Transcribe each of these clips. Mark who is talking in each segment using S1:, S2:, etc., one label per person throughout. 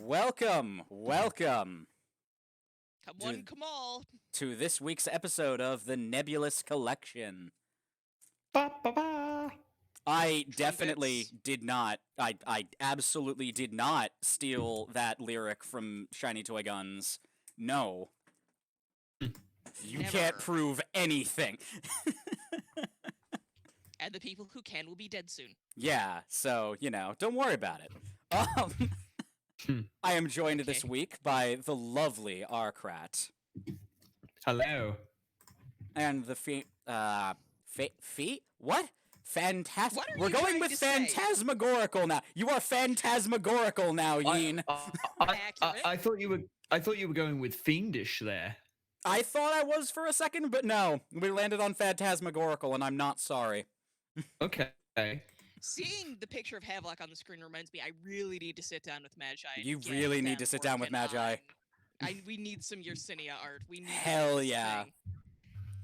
S1: Welcome
S2: Come one, come all.
S1: to this week's episode of the Nebulous Collection.
S3: Ba, ba, ba.
S1: I
S2: Trumpets.
S1: did not, I absolutely did not steal that lyric from Shiny Toy Guns. No. You
S2: Never.
S1: can't prove anything.
S2: And the people who can will be dead soon.
S1: Yeah, so, don't worry about it. I am joined this
S2: Okay.
S1: week by the lovely Arcrat.
S3: Hello.
S1: And the what? Fantastic.
S2: What are
S1: We're
S2: you
S1: going
S2: trying
S1: with
S2: to say?
S1: phantasmagorical now. You are phantasmagorical now, Yeen.
S3: I thought you were going with fiendish there.
S1: I thought I was for a second, but no. We landed on phantasmagorical, and I'm not sorry.
S3: Okay.
S2: Seeing the picture of Havelock on the screen reminds me I really need to sit down with Magi. and
S1: You
S2: get
S1: really need
S2: them
S1: to sit down with
S2: working
S1: Magi.
S2: we need some Yersinia art. We need
S1: Hell
S2: this
S1: yeah.
S2: thing.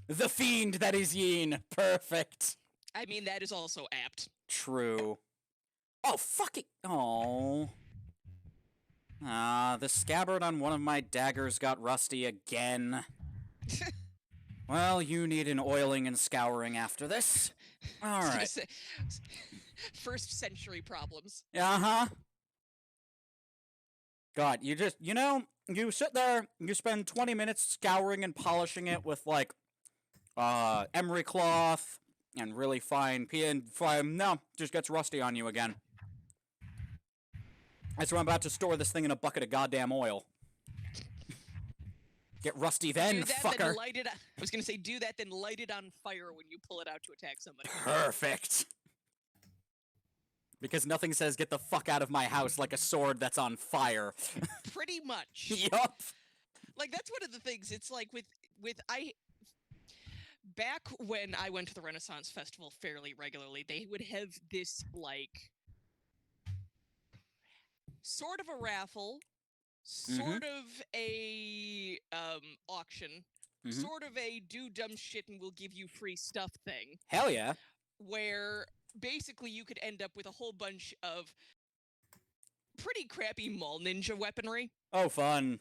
S1: The fiend that is Yeen. Perfect.
S2: I mean, that is also apt.
S1: True. Oh, fucking. Oh. The scabbard on one of my daggers got rusty again. Well, you need an oiling and scouring after this. All right.
S2: First century problems.
S1: Uh-huh. God, you sit there, you spend 20 minutes scouring and polishing it with, like, emery cloth and really fine no, just gets rusty on you again. That's why I'm about to store this thing in a bucket of goddamn oil. Get rusty then,
S2: Do that,
S1: fucker.
S2: then light it. I was gonna say, do that, then light it on fire when you pull it out to attack somebody.
S1: Perfect. Because nothing says get the fuck out of my house like a sword that's on fire.
S2: Pretty much.
S1: Yup.
S2: Like, that's one of the things. It's like back when I went to the Renaissance Festival fairly regularly, they would have this, like, sort of a raffle, sort of a auction, sort of a do dumb shit and we'll give you free stuff thing,
S1: Hell yeah.
S2: where basically you could end up with a whole bunch of pretty crappy mall ninja weaponry.
S1: Oh, fun.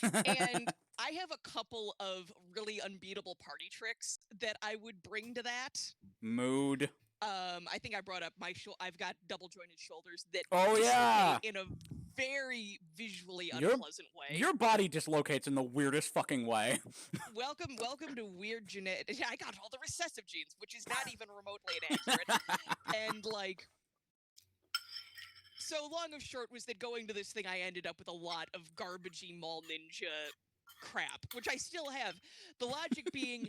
S2: And I have a couple of really unbeatable party tricks that I would bring to that.
S1: Mood.
S2: I think I brought up I've got double jointed shoulders that
S1: Oh, yeah.
S2: dislocate in a very visually unpleasant way.
S1: Your body dislocates in the weirdest fucking way.
S2: Welcome to weird genetics. I got all the recessive genes, which is not even remotely inaccurate. And, like, so long of short was that going to this thing, I ended up with a lot of garbagey mall ninja crap, which I still have. The logic being,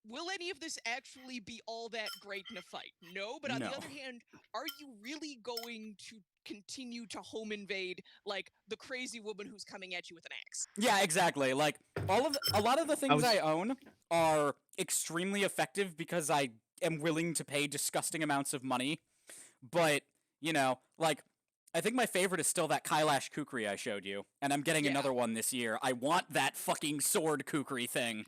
S2: will any of this actually be all that great in a fight? No, but on the other hand, are you really going to continue to home invade, like, the crazy woman who's coming at you with an axe?
S1: Yeah, exactly. Like, a lot of the things I own are extremely effective because I am willing to pay disgusting amounts of money. But, like, I think my favorite is still that Kailash Kukri I showed you, and I'm getting another one this year. I want that fucking sword Kukri thing.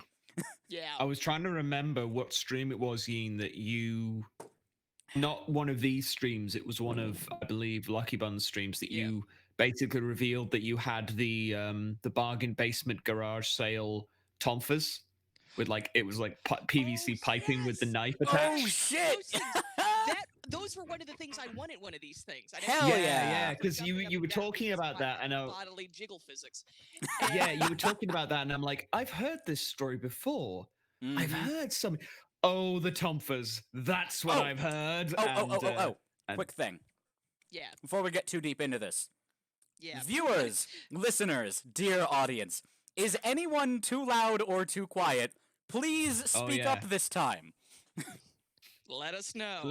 S2: Yeah.
S3: I was trying to remember what stream it was, Yeen, that you... Not one of these streams, it was one of, I believe, Lucky Bun's streams that you basically revealed that you had the bargain basement garage sale Tomfas with, like, it was like PVC piping with the knife attached.
S1: Oh, shit!
S2: Those were one of the things I wanted. One of these things.
S1: Hell
S3: yeah, because you were talking about that, and
S2: bodily jiggle physics.
S3: Yeah, you were talking about that, and I'm like, I've heard this story before.
S1: Mm-hmm.
S3: I've heard some. Oh, the Tomfas. That's what I've heard.
S1: Quick thing.
S2: Yeah.
S1: Before we get too deep into this.
S2: Yeah.
S1: Viewers, listeners, dear audience, is anyone too loud or too quiet? Please speak up this time.
S2: Let us know.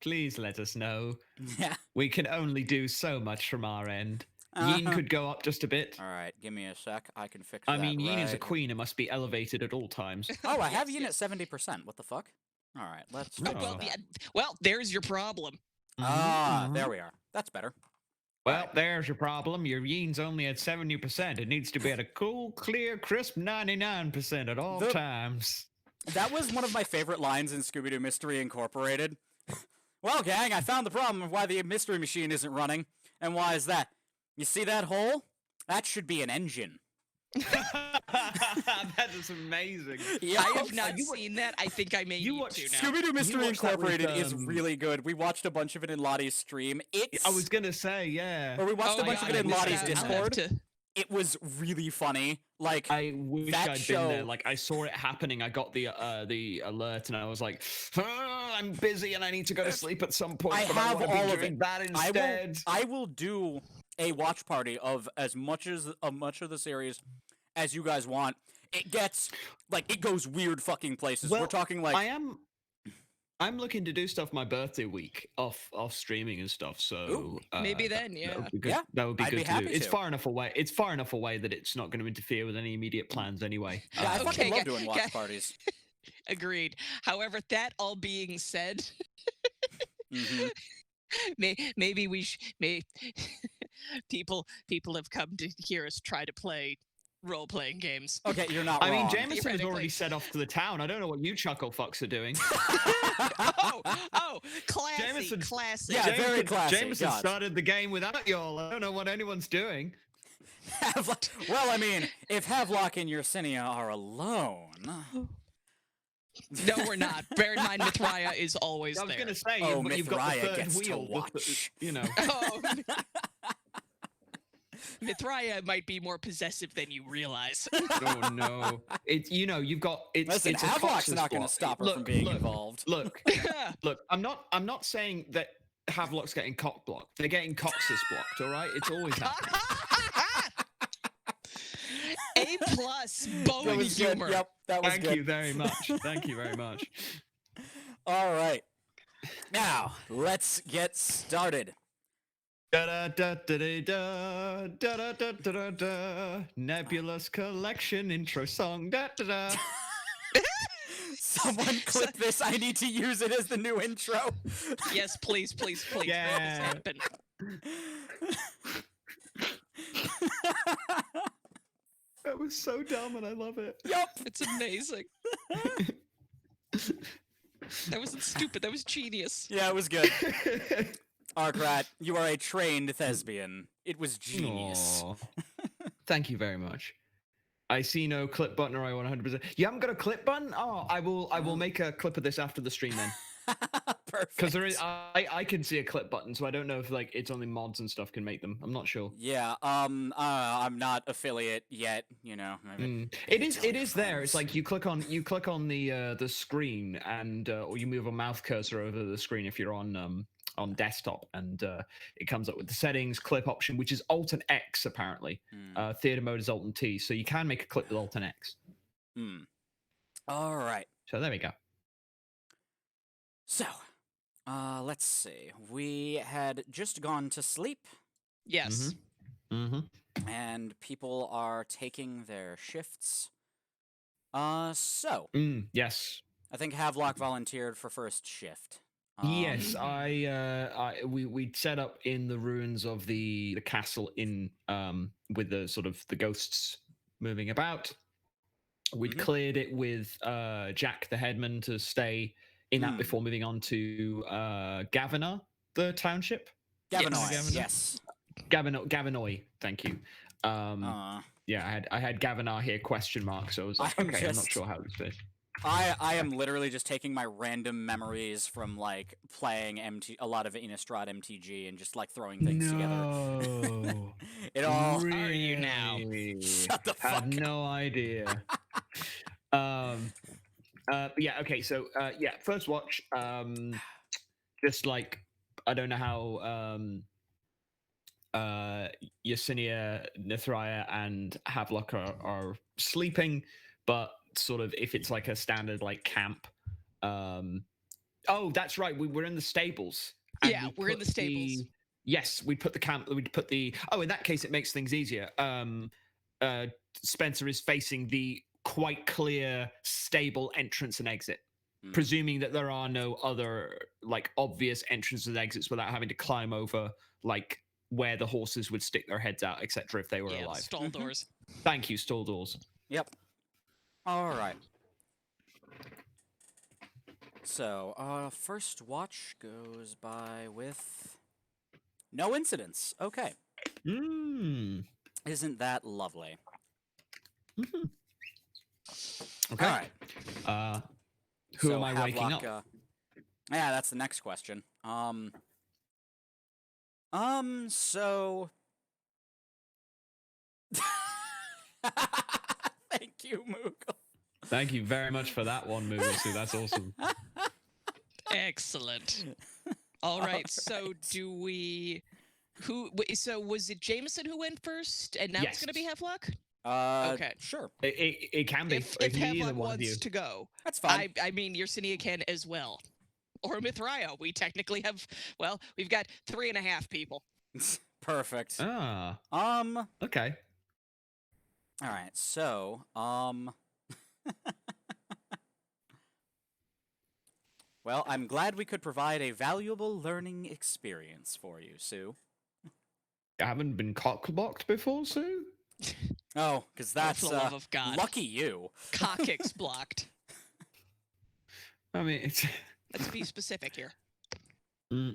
S3: Please let us know.
S1: Yeah.
S3: We can only do so much from our end. Yeen could go up just a bit.
S1: All right, give me a sec. I can fix that.
S3: I mean, Yeen is a queen and must be elevated at all times.
S1: Oh, I have Yeen at 70%. What the fuck? All right, let's fix that.
S2: Well, there's your problem.
S1: There we are. That's better.
S3: Well, there's your problem. Your Yeen's only at 70%. It needs to be at a cool, clear, crisp 99% at all times.
S1: That was one of my favorite lines in Scooby-Doo Mystery Incorporated. Well, gang, I found the problem of why the mystery machine isn't running. And why is that? You see that hole? That should be an engine.
S3: That is amazing.
S1: Yeah.
S2: I have not seen that. I think I may
S3: you
S2: need
S3: watched
S2: to now.
S1: Scooby-Doo Mystery
S3: watched that with,
S1: Incorporated is really good. We watched a bunch of it in Lottie's stream.
S3: I was gonna say, yeah.
S1: Or we watched
S2: Oh
S1: a
S2: my
S1: bunch of
S2: God,
S1: it in
S2: I missed
S1: Lottie's
S2: that. I'll have
S1: Discord.
S2: to-
S1: It was really funny. Like,
S3: I wish
S1: that
S3: I'd
S1: show-
S3: been there. Like, I saw it happening. I got the alert, and I was like, "I'm busy, and I need to go to sleep at some point."
S1: I
S3: but
S1: have
S3: wanna be
S1: all of
S3: doing
S1: it.
S3: that instead.
S1: I will do a watch party of as much of the series as you guys want. It gets like it goes weird fucking places. We're
S3: Well,
S1: talking like
S3: I'm looking to do stuff my birthday week off streaming and stuff. So
S1: Ooh,
S2: maybe
S3: that-
S2: then, yeah.
S3: that would be good.
S1: Yeah,
S3: That would be
S1: I'd
S3: good
S1: be
S3: to do.
S1: happy
S3: It's
S1: to.
S3: far enough away. It's far enough away that it's not going to interfere with any immediate plans anyway.
S1: yeah, I
S2: Okay,
S1: fucking love
S2: ga-
S1: doing watch
S2: ga-
S1: parties.
S2: Agreed. However, that all being said,
S1: hmm
S2: maybe we people have come to hear us try to play role-playing games.
S1: Okay, you're not
S3: I mean,
S1: wrong.
S3: Jameson has
S2: Theoretically.
S3: already set off to the town. I don't know what you chuckle fucks are doing.
S2: oh, classy,
S3: Jameson-
S2: classy.
S1: Yeah, very classy,
S3: Jameson
S1: God.
S3: started the game without y'all. I don't know what anyone's doing.
S1: Well, I mean, if Havelock and Yersinia are alone.
S2: No, we're not. Bear in mind, Mithraya is always
S3: I was
S2: there.
S3: going to say,
S1: Oh,
S3: you've got the
S1: Mithraya
S3: third
S1: gets to
S3: wheel.
S1: watch.
S3: You know.
S2: Oh, Mithraya might be more possessive than you realize.
S3: Oh no! It's you've got it's.
S1: Listen,
S3: it's a
S1: Havelock's
S3: Cox's
S1: not going to
S3: block.
S1: stop her
S3: Look,
S1: from being
S3: look,
S1: involved.
S3: Look, look. I'm not saying that Havelock's getting cock blocked. They're getting Cox's blocked. All right, it's always happening.
S2: A plus,
S1: That
S2: bone
S1: was good.
S2: humor.
S1: Yep, that was
S3: Thank
S1: good.
S3: you very much. Thank you very much.
S1: All right. Now, let's get started.
S3: Da da da da da da da da da da da. Nebulous collection intro song. Da da da.
S1: Someone clip this. I need to use it as the new intro.
S2: Yes, please, please, please,
S3: Yeah.
S2: make this happen.
S3: That was so dumb, and I love it.
S1: Yup.
S2: It's amazing. That wasn't stupid. That was genius.
S1: Yeah, it was good. Arkrat, you are a trained thespian. It was genius.
S3: Aw. Thank you very much. I see no clip button, or I 100%. You haven't got a clip button? Oh, I will make a clip of this after the stream then.
S1: Perfect.
S3: Because there is, I can see a clip button, so I don't know if like it's only mods and stuff can make them. I'm not sure.
S1: Yeah. I'm not affiliate yet. You know.
S3: It is there. It's like you click on the screen and or you move a mouse cursor over the screen if you're on desktop, and it comes up with the settings, clip option, which is Alt and X apparently. Theater mode is Alt and T, so you can make a clip with Alt and X.
S1: All right.
S3: So there we go.
S1: So, let's see. We had just gone to sleep,
S2: Yes.
S3: Mm-hmm.
S1: and people are taking their shifts. So
S3: Yes.
S1: I think Havelock volunteered for first shift.
S3: Yes, we'd set up in the ruins of the castle in with the sort of the ghosts moving about. We'd cleared it with Jack the headman to stay in that before moving on to Gavina, the township.
S1: Gavinoy, yes.
S3: Gavinoy, thank you. Yeah, I had Gavinar here question mark, so I was like, okay, I'm not sure how to say.
S1: I am literally just taking my random memories from like playing a lot of Innistrad MTG and just like throwing things together. It all
S3: really?
S2: Are you now?
S1: Shut the fuck
S3: Had no idea. But yeah, okay, so yeah, first watch. Just like I don't know how Yersinia, Mithraya, and Havelock are sleeping, but sort of if it's like a standard like camp. Oh, that's right. We were in the stables. and
S2: Yeah,
S3: we
S2: we're in
S3: put
S2: the stables.
S3: Yes, we put the camp. We'd put the. Oh, in that case, it makes things easier. Spencer is facing the quite clear stable entrance and exit, presuming that there are no other like obvious entrances and exits without having to climb over like where the horses would stick their heads out, etc. If they were
S2: Yeah,
S3: alive.
S2: stall doors.
S3: Thank you, stall doors.
S1: Yep. All right. So, first watch goes by with no incidents. Okay.
S3: Mm.
S1: Isn't that lovely?
S3: Mhm. Okay.
S1: All right.
S3: Who
S1: So
S3: am I waking
S1: Havelock,
S3: up?
S1: yeah, that's the next question. So thank you, Moogle.
S3: Thank you very much for that one, Mugasu. That's awesome.
S2: Excellent. All right. So do we? So was it Jameson who went first, and now it's going to be
S3: Yes.
S2: Havelock? Okay.
S1: Sure.
S3: It can be.
S2: If
S3: It can be either
S2: Havelock
S3: one of you.
S2: wants to go,
S1: That's fine.
S2: I mean Yersinia can as well, or Mithraio. We technically have. Well, we've got 3.5 people.
S1: Perfect.
S3: Ah. Okay.
S1: All right. So, well, I'm glad we could provide a valuable learning experience for you, Sue.
S3: You haven't been cockblocked before, Sue?
S1: Oh, because that's
S2: for the love of God.
S1: lucky you.
S2: Coccyx blocked.
S3: I mean, it's...
S2: Let's be specific here.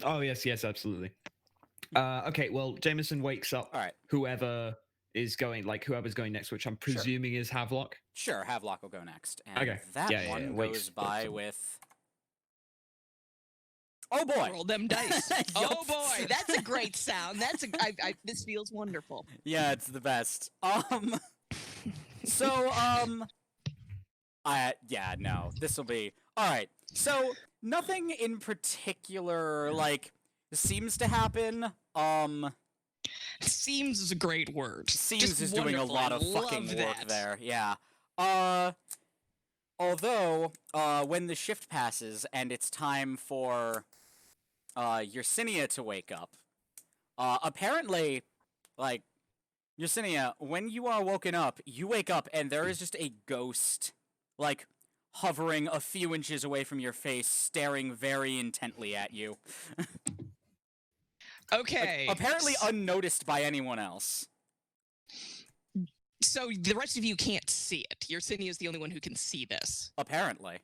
S3: Oh, yes, absolutely. Okay, well, Jameson wakes up
S1: All right.
S3: whoever's going next, which I'm presuming is Havelock.
S1: Sure, Havelock will go next. And
S3: Okay.
S1: that
S3: Yeah,
S1: one
S3: wakes
S1: goes by
S3: up.
S1: with... Oh, boy!
S2: Roll them dice. Oh
S1: Yup.
S2: boy, that's a great sound. This feels wonderful.
S1: Yeah, it's the best. Yeah, no, this will be... Alright, so, nothing in particular, like, seems to happen.
S2: Seems is a great word.
S1: Seems
S2: Just
S1: is doing a
S2: wonderful.
S1: lot
S2: I
S1: of fucking
S2: love
S1: work
S2: that.
S1: there, yeah. Although, when the shift passes and it's time for, Yersinia to wake up, apparently, like, Yersinia, when you are woken up, you wake up and there is just a ghost, like, hovering a few inches away from your face, staring very intently at you.
S2: Okay.
S1: Like, apparently unnoticed by anyone else.
S2: So the rest of you can't see it. Yersinia is the only one who can see this.
S1: Apparently.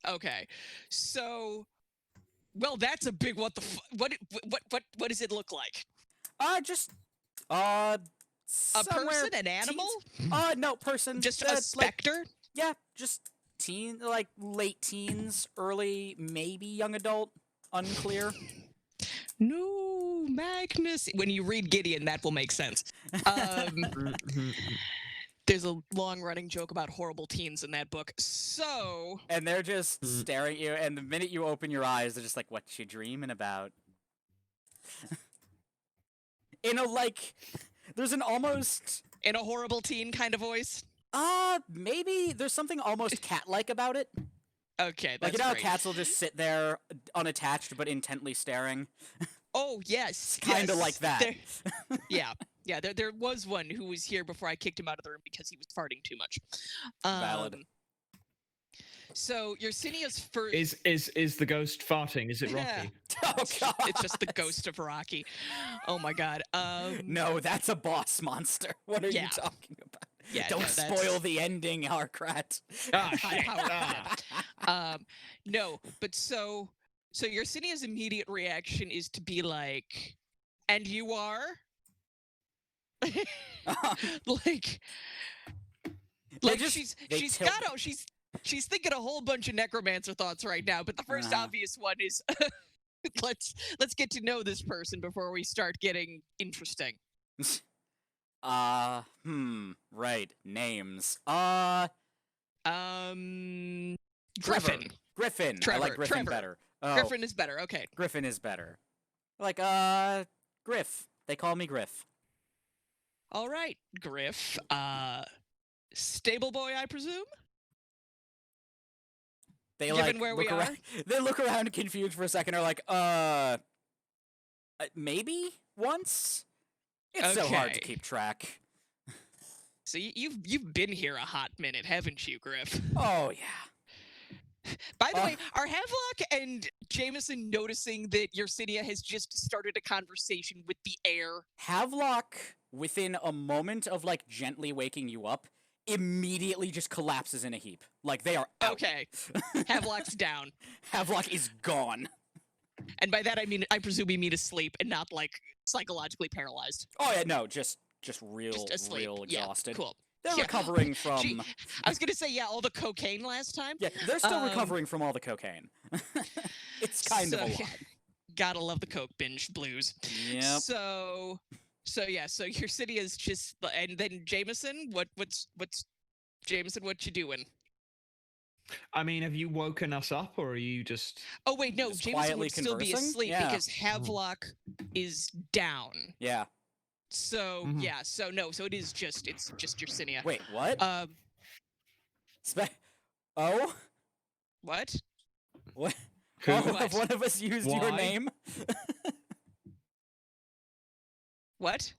S2: Okay. So, well, that's a big what does it look like?
S1: A
S2: person, an animal?
S1: No, person.
S2: Just a specter?
S1: Yeah, just late teens, early, maybe young adult, unclear.
S2: No, Magnus. When you read Gideon, that will make sense. There's a long-running joke about horrible teens in that book. So...
S1: And they're just staring at you, and the minute you open your eyes, they're just like, what you dreaming about? There's an almost...
S2: In a horrible teen kind of voice?
S1: Maybe there's something almost cat-like about it.
S2: Okay, that's
S1: like, you know how
S2: great.
S1: cats will just sit there, unattached, but intently staring?
S2: Oh, yes.
S1: Kinda like that.
S2: Yeah, there was one who was here before I kicked him out of the room because he was farting too much.
S1: Valid.
S2: So, Yersinia's first...
S3: Is the ghost farting? Is it
S2: Yeah.
S3: Rocky?
S1: Oh, God.
S2: It's just the ghost of Rocky. Oh, my God.
S1: No, that's a boss monster. What are
S2: Yeah.
S1: you talking about?
S2: Yeah,
S1: Don't
S2: no,
S1: spoil the ending, Harkrat.
S3: Ah, shit.
S2: No, but so Yersinia's immediate reaction is to be like, and you are? like she's thinking a whole bunch of necromancer thoughts right now, but the first obvious one is let's get to know this person before we start getting interesting.
S1: Right. Names.
S2: Griffin.
S1: Griffin.
S2: Trevor.
S1: I like Griffin
S2: Trevor.
S1: better. Oh,
S2: Griffin is better, okay.
S1: Griffin is better. Like, Griff. They call me Griff.
S2: All right, Griff. Stable boy, I presume?
S1: They
S2: Given where we
S1: look around, they look around confused for a second. Are like, maybe once. It's so hard to
S2: Okay.
S1: keep track.
S2: So you've been here a hot minute, haven't you, Griff?
S1: Oh yeah.
S2: By the way, are Havelock and Jameson noticing that Yersinia has just started a conversation with the air?
S1: Havelock, within a moment of like gently waking you up, immediately just collapses in a heap. Like they are out.
S2: Okay. Havelock's down.
S1: Havelock is gone.
S2: And by that I presume you mean asleep and not like psychologically paralyzed.
S1: Oh yeah, no, just real,
S2: Just asleep.
S1: real exhausted.
S2: Yeah, cool.
S1: They're
S2: Yeah.
S1: recovering
S2: Gee,
S1: from.
S2: I was gonna say all the cocaine last time.
S1: Yeah, they're still recovering from all the cocaine. It's kind of a lot.
S2: Gotta love the coke binge blues.
S1: Yep.
S2: So your city is just, and then Jameson, what's Jameson, what you doing?
S3: I mean, have you woken us up, or are you just?
S2: Oh wait, no,
S1: Just
S2: Jameson
S1: quietly
S2: would still be
S1: conversing?
S2: asleep
S1: Yeah.
S2: because Havelock is down.
S1: Yeah.
S2: So
S3: Mhm.
S2: yeah, so no, so it's just Yersinia.
S1: Wait, what? Oh?
S2: What?
S1: What?
S3: Who?
S1: Oh,
S2: What?
S1: one of us used your
S3: Why?
S1: name?
S2: What?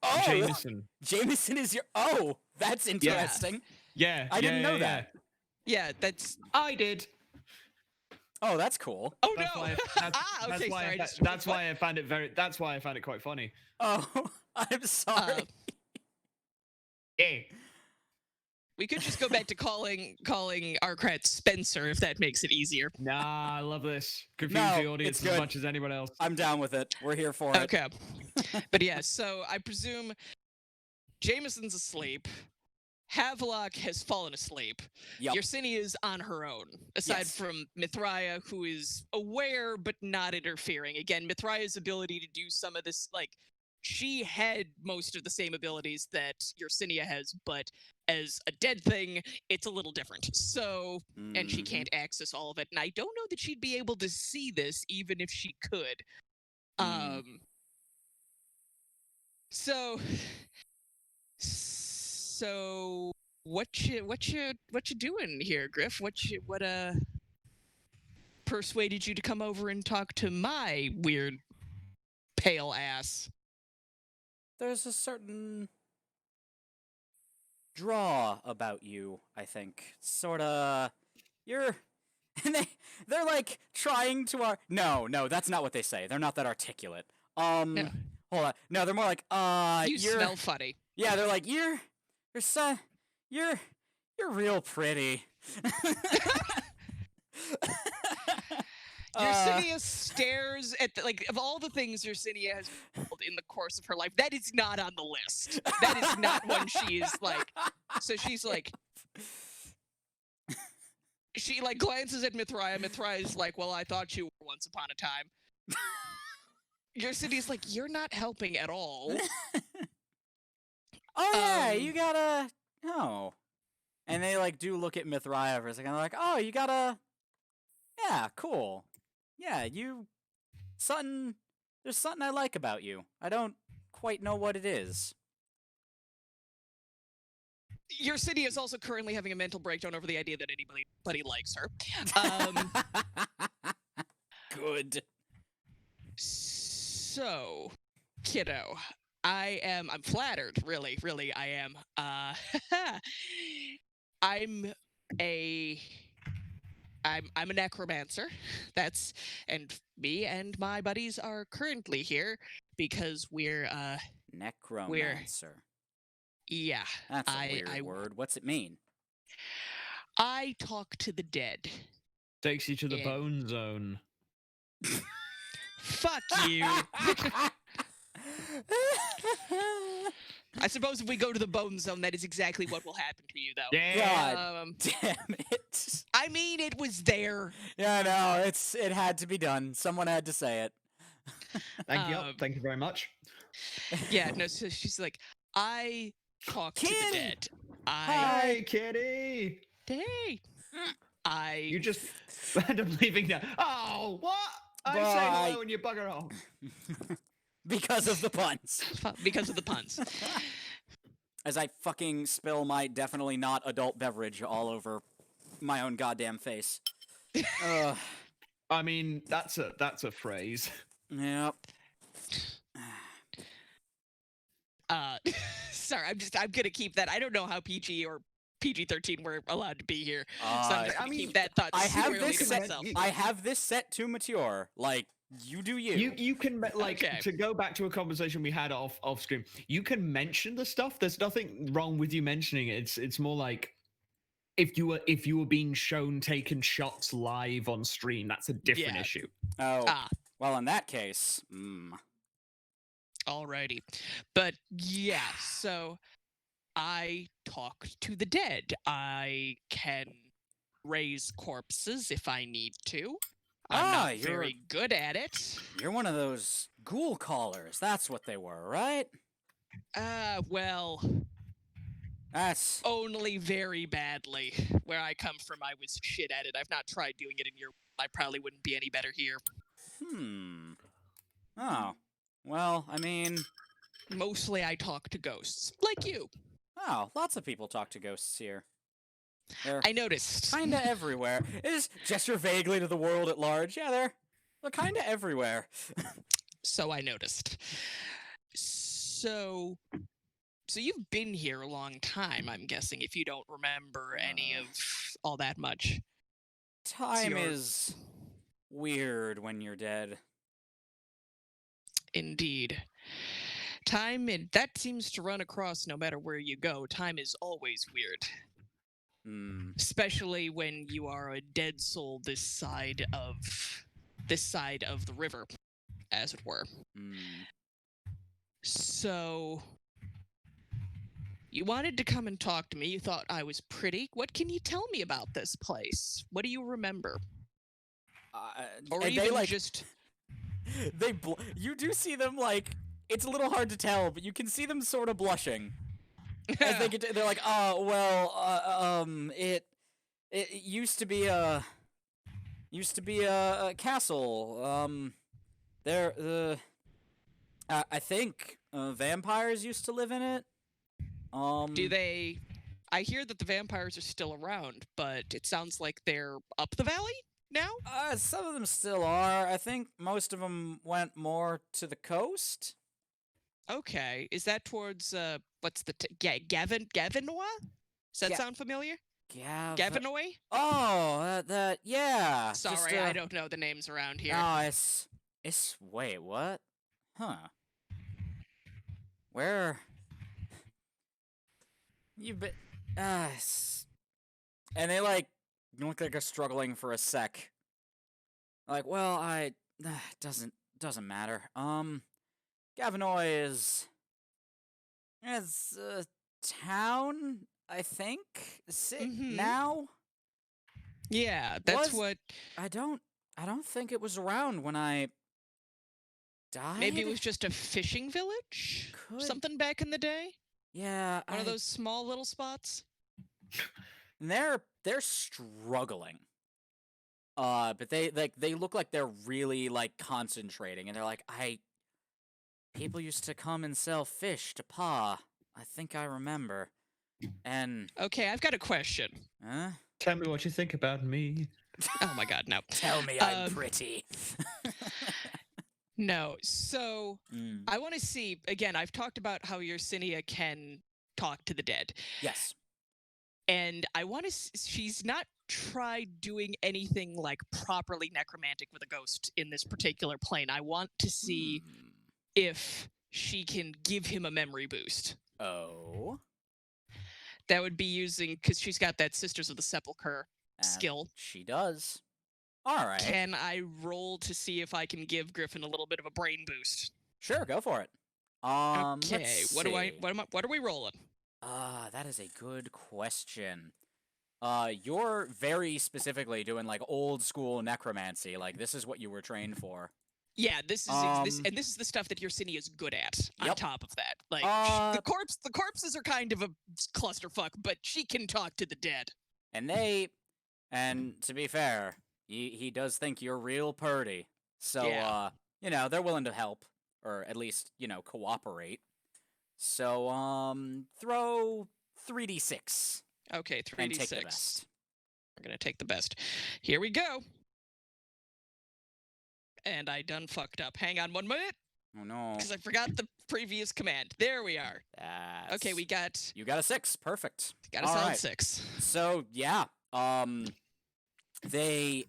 S1: Oh!
S3: Jameson.
S1: Jameson is your. Oh! That's interesting.
S3: Yeah.
S1: I didn't know that.
S2: Yeah, that's.
S3: I did.
S1: Oh, that's cool.
S2: Oh
S3: That's
S2: no!
S3: why.
S2: Okay, sorry. I just-
S3: That's why I found it very. That's why I found it quite funny.
S1: Oh, I'm sorry.
S3: Yeah.
S2: We could just go back to calling Arcrat Spencer if that makes it easier.
S3: Nah, I love this. Confuse
S1: No,
S3: the audience
S1: it's
S3: as
S1: good.
S3: much as anyone else.
S1: I'm down with it. We're here for it.
S2: Okay. But yeah, so I presume Jameson's asleep. Havelock has fallen asleep.
S1: Yep.
S2: Yersinia is on her own, aside
S1: Yes.
S2: from Mithraia, who is aware but not interfering. Again, Mithraia's ability to do some of this, like, she had most of the same abilities that Yersinia has, but as a dead thing, it's a little different. So, and she
S1: Mhm.
S2: can't access all of it. And I don't know that she'd be able to see this, even if she could.
S1: Mm.
S2: So what you doing here, Griff? What persuaded you to come over and talk to my weird pale ass?
S1: There's a certain draw about you, I think. Sorta. You're. And they're like trying to. No, that's not what they say. They're not that articulate.
S2: No.
S1: Hold on. No, they're more like,
S2: You
S1: you're.
S2: smell funny.
S1: Yeah, they're like, you're real pretty.
S2: Yersinia stares at of all the things Yersinia has pulled in the course of her life, that is not on the list. That is not one she is like. So she's like, she like glances at Mithraia. Mithraia is like, well, I thought you were once upon a time. Yersinia's like, you're not helping at all.
S1: Oh yeah, you gotta. Oh. And they like do look at Mithraia for a second. They're like, oh, you gotta. Yeah, cool. Yeah, there's something I like about you. I don't quite know what it is.
S2: Yersinia is also currently having a mental breakdown over the idea that anybody likes her.
S1: Good.
S2: So, kiddo, I'm flattered, really, I am. I'm a necromancer. And me and my buddies are currently here because we're
S1: Necromancer.
S2: yeah.
S1: That's a weird word. What's it mean?
S2: I talk to the dead.
S3: Takes you to the
S2: Yeah.
S3: bone zone.
S2: Fuck you. I suppose if we go to the bone zone, that is exactly what will happen to you, though.
S3: Yeah.
S1: God damn it.
S2: I mean, it was there.
S1: Yeah, no, it had to be done. Someone had to say it.
S3: Thank you. Thank you very much.
S2: Yeah, no, so she's like, I talk to the
S1: Kitty!
S2: dead.
S3: Hi, kitty.
S2: Hey.
S3: You just end up leaving now. Oh, what? I say
S1: Bye.
S3: hello and you bugger off.
S1: Because of the puns.
S2: Because of the puns.
S1: As I fucking spill my definitely not adult beverage all over my own goddamn face.
S3: I mean, that's a phrase.
S1: Yep.
S2: Sorry, I'm gonna keep that. I don't know how PG or PG-13 we're allowed to be here, so I'm just gonna keep that thought
S1: I have
S2: squarely
S1: this
S2: to
S1: set.
S2: myself.
S1: I have this set to mature. Like, you do you.
S3: You can like
S2: Okay.
S3: to go back to a conversation we had off screen. You can mention the stuff. There's nothing wrong with you mentioning it. It's more like if you were being shown taking shots live on stream, that's a different
S2: Yeah.
S3: issue.
S1: Oh,
S2: Ah,
S1: well, in that case,
S2: alrighty. But yeah, so I talk to the dead. I can raise corpses if I need to. I'm not very good at it.
S1: you're one of those ghoul callers. That's what they were, right?
S2: Well,
S1: That's
S2: only very badly. Where I come from, I was shit at it. I've not tried doing it in your. I probably wouldn't be any better here.
S1: Oh, well, I mean,
S2: Mostly I talk to ghosts, like you.
S1: oh, lots of people talk to ghosts here. They're
S2: I noticed.
S1: kinda everywhere. Just gesture vaguely to the world at large. Yeah, they're kinda everywhere.
S2: So I noticed. So you've been here a long time, I'm guessing, if you don't remember any of all that much.
S1: Time
S2: your-
S1: is weird when you're dead.
S2: Indeed. Time, that seems to run across no matter where you go. Time is always weird. Especially when you are a dead soul this side of the river, as it were. So you wanted to come and talk to me. You thought I was pretty. What can you tell me about this place? What do you remember? Or
S1: and
S2: even
S1: they, like,
S2: just
S1: you do see them, like, it's a little hard to tell, but you can see them sort of blushing as they get to, they're like, oh, well, it used to be a castle. I think vampires used to live in it.
S2: do they? I hear that the vampires are still around, but it sounds like they're up the valley now.
S1: Some of them still are. I think most of them went more to the coast.
S2: Okay, is that towards what's the Gavinois? Does that sound familiar? Gavinois?
S1: Oh, yeah.
S2: Sorry, I don't know the names around here.
S1: No, it's wait, what? Huh? Where? You been? And they like look like they're struggling for a sec. Like, well, doesn't matter. Gavinoy is a town, I think. Now.
S2: Yeah, that's what.
S1: I don't think it was around when I died.
S2: Maybe it was just a fishing village? Something back in the day?
S1: Yeah.
S2: One of those small little spots?
S1: And they're struggling. But they look like they're really, like, concentrating, and they're like, people used to come and sell fish to Pa. I think I remember. And
S2: okay, I've got a question.
S1: Huh?
S3: Tell me what you think about me.
S2: Oh my god, no.
S1: Tell me I'm pretty.
S2: No, so I want to see, again, I've talked about how your Cinia can talk to the dead.
S1: Yes.
S2: And I want to, she's not tried doing anything like properly necromantic with a ghost in this particular plane. I want to see if she can give him a memory boost.
S1: Oh.
S2: That would be using, because she's got that Sisters of the Sepulchre skill.
S1: She does. All right.
S2: Can I roll to see if I can give Griffin a little bit of a brain boost?
S1: Sure, go for it.
S2: Okay, what are we rolling?
S1: That is a good question. You're very specifically doing, like, old school necromancy. Like, this is what you were trained for.
S2: Yeah, this is the stuff that your Cinia is good at. On top of that, like the corpses are kind of a clusterfuck, but she can talk to the dead.
S1: And to be fair, he does think you're real purty. So they're willing to help, or at least cooperate. So throw 3d6.
S2: Okay, 3d6.
S1: And take the best.
S2: We're gonna take the best. Here we go. And I done fucked up. Hang on 1 minute.
S1: Oh no.
S2: Because I forgot the previous command. There we are. Okay, you got
S1: a 6. Perfect.
S2: Got a solid 6.
S1: So yeah. They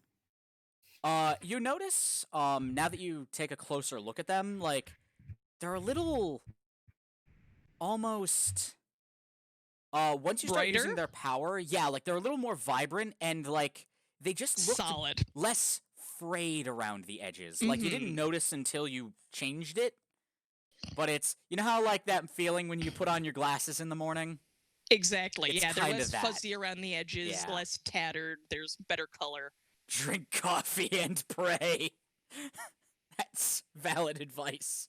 S1: you notice now that you take a closer look at them, like they're a little almost once you start using
S2: Brighter?
S1: their power, yeah, like they're a little more vibrant and like they just looked
S2: Solid.
S1: less frayed around the edges. Like you didn't notice until you changed it. But it's, you know how like that feeling when you put on your glasses in the morning?
S2: Exactly.
S1: It's
S2: Yeah, they're
S1: kind
S2: less
S1: of that.
S2: fuzzy around the edges,
S1: Yeah.
S2: less tattered. There's better color.
S1: Drink coffee and pray. That's valid advice.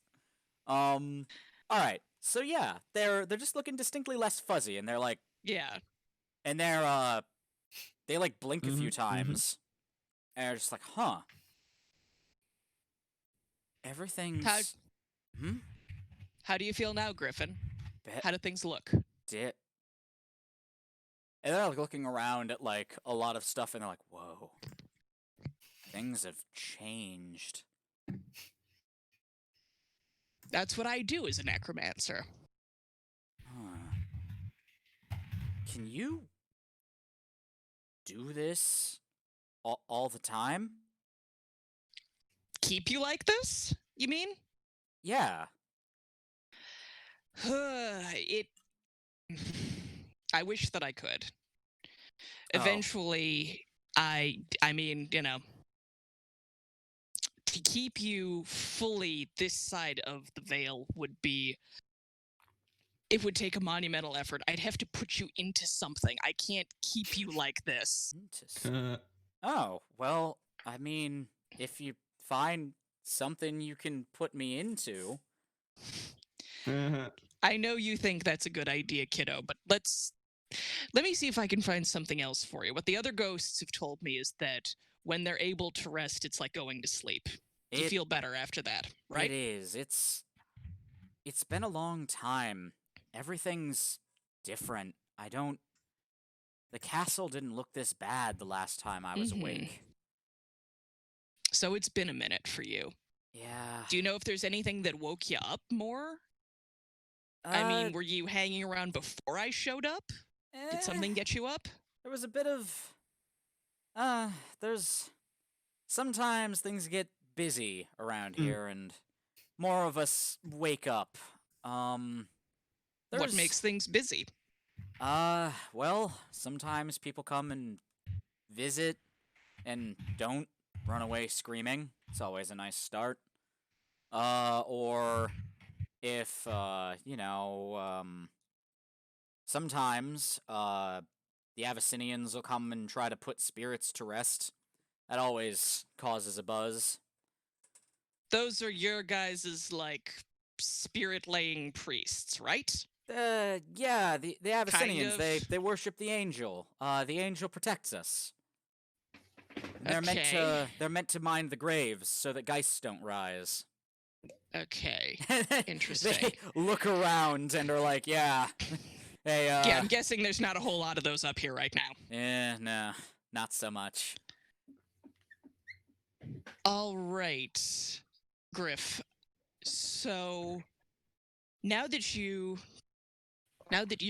S1: All right. So yeah, they're just looking distinctly less fuzzy, and they're like,
S2: Yeah.
S1: and they like blink a few times, and they're just like, huh. Everything's
S2: How do you feel now, Griffin?
S1: bet
S2: How do things look?
S1: it. And they're like looking around at like a lot of stuff, and they're like, whoa, things have changed.
S2: That's what I do as a necromancer.
S1: Huh. Can you do this all the time?
S2: Keep you like this? You mean?
S1: Yeah.
S2: It. I wish that I could.
S1: Oh.
S2: Eventually, I mean, you know, to keep you fully this side of the veil would be. It would take a monumental effort. I'd have to put you into something. I can't keep you like this.
S1: Oh, well, I mean, if you find something you can put me into.
S2: I know you think that's a good idea, kiddo, but let me see if I can find something else for you. What the other ghosts have told me is that when they're able to rest, it's like going to sleep. You feel better after that, right?
S1: It is. It's been a long time. Everything's different. The castle didn't look this bad the last time I was awake.
S2: So it's been a minute for you.
S1: Yeah.
S2: Do you know if there's anything that woke you up more? I mean, were you hanging around before I showed up? Did something get you up?
S1: There was a bit of... there's... Sometimes things get busy around here, and more of us wake up.
S2: What makes things busy?
S1: Well, sometimes people come and visit and don't run away screaming. It's always a nice start. Or if, sometimes, the Abyssinians will come and try to put spirits to rest. That always causes a buzz.
S2: Those are your guys' like spirit-laying priests, right?
S1: Yeah, the Abyssinians,
S2: Kind of.
S1: they worship the angel. The angel protects us. They're
S2: Okay.
S1: they're meant to mind the graves so that geists don't rise.
S2: Okay.
S1: They
S2: Interesting.
S1: look around and are like, yeah. Hey,
S2: Yeah, I'm guessing there's not a whole lot of those up here right now.
S1: No, not so much.
S2: All right, Griff. So now that you're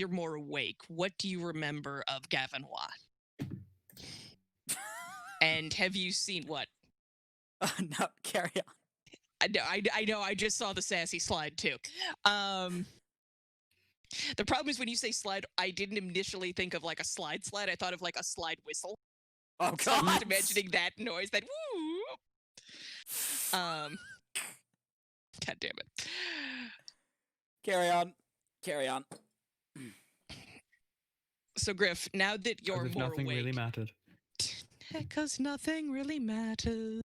S2: more awake, what do you remember of Gavinois? And have you seen what?
S1: No, carry on.
S2: I know. I just saw the sassy slide too. The problem is when you say slide, I didn't initially think of like a slide. I thought of like a slide whistle.
S1: Oh God!
S2: So I'm just imagining that noise. That woo. God damn it.
S1: Carry on. Carry on.
S2: So Griff, now that you're more
S3: nothing
S2: awake,
S3: really mattered.
S2: Because nothing really matters.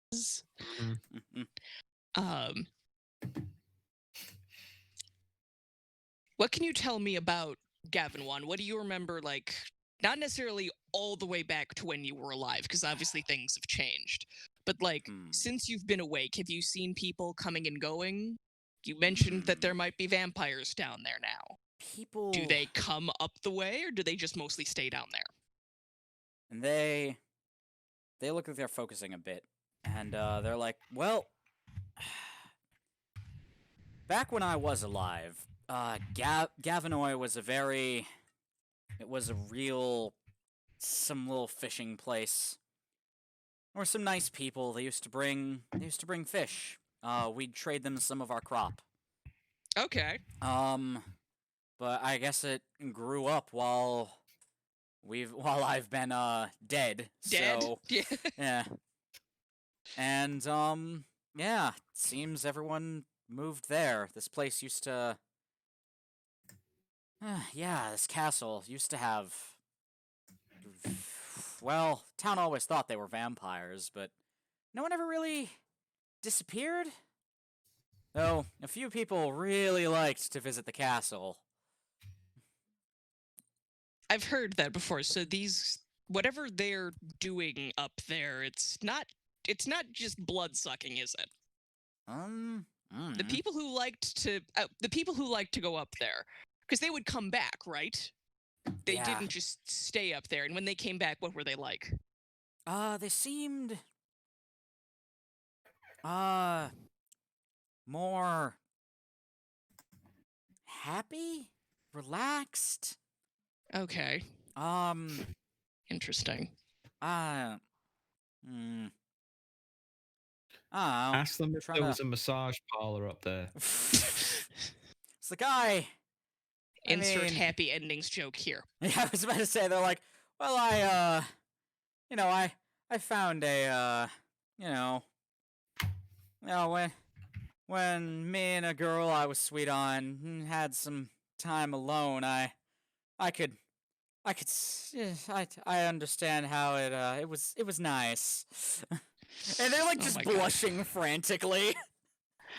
S2: What can you tell me about Gavinois? What do you remember, like, not necessarily all the way back to when you were alive, because obviously things have changed, but, like, since you've been awake, have you seen people coming and going? You mentioned that there might be vampires down there now.
S1: People...
S2: Do they come up the way, or do they just mostly stay down there?
S1: And they look like they're focusing a bit, and they're like, well, back when I was alive, Gavinois was it was a real, some little fishing place. There were some nice people. They used to bring fish. We'd trade them some of our crop.
S2: Okay.
S1: but I guess it grew up while I've been dead.
S2: Dead?
S1: So
S2: Yeah.
S1: yeah. And yeah, seems everyone moved there. This place used to yeah, this castle used to have well, town always thought they were vampires, but no one ever really disappeared. Though a few people really liked to visit the castle.
S2: I've heard that before. So these whatever they're doing up there, it's not just blood sucking, is it? The
S1: Mm.
S2: people who liked to go up there, because they would come back, right? They
S1: Yeah.
S2: didn't just stay up there. And when they came back, what were they like?
S1: They seemed more happy, relaxed.
S2: Okay,
S1: Um,
S2: interesting.
S1: uh, mm, I don't know.
S3: Ask them if
S1: Trying
S3: there
S1: to.
S3: was a massage parlor up there.
S1: It's the guy. I
S2: Insert
S1: mean,
S2: happy endings joke here.
S1: yeah, I was about to say they're like, well, I found a, when me and a girl I was sweet on had some time alone, I could I understand how it was nice. And they're like
S2: Oh
S1: just
S2: my God.
S1: blushing frantically.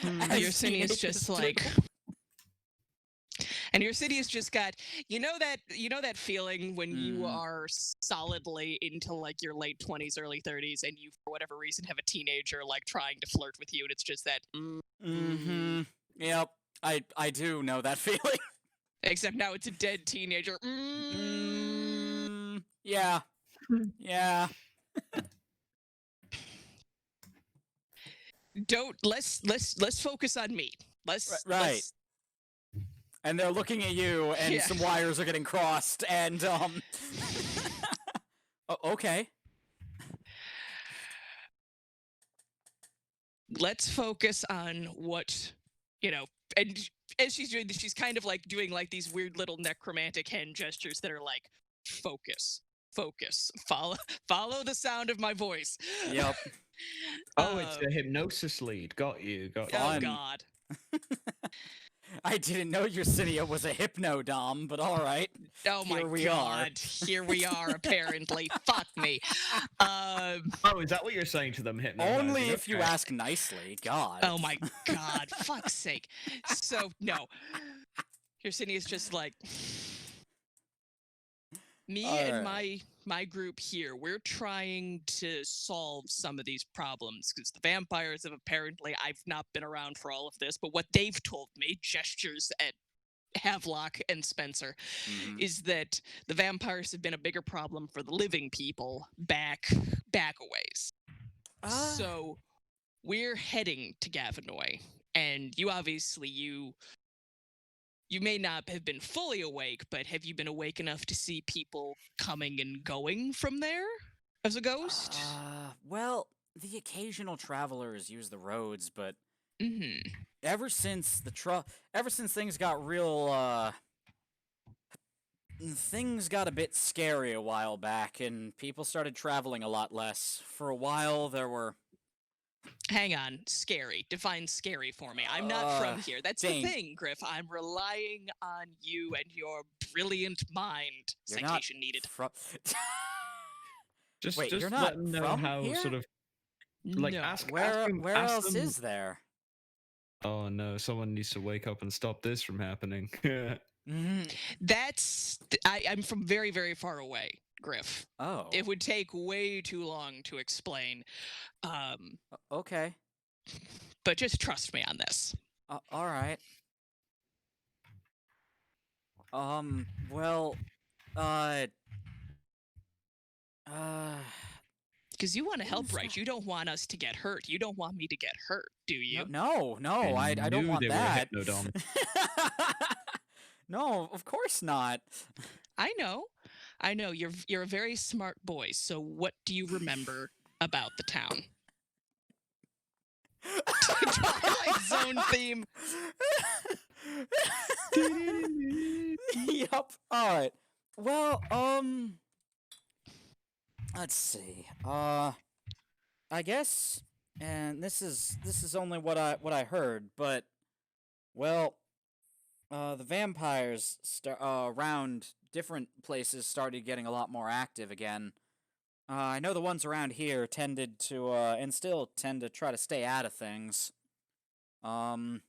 S1: as
S2: Yersinia is
S1: teenagers
S2: just
S1: do.
S2: like, and Yersinia's just got that feeling when you are solidly into like your late 20s, early 30s, and you for whatever reason have a teenager like trying to flirt with you, and it's just that.
S1: Yep, I do know that feeling.
S2: Except now it's a dead teenager.
S1: Yeah, yeah.
S2: Let's focus on me. Let's
S1: Right.
S2: let's-
S1: And they're looking at you, and
S2: Yeah.
S1: some wires are getting crossed, and okay.
S2: Let's focus on what and as she's doing this, she's kind of like doing like these weird little necromantic hand gestures that are like focus, follow the sound of my voice.
S1: Yep.
S3: Oh, it's a hypnosis lead. Got you.
S2: Oh
S1: Fun.
S2: God.
S1: I didn't know Yersinia was a hypnodom, but all right.
S2: Oh my
S1: Here we
S2: God. Here we are, apparently. Fuck me.
S3: Oh, is that what you're saying to them, hypnotizing?
S1: Only if you
S3: Okay.
S1: ask nicely. God.
S2: Oh my God. Fuck's sake. So, no. Yersinia's just like, me and my group here, we're trying to solve some of these problems because the vampires have apparently, I've not been around for all of this, but what they've told me, gestures at Havelock and Spencer, is that the vampires have been a bigger problem for the living people back a ways. So we're heading to Gavinoy, and you obviously you may not have been fully awake, but have you been awake enough to see people coming and going from there as a ghost?
S1: Well, the occasional travelers use the roads, but
S2: Mm-hmm.
S1: ever since things got real, things got a bit scary a while back, and people started traveling a lot less. For a while, there were.
S2: Hang on, scary. Define scary for me. I'm not from here. That's
S1: dang.
S2: the thing, Griff. I'm relying on you and your brilliant mind.
S1: You're
S2: Citation needed.
S3: Just
S1: Wait, you're
S3: let
S1: not
S3: them know
S1: from
S3: how
S1: here?
S3: sort of like
S2: No.
S3: ask
S1: Where
S3: them,
S1: else is there?
S3: Oh no, someone needs to wake up and stop this from happening.
S2: That's I'm from very, very far away, Griff.
S1: Oh.
S2: It would take way too long to explain.
S1: Okay.
S2: But just trust me on this.
S1: All right. Well,
S2: because you want to help,
S1: Who's
S2: right?
S1: that?
S2: You don't want us to get hurt. You don't want me to get hurt, do you?
S1: no, I don't
S3: knew
S1: want
S3: they were
S1: that.
S3: hypnodom.
S1: No, of course not.
S2: I know. You're a very smart boy. So what do you remember about the town? Twilight Zone theme.
S1: Yup. All right. Well, let's see. I guess, and this is only what I heard, but well, the vampires around different places started getting a lot more active again. I know the ones around here tended to, and still tend to try to stay out of things. Um,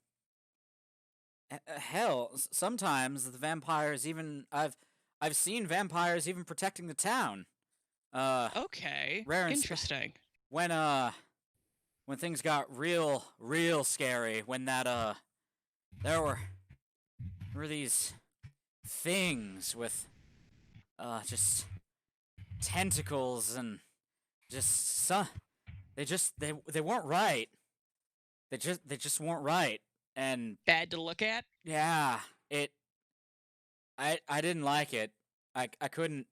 S1: hell, sometimes the vampires even I've seen vampires even protecting the town. Uh,
S2: Okay,
S1: rare and
S2: interesting.
S1: when when things got real scary, when there were these things with just tentacles and just they weren't right. They just weren't right. And
S2: Bad to look at.
S1: yeah, it I didn't like it. I couldn't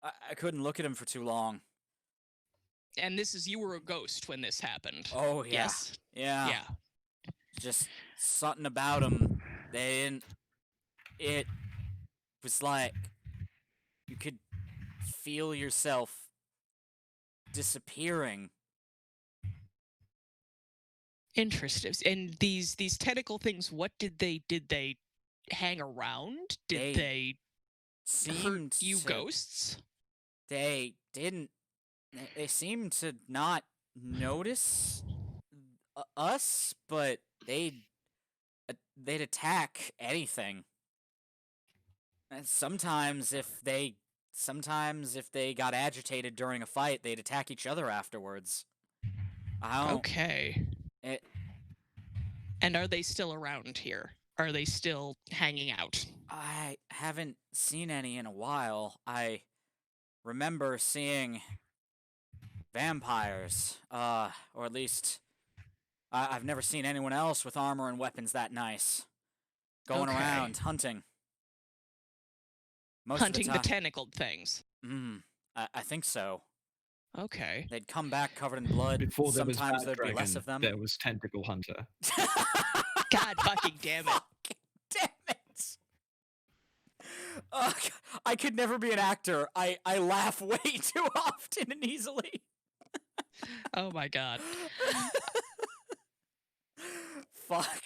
S1: I couldn't look at him for too long.
S2: And this is you were a ghost when this happened.
S1: Oh yeah.
S2: Yes.
S1: Yeah.
S2: Yeah.
S1: Just something about him. They didn't. It was like you could feel yourself disappearing.
S2: Interesting. And these tentacle things, what did they hang around? Did they hurt
S1: Seemed
S2: you
S1: to.
S2: ghosts?
S1: They didn't. They seemed to not notice us, but they'd attack anything. And sometimes if they got agitated during a fight, they'd attack each other afterwards. I don't.
S2: Okay.
S1: It,
S2: And are they still around here? Are they still hanging out?
S1: I haven't seen any in a while. I remember seeing vampires, or at least I've never seen anyone else with armor and weapons that nice going
S2: Okay.
S1: around hunting. Most
S2: Hunting
S1: of
S2: the
S1: the time,
S2: tentacled things.
S1: I think so.
S2: Okay.
S1: They'd come back covered in blood.
S3: Before there was
S1: Sometimes
S3: Bad
S1: there'd be less
S3: Dragon,
S1: of them.
S3: there was Tentacle Hunter.
S2: God fucking damn it.
S1: Fucking damn it! I could never be an actor. I laugh way too often and easily.
S2: Oh my god.
S1: Fuck.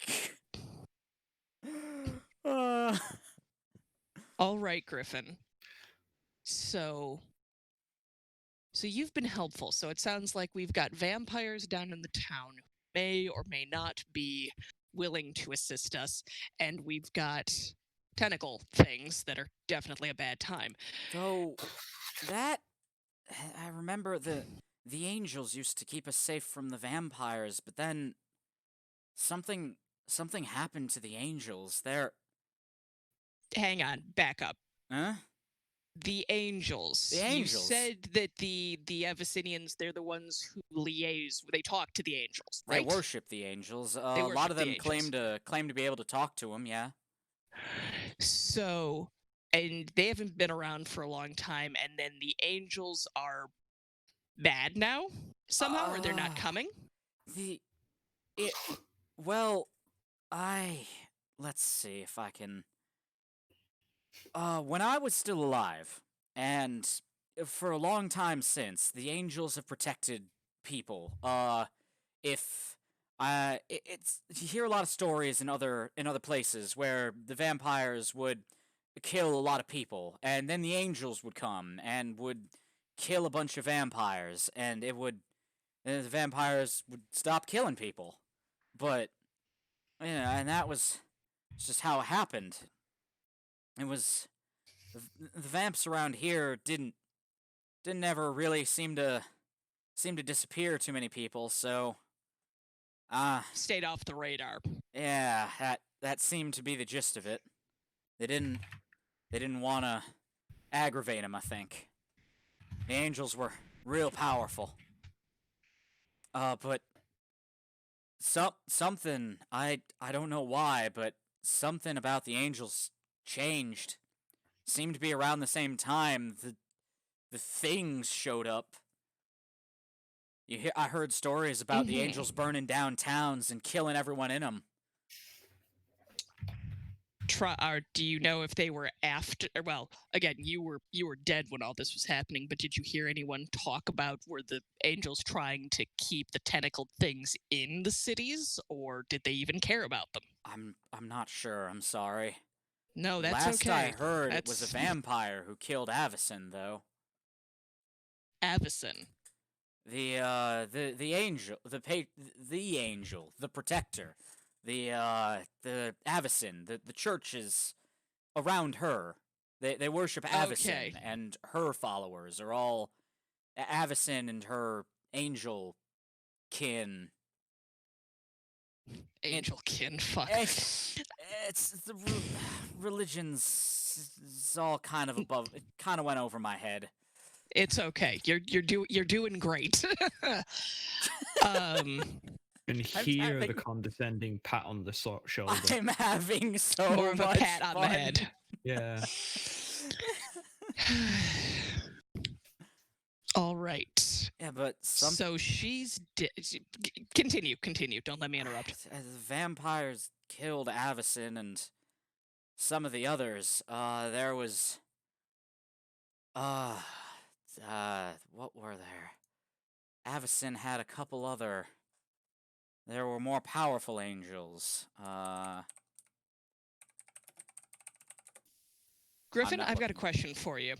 S1: Uh,
S2: All right, Griffin. So you've been helpful. So it sounds like we've got vampires down in the town who may or may not be willing to assist us, and we've got tentacle things that are definitely a bad time.
S1: though that I remember the angels used to keep us safe from the vampires, but then something happened to the angels.
S2: Hang on, back up.
S1: Huh?
S2: The angels.
S1: The
S2: You
S1: angels.
S2: said that the Abyssinians, they're the ones who liaise. They talk to the angels, right?
S1: They worship the angels. A
S2: worship
S1: lot of
S2: the
S1: them claim
S2: angels.
S1: to be able to talk to them. Yeah.
S2: So, and they haven't been around for a long time, and then the angels are bad now somehow, or they're not coming.
S1: Well, let's see if I can. When I was still alive, and for a long time since, the angels have protected people. If it's you hear a lot of stories in other places where the vampires would kill a lot of people, and then the angels would come and would kill a bunch of vampires, and the vampires would stop killing people. But and that was just how it happened. It was the vamps around here didn't ever really seem to disappear too many people, so
S2: Stayed off the radar.
S1: yeah, that seemed to be the gist of it. They didn't want to aggravate him, I think. The angels were real powerful. But something I don't know why, but something about the angels changed. Seemed to be around the same time the things showed up. I heard stories about the angels burning down towns and killing everyone in them.
S2: do you know if they were after? Well, again, you were dead when all this was happening, but did you hear anyone talk about were the angels trying to keep the tentacled things in the cities, or did they even care about them?
S1: I'm not sure. I'm sorry.
S2: No, that's
S1: Last
S2: okay.
S1: I heard, it was a
S2: That's
S1: vampire who killed Avacyn, though.
S2: Avacyn.
S1: The angel, the angel, the protector, the Avacyn, the church is around her. They worship Avacyn,
S2: Okay.
S1: and her followers are all Avacyn and her angel kin.
S2: Angel kin. Fuck.
S1: It's the religions. It's all kind of above. It kind of went over my head.
S2: It's okay. You're doing great.
S3: And hear the condescending pat on the shoulder.
S1: I'm having so
S2: More of a
S1: much
S2: pat on the
S1: fun.
S2: head.
S3: Yeah.
S2: All right.
S1: Yeah, but
S2: So she's continue. Don't let me interrupt.
S1: the vampires killed Avacyn and some of the others. There was what were there? Avacyn had a couple other. There were more powerful angels.
S2: Griffin, I've got a question for you.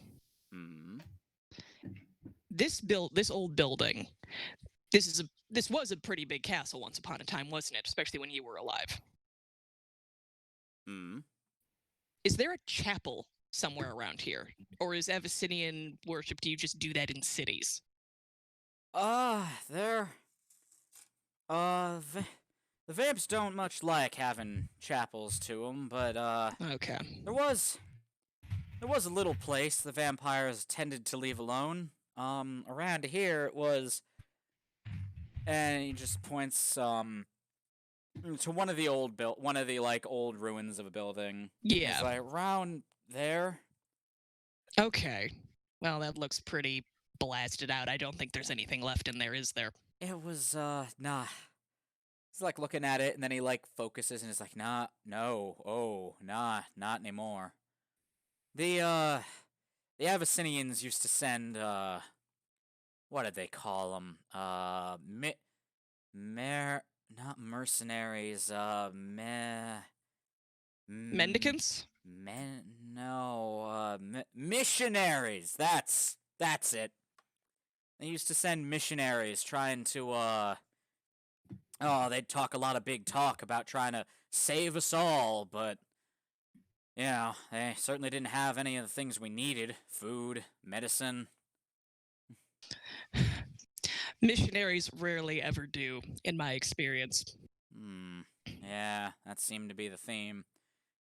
S1: Hmm.
S2: This old building. This was a pretty big castle once upon a time, wasn't it? Especially when you were alive.
S1: Hmm.
S2: Is there a chapel somewhere around here, or is Avacinian worship? Do you just do that in cities?
S1: There. The vamps don't much like having chapels to them, but
S2: Okay.
S1: there was a little place the vampires tended to leave alone. Around here it was, and he just points to one of the old old ruins of a building.
S2: Yeah.
S1: It's like around there.
S2: Okay. Well, that looks pretty blasted out. I don't think there's anything left in there, is there?
S1: It was nah. He's like looking at it, and then he like focuses and is like, nah, no, oh, nah, not anymore. The Abyssinians used to send what did they call them? Not mercenaries.
S2: Mendicants?
S1: Missionaries. That's it. They used to send missionaries trying to they'd talk a lot of big talk about trying to save us all, but they certainly didn't have any of the things we needed. Food, medicine.
S2: Missionaries rarely ever do, in my experience.
S1: Yeah, that seemed to be the theme.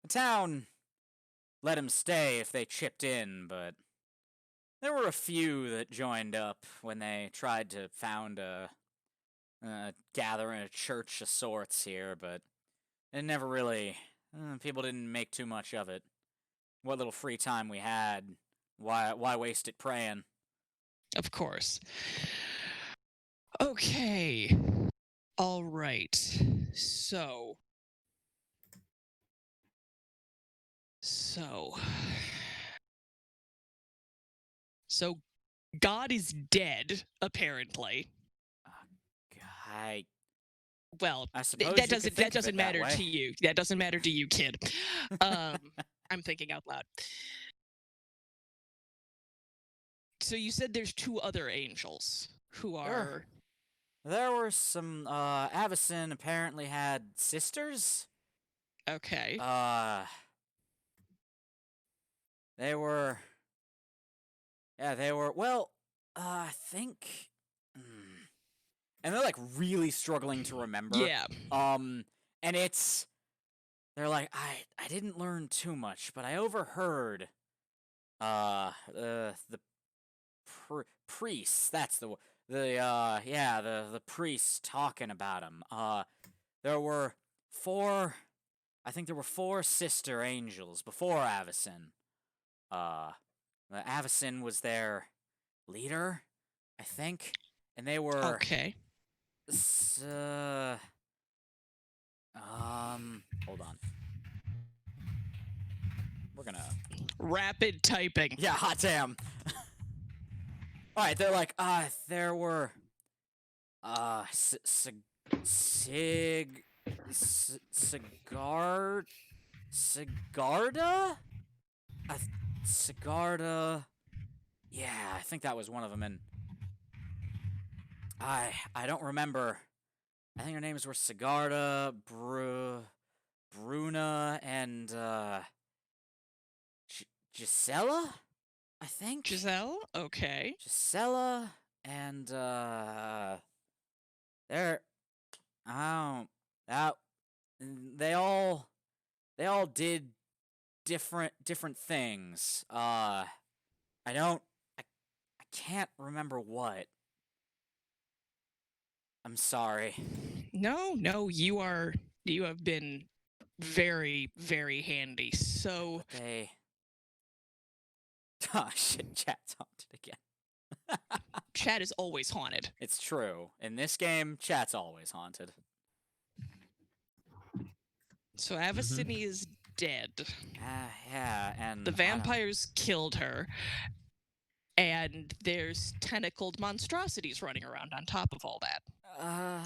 S1: The town let them stay if they chipped in, but there were a few that joined up when they tried to found a gathering, a church of sorts here, but it never really. People didn't make too much of it. What little free time we had, why waste it praying?
S2: Of course. Okay. All right. So God is dead, apparently. Well,
S1: I suppose
S2: that doesn't matter
S1: to
S2: you. That doesn't matter to you, kid. I'm thinking out loud. So you said there's two other angels who are.
S1: There were some. Avacyn apparently had sisters.
S2: Okay.
S1: They were. Yeah, they were. Well, I think. And they're like really struggling to remember.
S2: Yeah.
S1: And it's. They're like, I didn't learn too much, but I overheard. The priests. That's the priests talking about him. There were four. I think there were four sister angels before Avacyn. Avacyn was their leader, I think, and they were
S2: okay.
S1: Hold on. We're gonna...
S2: Rapid typing.
S1: Yeah, hot damn. Alright, they're like, there were... Sigarda? Sigarda... Yeah, I think that was one of them, and... I don't remember. I think her names were Sigarda, Bruna, and, Gisela? I think?
S2: Giselle? Okay.
S1: Gisela, and, they're... I don't... That... They all did different things. I can't remember what. I'm sorry.
S2: No, you have been very, very handy. So
S1: They... Oh shit, chat's haunted again.
S2: chat is always haunted.
S1: It's true. In this game, chat's always haunted.
S2: So Avicini is dead.
S1: Yeah, and...
S2: The vampires killed her. And there's tentacled monstrosities running around on top of all that.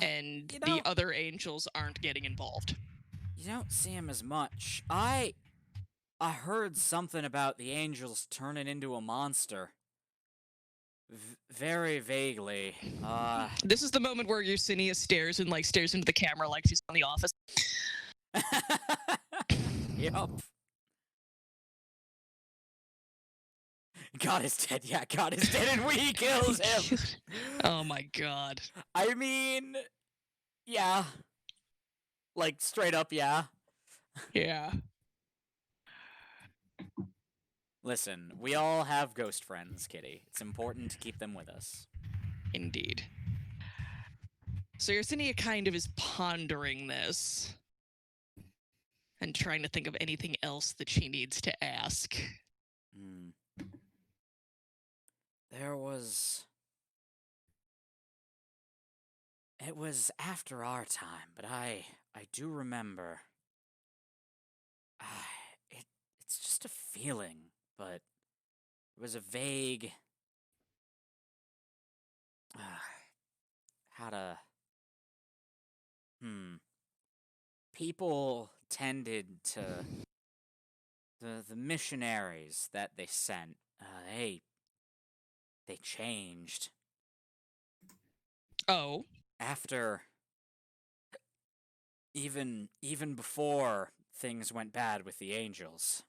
S2: And the other angels aren't getting involved.
S1: You don't see him as much. I heard something about the angels turning into a monster. Very vaguely.
S2: This is the moment where Yersinia stares into the camera like she's on The Office.
S1: Yup. God is dead. Yeah, God is dead, and we kills him.
S2: Oh my god.
S1: I mean, yeah. Like, straight up, yeah.
S2: Yeah.
S1: Listen, we all have ghost friends, Kitty. It's important to keep them with us.
S2: Indeed. So Yersinia kind of is pondering this. And trying to think of anything else that she needs to ask.
S1: There was... It was after our time, but I do remember. It's just a feeling, but it was a vague... how to... People tended to... The missionaries that they sent, they changed.
S2: Oh.
S1: After... Even before things went bad with the angels.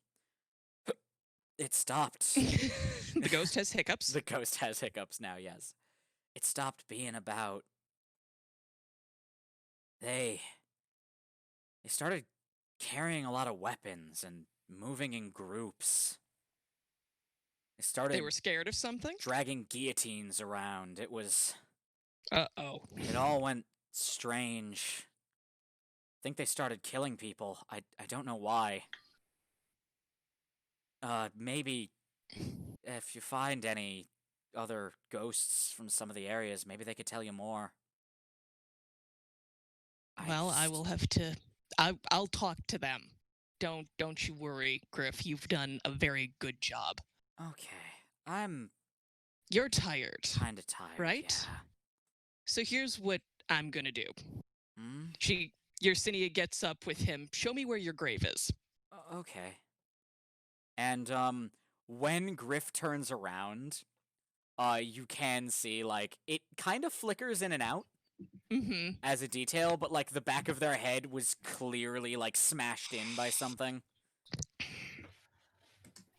S1: It stopped.
S2: The ghost has hiccups?
S1: The ghost has hiccups now, yes. It stopped being about... They started carrying a lot of weapons and moving in groups.
S2: They were scared of something?
S1: Dragging guillotines around. It was...
S2: Uh-oh.
S1: It all went strange. I think they started killing people. I don't know why. Maybe if you find any other ghosts from some of the areas, maybe they could tell you more.
S2: I will have to... I'll talk to them. Don't you worry, Griff. You've done a very good job.
S1: Okay.
S2: You're tired.
S1: Kinda tired,
S2: right?
S1: Yeah.
S2: So here's what I'm gonna do. Yersinia gets up with him. Show me where your grave is.
S1: Okay. And, when Griff turns around, you can see, like, it kind of flickers in and out. As a detail, but, like, the back of their head was clearly, like, smashed in by something.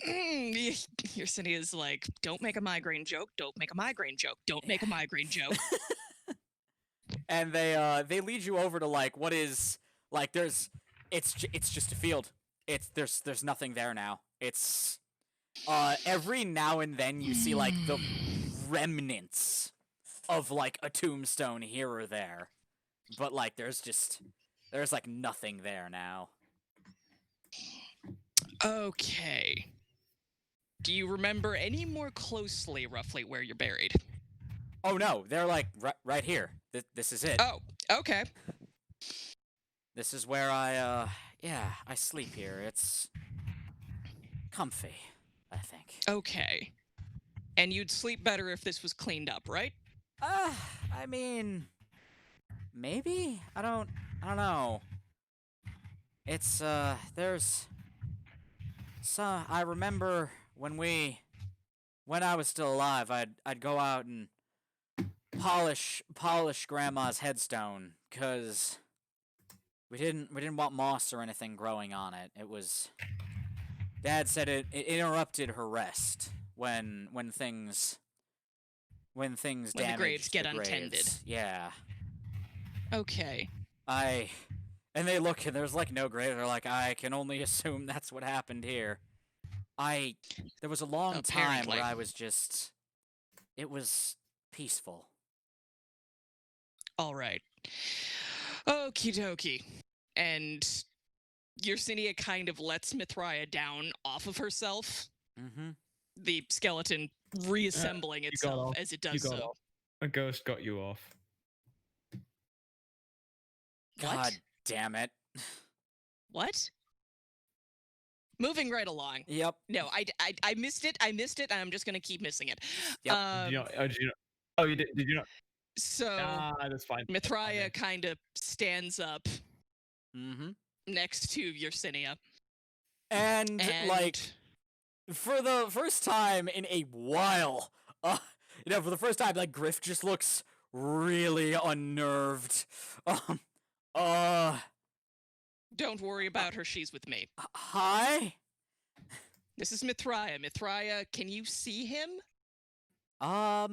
S2: Yersinia's like, don't make a migraine joke, don't make a migraine joke, don't make a migraine joke.
S1: And they lead you over to, like, what is, like, it's just a field. There's nothing there now. It's, every now and then you see, like, the remnants of, like, a tombstone here or there. But, like, there's, like, nothing there now.
S2: Okay. Do you remember any more closely, roughly, where you're buried?
S1: Oh, no. They're, like, right here. This is it.
S2: Oh, okay.
S1: This is where I sleep here. It's... comfy, I think.
S2: Okay. And you'd sleep better if this was cleaned up, right?
S1: I mean, maybe? I don't know. It's, there's some, I remember when I was still alive, I'd go out and polish grandma's headstone, 'cause we didn't want moss or anything growing on it. It was, Dad said it interrupted her rest when things
S2: When the
S1: damaged
S2: graves get
S1: the
S2: untended.
S1: graves. Yeah.
S2: Okay.
S1: And they look and there's like no grave. They're like, I can only assume that's what happened here. There was a long time where
S2: Apparently.
S1: I was just, it was peaceful.
S2: All right. Okie dokie. And Yersinia kind of lets Mithraia down off of herself,
S1: Mm-hmm.
S2: the skeleton reassembling
S3: You got
S2: itself
S3: off.
S2: as it
S3: You
S2: does
S3: got
S2: so.
S3: off. A ghost got you off.
S1: God
S2: What?
S1: damn it.
S2: What? Moving right along.
S1: Yep.
S2: No, I missed it. I missed it, and I'm just gonna keep missing it.
S1: Yep.
S3: Did you not, did you not, oh, you did. Did you not?
S2: So
S3: That's fine. That's fine
S2: Mithraia
S3: then.
S2: kind of stands up
S1: Mm-hmm.
S2: next to Yersinia,
S1: And,
S2: and
S1: like, for the first time in a while, for the first time, like, Griff just looks really unnerved.
S2: Don't worry about her. She's with me.
S1: Hi?
S2: This is Mithraia. Mithraia, can you see him?
S1: I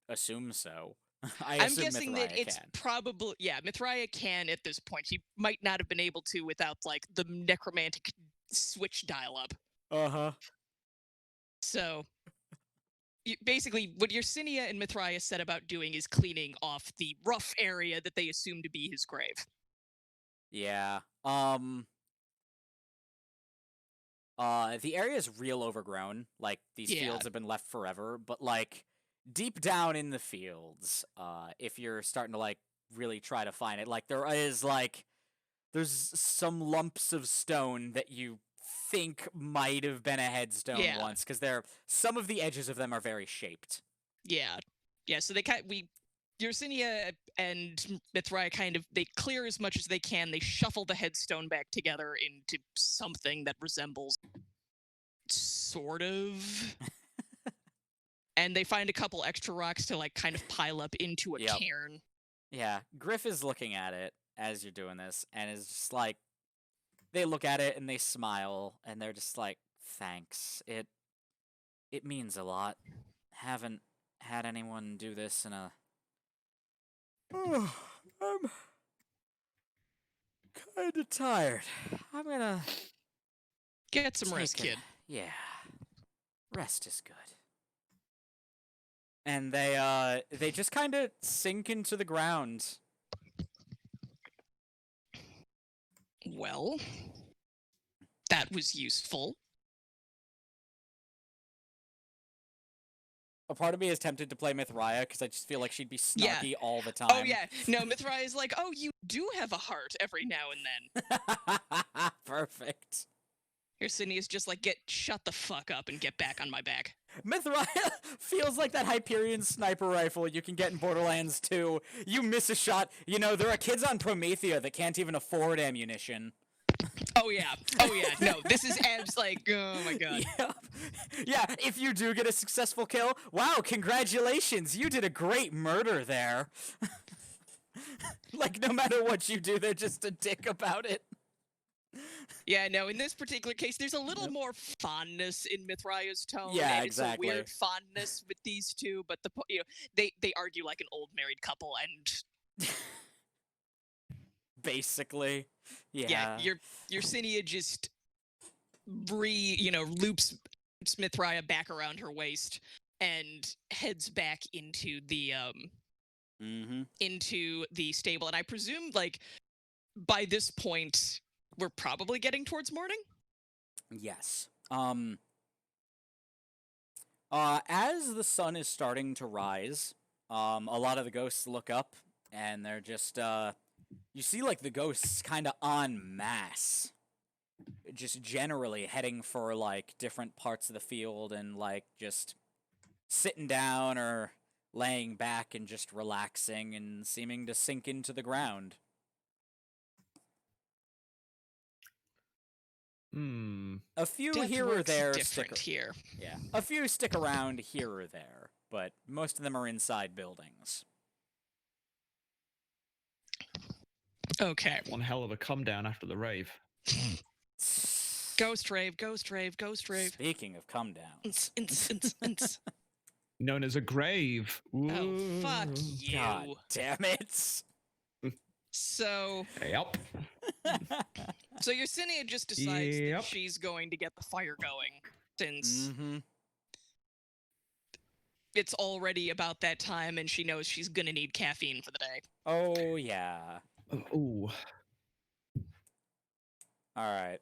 S1: assume so.
S2: I'm
S1: assume
S2: guessing that
S1: Mithraia
S2: it's
S1: can.
S2: probably, yeah, Mithraia can at this point. She might not have been able to without, like, the necromantic switch dial-up.
S1: Uh-huh.
S2: So, basically, what Yersinia and Mithraia set about doing is cleaning off the rough area that they assume to be his grave.
S1: Yeah. The area is real overgrown. Like, these
S2: Yeah.
S1: fields have been left forever, but, like, deep down in the fields, if you're starting to, like, really try to find it, like, there's some lumps of stone that you think might have been a headstone once, because some of the edges of them are very shaped.
S2: Yeah. Yeah, so Yersinia and Mithraia they clear as much as they can. They shuffle the headstone back together into something that resembles sort of. And they find a couple extra rocks to, like, kind of pile up into a cairn.
S1: Yeah, Griff is looking at it as you're doing this, and is just like, they look at it and they smile, and they're just like, thanks. It means a lot. Haven't had anyone do this in a... I'm kinda tired. I'm gonna...
S2: Get some rest, kid.
S1: Yeah. Rest is good. And they just kind of sink into the ground.
S2: Well, that was useful.
S1: A part of me is tempted to play Mithraia, because I just feel like she'd be snarky all the time.
S2: Oh, yeah. No, Mithraia is like, oh, you do have a heart every now and then.
S1: Perfect.
S2: Yersinia is just like, shut the fuck up and get back on my back.
S1: Mithraia feels like that Hyperion sniper rifle you can get in Borderlands 2. You miss a shot. You know, there are kids on Promethea that can't even afford ammunition.
S2: Oh, yeah. Oh, yeah. No, this is abs like, oh, my God.
S1: Yeah, if you do get a successful kill, wow, congratulations. You did a great murder there. Like, no matter what you do, they're just a dick about it.
S2: Yeah, no, in this particular case, there's a little more fondness in Mithraia's tone.
S1: Yeah,
S2: and
S1: exactly.
S2: It's a weird fondness with these two, but they argue like an old married couple, and
S1: basically, yeah.
S2: Yersinia just loops Mithraia back around her waist and heads back into the into the stable, and I presume like by this point we're probably getting towards morning.
S1: Yes. As the sun is starting to rise, a lot of the ghosts look up, and they're just, you see, like, the ghosts kind of en masse just generally heading for like different parts of the field and like just sitting down or laying back and just relaxing and seeming to sink into the ground. A few
S2: Death
S1: here or
S2: works
S1: there
S2: different here.
S1: Yeah, a few stick around here or there, but most of them are inside buildings.
S2: Okay.
S3: One hell of a come down after the rave.
S2: Ghost rave, ghost rave, ghost rave.
S1: Speaking of come downs,
S3: Known as a grave.
S2: Oh, fuck you.
S1: God damn it.
S2: So,
S3: Yep.
S2: so Yersinia just decides that
S3: Yep.
S2: she's going to get the fire going, since
S1: Mm-hmm.
S2: it's already about that time and she knows she's gonna need caffeine for the day.
S1: Oh, yeah.
S3: Ooh.
S1: All right.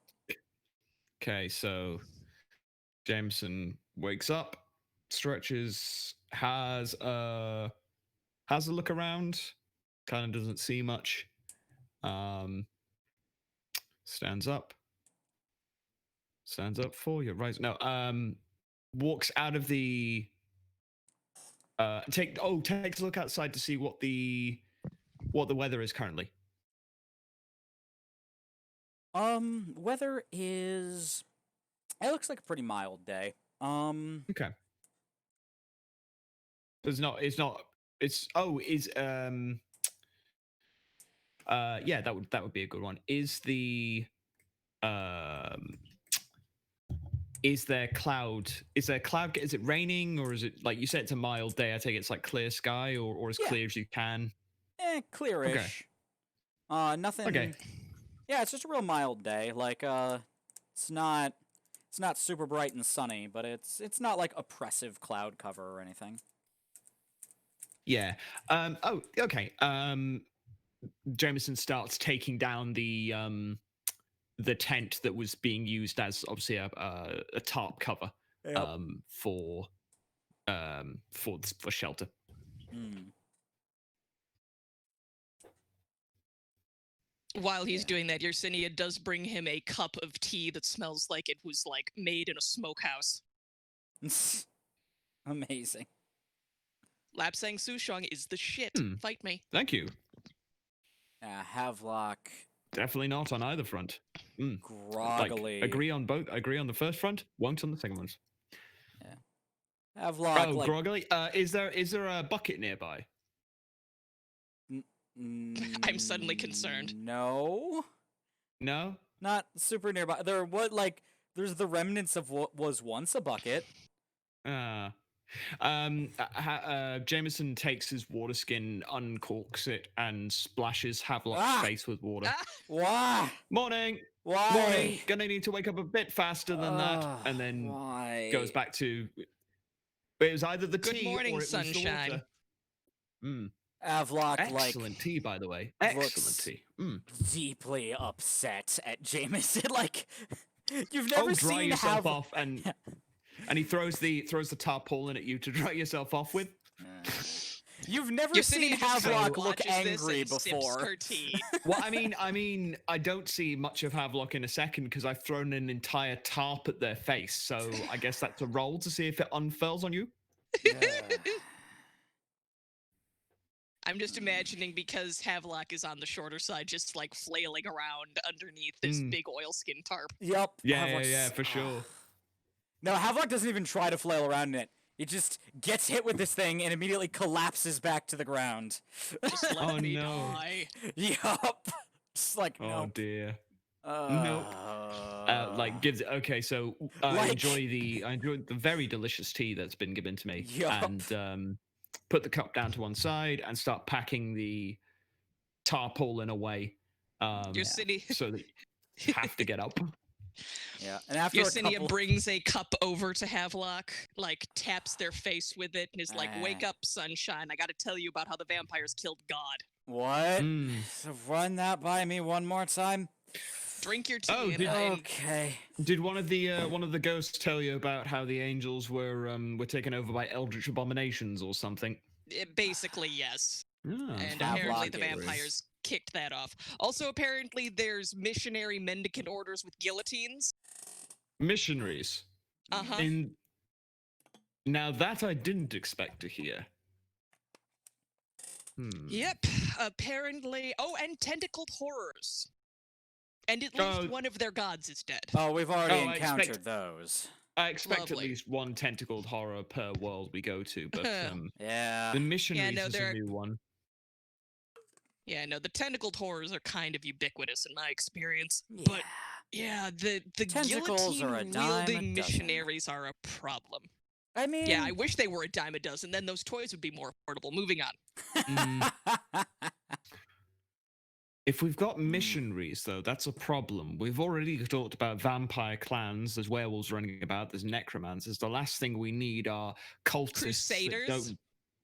S3: Okay, so Jameson wakes up, stretches, has a look around, kind of doesn't see much. Stands up for you, right? No, walks out of the takes a look outside to see what the weather is currently.
S1: Weather is. It looks like a pretty mild day.
S3: Okay. It's not. Is yeah, that would be a good one. Is the is there cloud? Is it raining, or is it, like you said, it's a mild day? I take it's like clear sky, or as clear as you can.
S1: Clearish. Nothing.
S3: Okay.
S1: Yeah, it's just a real mild day. Like, it's not super bright and sunny, but it's not like oppressive cloud cover or anything.
S3: Yeah. Oh, okay. Jameson starts taking down the tent that was being used as obviously a tarp cover
S1: Yep.
S3: for shelter.
S1: Mm.
S2: While he's doing that, Yersinia does bring him a cup of tea that smells like it was like made in a smokehouse.
S1: Amazing.
S2: Lapsang Souchong is the shit. Fight me.
S3: Thank you.
S1: Havelock.
S3: Definitely not on either front.
S1: Groggily.
S3: Like, agree on the first front, won't on the second ones.
S1: Yeah. Havelock.
S3: Oh, groggily. Is there a bucket nearby?
S2: I'm suddenly concerned.
S1: No.
S3: No.
S1: Not super nearby. There's the remnants of what was once a bucket.
S3: Jameson takes his water skin, uncorks it, and splashes Havelock's face with water.
S1: Why?
S3: Morning.
S1: Why?
S3: Morning. Gonna need to wake up a bit faster than that, and then goes back to. It was either the
S2: Good
S3: tea
S2: morning,
S3: or it
S2: sunshine.
S3: was the water.
S1: Havelock,
S3: excellent tea, by the way. Excellent tea.
S1: Deeply upset at Jameson. Like, you've never
S3: dry
S1: seen
S3: yourself off, and he throws the tarpaulin at you to dry yourself off with.
S1: You've never seen Havelock look angry before.
S3: Well, I mean, I don't see much of Havelock in a second because I've thrown an entire tarp at their face. So I guess that's a roll to see if it unfurls on you.
S2: I'm just imagining, because Havelock is on the shorter side, just like flailing around underneath this big oilskin tarp.
S1: Yep.
S3: Yeah, for sure.
S1: No, Havelock doesn't even try to flail around in it. He just gets hit with this thing and immediately collapses back to the ground.
S2: Just let me die.
S1: Yup. Just like,
S3: oh dear. Nope. Gives it. Okay, so I enjoy the very delicious tea that's been given to me, and put the cup down to one side and start packing the tarpaulin away. So that you have to get up.
S1: Yeah, and after
S2: Yersinia brings a cup over to Havelock, like taps their face with it, and is like, "Wake up, sunshine! I got to tell you about how the vampires killed God."
S1: What? So run that by me one more time.
S2: Drink your tea.
S1: Okay.
S3: Did one of the ghosts tell you about how the angels were taken over by eldritch abominations or something?
S2: Basically, yes.
S3: Oh,
S2: and apparently the vampires kicked that off. Also, apparently, there's missionary mendicant orders with guillotines.
S3: Missionaries.
S2: Uh-huh.
S3: Now that I didn't expect to hear.
S2: Yep, apparently. Oh, and tentacled horrors. And at least one of their gods is dead.
S1: Oh, we've already
S3: Oh, I
S1: encountered those.
S3: I expect
S2: Lovely.
S3: at least one tentacled horror per world we go to, but
S1: Yeah.
S3: the missionaries is
S2: they're-
S3: a new one.
S2: Yeah, no, the tentacled horrors are kind of ubiquitous in my experience.
S1: Yeah.
S2: But yeah, the
S1: Tentacles are a dime a
S2: guillotine
S1: dozen.
S2: missionaries are a problem.
S1: I mean,
S2: Yeah, I wish they were a dime a dozen. Then those toys would be more affordable. Moving on.
S3: If we've got missionaries, though, that's a problem. We've already talked about vampire clans. There's werewolves running about. There's necromancers. The last thing we need are cultists.
S2: Crusaders?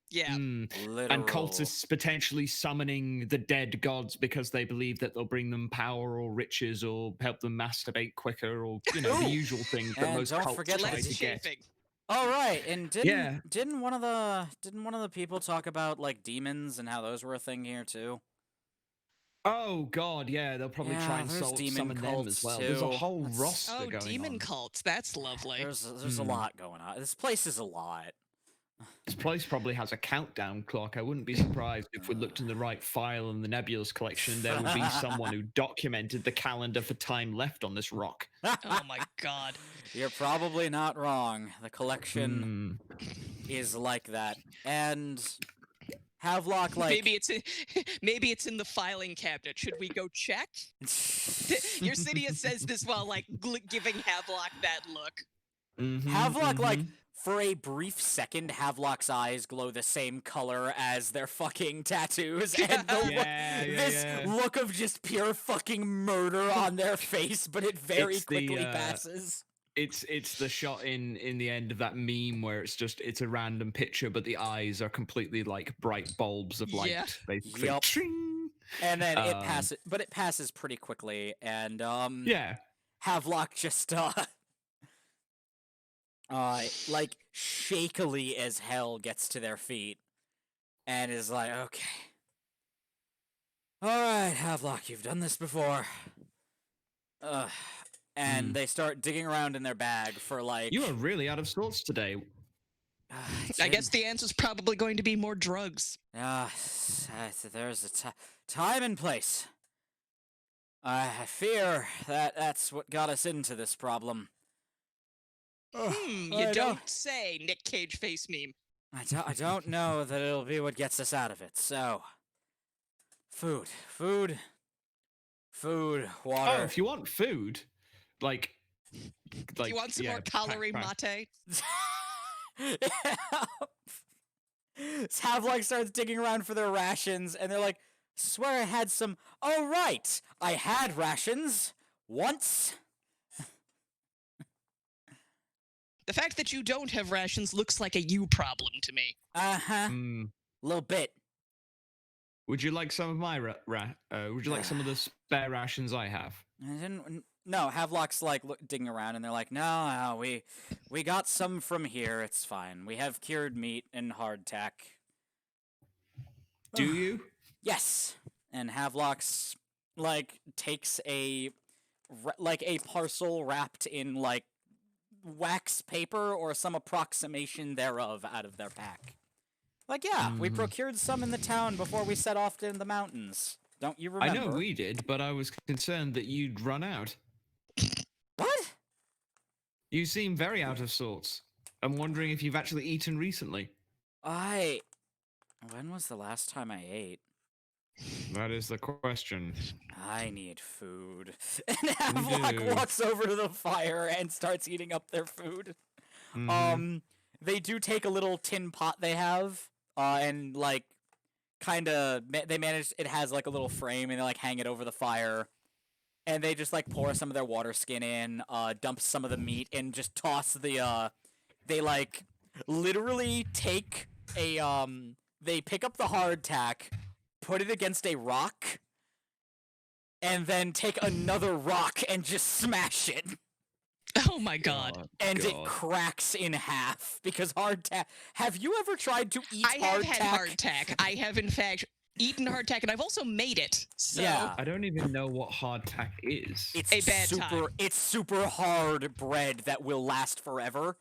S2: Yeah.
S3: And
S1: Literal.
S3: cultists potentially summoning the dead gods because they believe that they'll bring them power or riches or help them masturbate quicker, or the usual things that
S1: And
S3: most
S1: don't
S3: cults
S1: forget
S3: try
S2: Less
S3: to get.
S2: chafing.
S1: All right, and
S3: Yeah.
S1: didn't one of the people talk about like demons and how those were a thing here too?
S3: Oh God, yeah, they'll probably
S1: Yeah,
S3: try and
S1: there's demon
S3: summon them
S1: cults,
S3: as well. There's a
S1: too.
S3: whole
S1: That's-
S3: roster
S2: Oh,
S3: going
S2: demon
S3: on.
S2: cults. That's lovely.
S1: There's a lot going on. This place is a lot.
S3: This place probably has a countdown clock. I wouldn't be surprised if we looked in the right file in the Nebulous collection. There would be someone who documented the calendar for time left on this rock.
S2: Oh my god.
S1: You're probably not wrong. The collection is like that, and Havelock like
S2: Maybe it's in the filing cabinet. Should we go check? Yersinia says this while like giving Havelock that look.
S1: Havelock like. For a brief second, Havelock's eyes glow the same color as their fucking tattoos, and the look of just pure fucking murder on their face, but it very quickly passes.
S3: It's the shot in the end of that meme where it's a random picture, but the eyes are completely like bright bulbs of light.
S2: Yeah.
S3: Basically.
S1: Yep.
S3: Tring!
S1: And then it passes, but it passes pretty quickly, and Havelock just like shakily as hell gets to their feet and is like, okay. Alright, Havelock, you've done this before. And they start digging around in their bag for like...
S3: You are really out of sorts today.
S2: I guess the answer's probably going to be more drugs.
S1: There's a time and place. I fear that that's what got us into this problem.
S2: You don't say, Nick Cage face meme.
S1: I don't know that it'll be what gets us out of it, so... Food, water...
S3: Oh, if you want food, like
S2: you want some more calorie mate?
S1: Havelock starts digging around for their rations, and they're like, swear I had some... Oh, right! I had rations. Once.
S2: The fact that you don't have rations looks like a you problem to me.
S1: Uh-huh. Little bit.
S3: Would you like some of my would you like some of the spare rations I have?
S1: No, Havelock's like digging around, and they're like, no, we got some from here. It's fine. We have cured meat and hardtack.
S3: Do you?
S1: Yes. And Havelock's like takes a parcel wrapped in like wax paper or some approximation thereof out of their pack. Like, yeah, we procured some in the town before we set off to the mountains. Don't you remember?
S3: I know we did, but I was concerned that you'd run out.
S1: What?
S3: You seem very out of sorts. I'm wondering if you've actually eaten recently.
S1: When was the last time I ate?
S3: That is the question.
S1: I need food. And Havelock walks over to the fire and starts eating up their food. They do take a little tin pot they have, and like, they manage. It has like a little frame, and they like hang it over the fire, and they just like pour some of their water skin in, dump some of the meat, and just toss the. They like literally take a They pick up the hardtack, put it against a rock, and then take another rock and just smash it.
S2: Oh my god.
S1: And it cracks in half because hardtack. Have you ever tried to eat hardtack?
S2: I have had hardtack. I have in fact eaten hardtack, and I've also made it. So
S1: Yeah.
S3: I don't even know what hardtack is.
S1: It's
S2: A bad time.
S1: It's super hard bread that will last forever.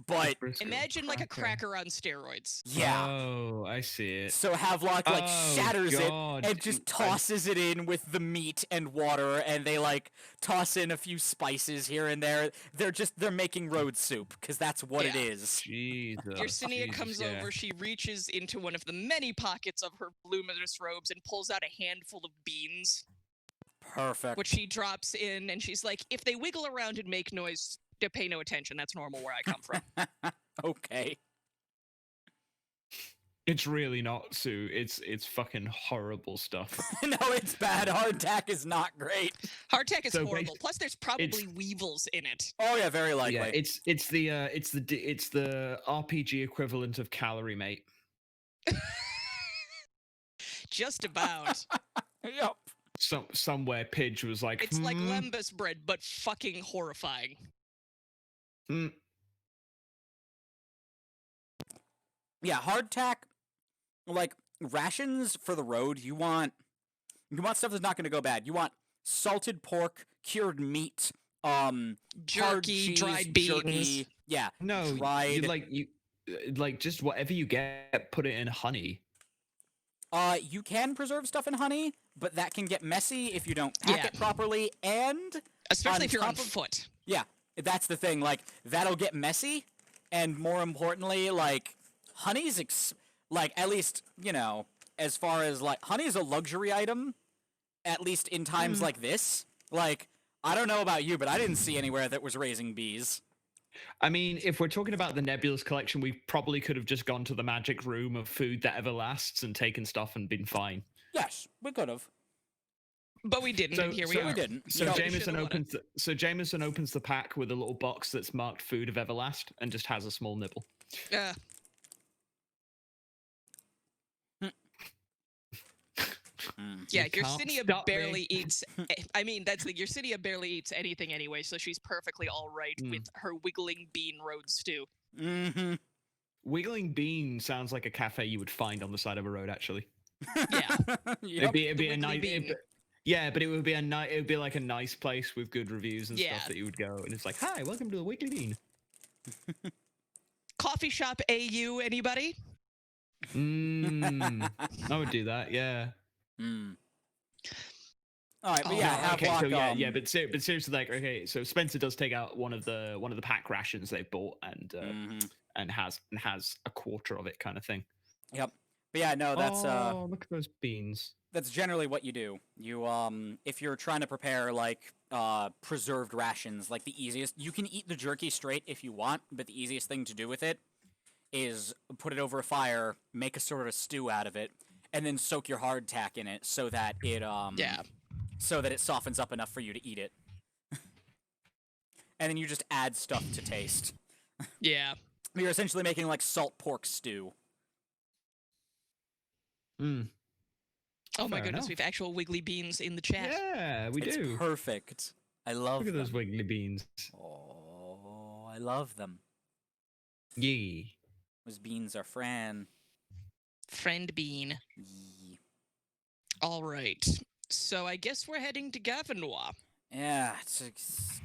S1: But
S3: Briscoe
S2: imagine like a cracker on steroids.
S1: yeah.
S3: Oh, I see it.
S1: So Havelock like
S3: Oh,
S1: shatters
S3: God.
S1: it and just tosses it in with the meat and water, and they like toss in a few spices here and there. They're making road soup because that's what it
S2: Yeah.
S1: is.
S3: Jesus.
S2: Yersinia
S3: Jesus,
S2: comes
S3: yeah.
S2: over, she reaches into one of the many pockets of her voluminous robes and pulls out a handful of beans,
S1: Perfect.
S2: which she drops in, and she's like, if they wiggle around and make noise, pay no attention. That's normal where I come from.
S1: Okay.
S3: It's really not, Sue. It's fucking horrible stuff.
S1: No, it's bad. Hardtack is not great.
S2: Hardtack is
S3: So
S2: horrible. Plus, there's probably
S3: it's-
S2: weevils in it.
S1: Oh yeah, very likely.
S3: Yeah, it's the RPG equivalent of Calorie Mate.
S2: Just about.
S1: Yep.
S3: Somewhere Pidge was like,
S2: It's like lembas bread, but fucking horrifying.
S1: Yeah, hardtack, like rations for the road. You want stuff that's not going to go bad. You want salted pork, cured meat, hard
S2: Jerky,
S1: cheese,
S2: dried beans.
S1: jerky. Yeah,
S3: no,
S1: dried.
S3: you just whatever you get, put it in honey.
S1: You can preserve stuff in honey, but that can get messy if you don't pack
S2: Yeah.
S1: it properly, and
S2: Especially
S1: on
S2: if you're on
S1: top of-
S2: foot.
S1: yeah, that's the thing. Like that'll get messy, and more importantly, like honey's like at least as far as like honey is a luxury item, at least in times like this. Like I don't know about you, but I didn't see anywhere that was raising bees.
S3: I mean, if we're talking about the Nebulous collection, we probably could have just gone to the magic room of food that everlasts and taken stuff and been fine.
S1: Yes, we could have.
S2: But we didn't, and here we
S1: so
S2: are.
S1: we didn't.
S3: So
S1: You know,
S3: Jameson opens the pack with a little box that's marked "Food of Everlast" and just has a small nibble.
S2: Yeah,
S3: You can't
S2: Yersinia
S3: stop me.
S2: barely eats. I mean, that's the Yersinia barely eats anything anyway, so she's perfectly all right with her wiggling bean road stew.
S1: Mm-hmm.
S3: Wiggling Bean sounds like a cafe you would find on the side of a road, actually.
S2: Yeah.
S1: Yep.
S3: It'd be a
S2: Wiggly
S3: nice.
S2: Bean.
S3: Yeah, but it would be it would be like a nice place with good reviews and
S2: Yeah.
S3: stuff that you would go, and it's like, "Hi, welcome to the Wiggly Bean."
S2: Coffee shop AU, anybody?
S3: I would do that. Yeah.
S1: All right, but
S2: Oh,
S1: yeah,
S2: no,
S1: Havelock,
S3: Okay, so yeah, but seriously, like, okay, so Spencer does take out one of the pack rations they've bought and has a quarter of it, kind of thing.
S1: Yep. But yeah, no, that's
S3: look at those beans.
S1: that's generally what you do. You if you're trying to prepare like preserved rations, like the easiest, you can eat the jerky straight if you want, but the easiest thing to do with it is put it over a fire, make a sort of stew out of it, and then soak your hardtack in it so that it so that it softens up enough for you to eat it. And then you just add stuff to taste.
S2: Yeah.
S1: You're essentially making like salt pork stew.
S2: Oh my
S3: Fair
S2: goodness,
S3: enough.
S2: we've actual wiggly beans in the chat.
S3: Yeah, we
S1: It's
S3: do.
S1: perfect. I love
S3: Look at
S1: them.
S3: those wiggly beans.
S1: Oh, I love them.
S3: Yee.
S1: Those beans are Fran.
S2: Friend bean.
S1: Yee.
S2: All right. So I guess we're heading to Gavinois.
S1: Yeah, it's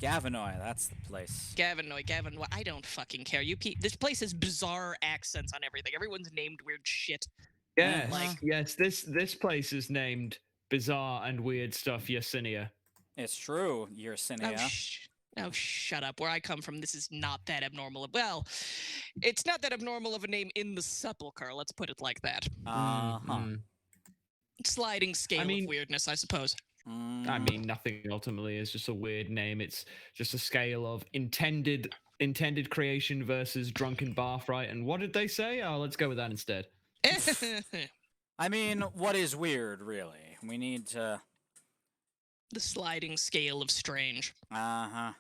S1: Gavinoy. That's the place.
S2: Gavinois. I don't fucking care. This place has bizarre accents on everything. Everyone's named weird shit.
S3: Yes,
S2: Like-
S3: yes. This place is named Bizarre and Weird Stuff Yersinia.
S1: It's true, Yersinia.
S2: Oh, shut up. Where I come from, this is not that abnormal. Well, it's not that abnormal of a name in the sepulcher. Let's put it like that. Sliding scale
S3: mean-
S2: of weirdness, I suppose.
S3: I mean, nothing ultimately is just a weird name. It's just a scale of intended creation versus drunken bar fright. And what did they say? Oh, let's go with that instead.
S1: I mean, what is weird, really? We need to.
S2: The sliding scale of strange.
S1: Uh-huh.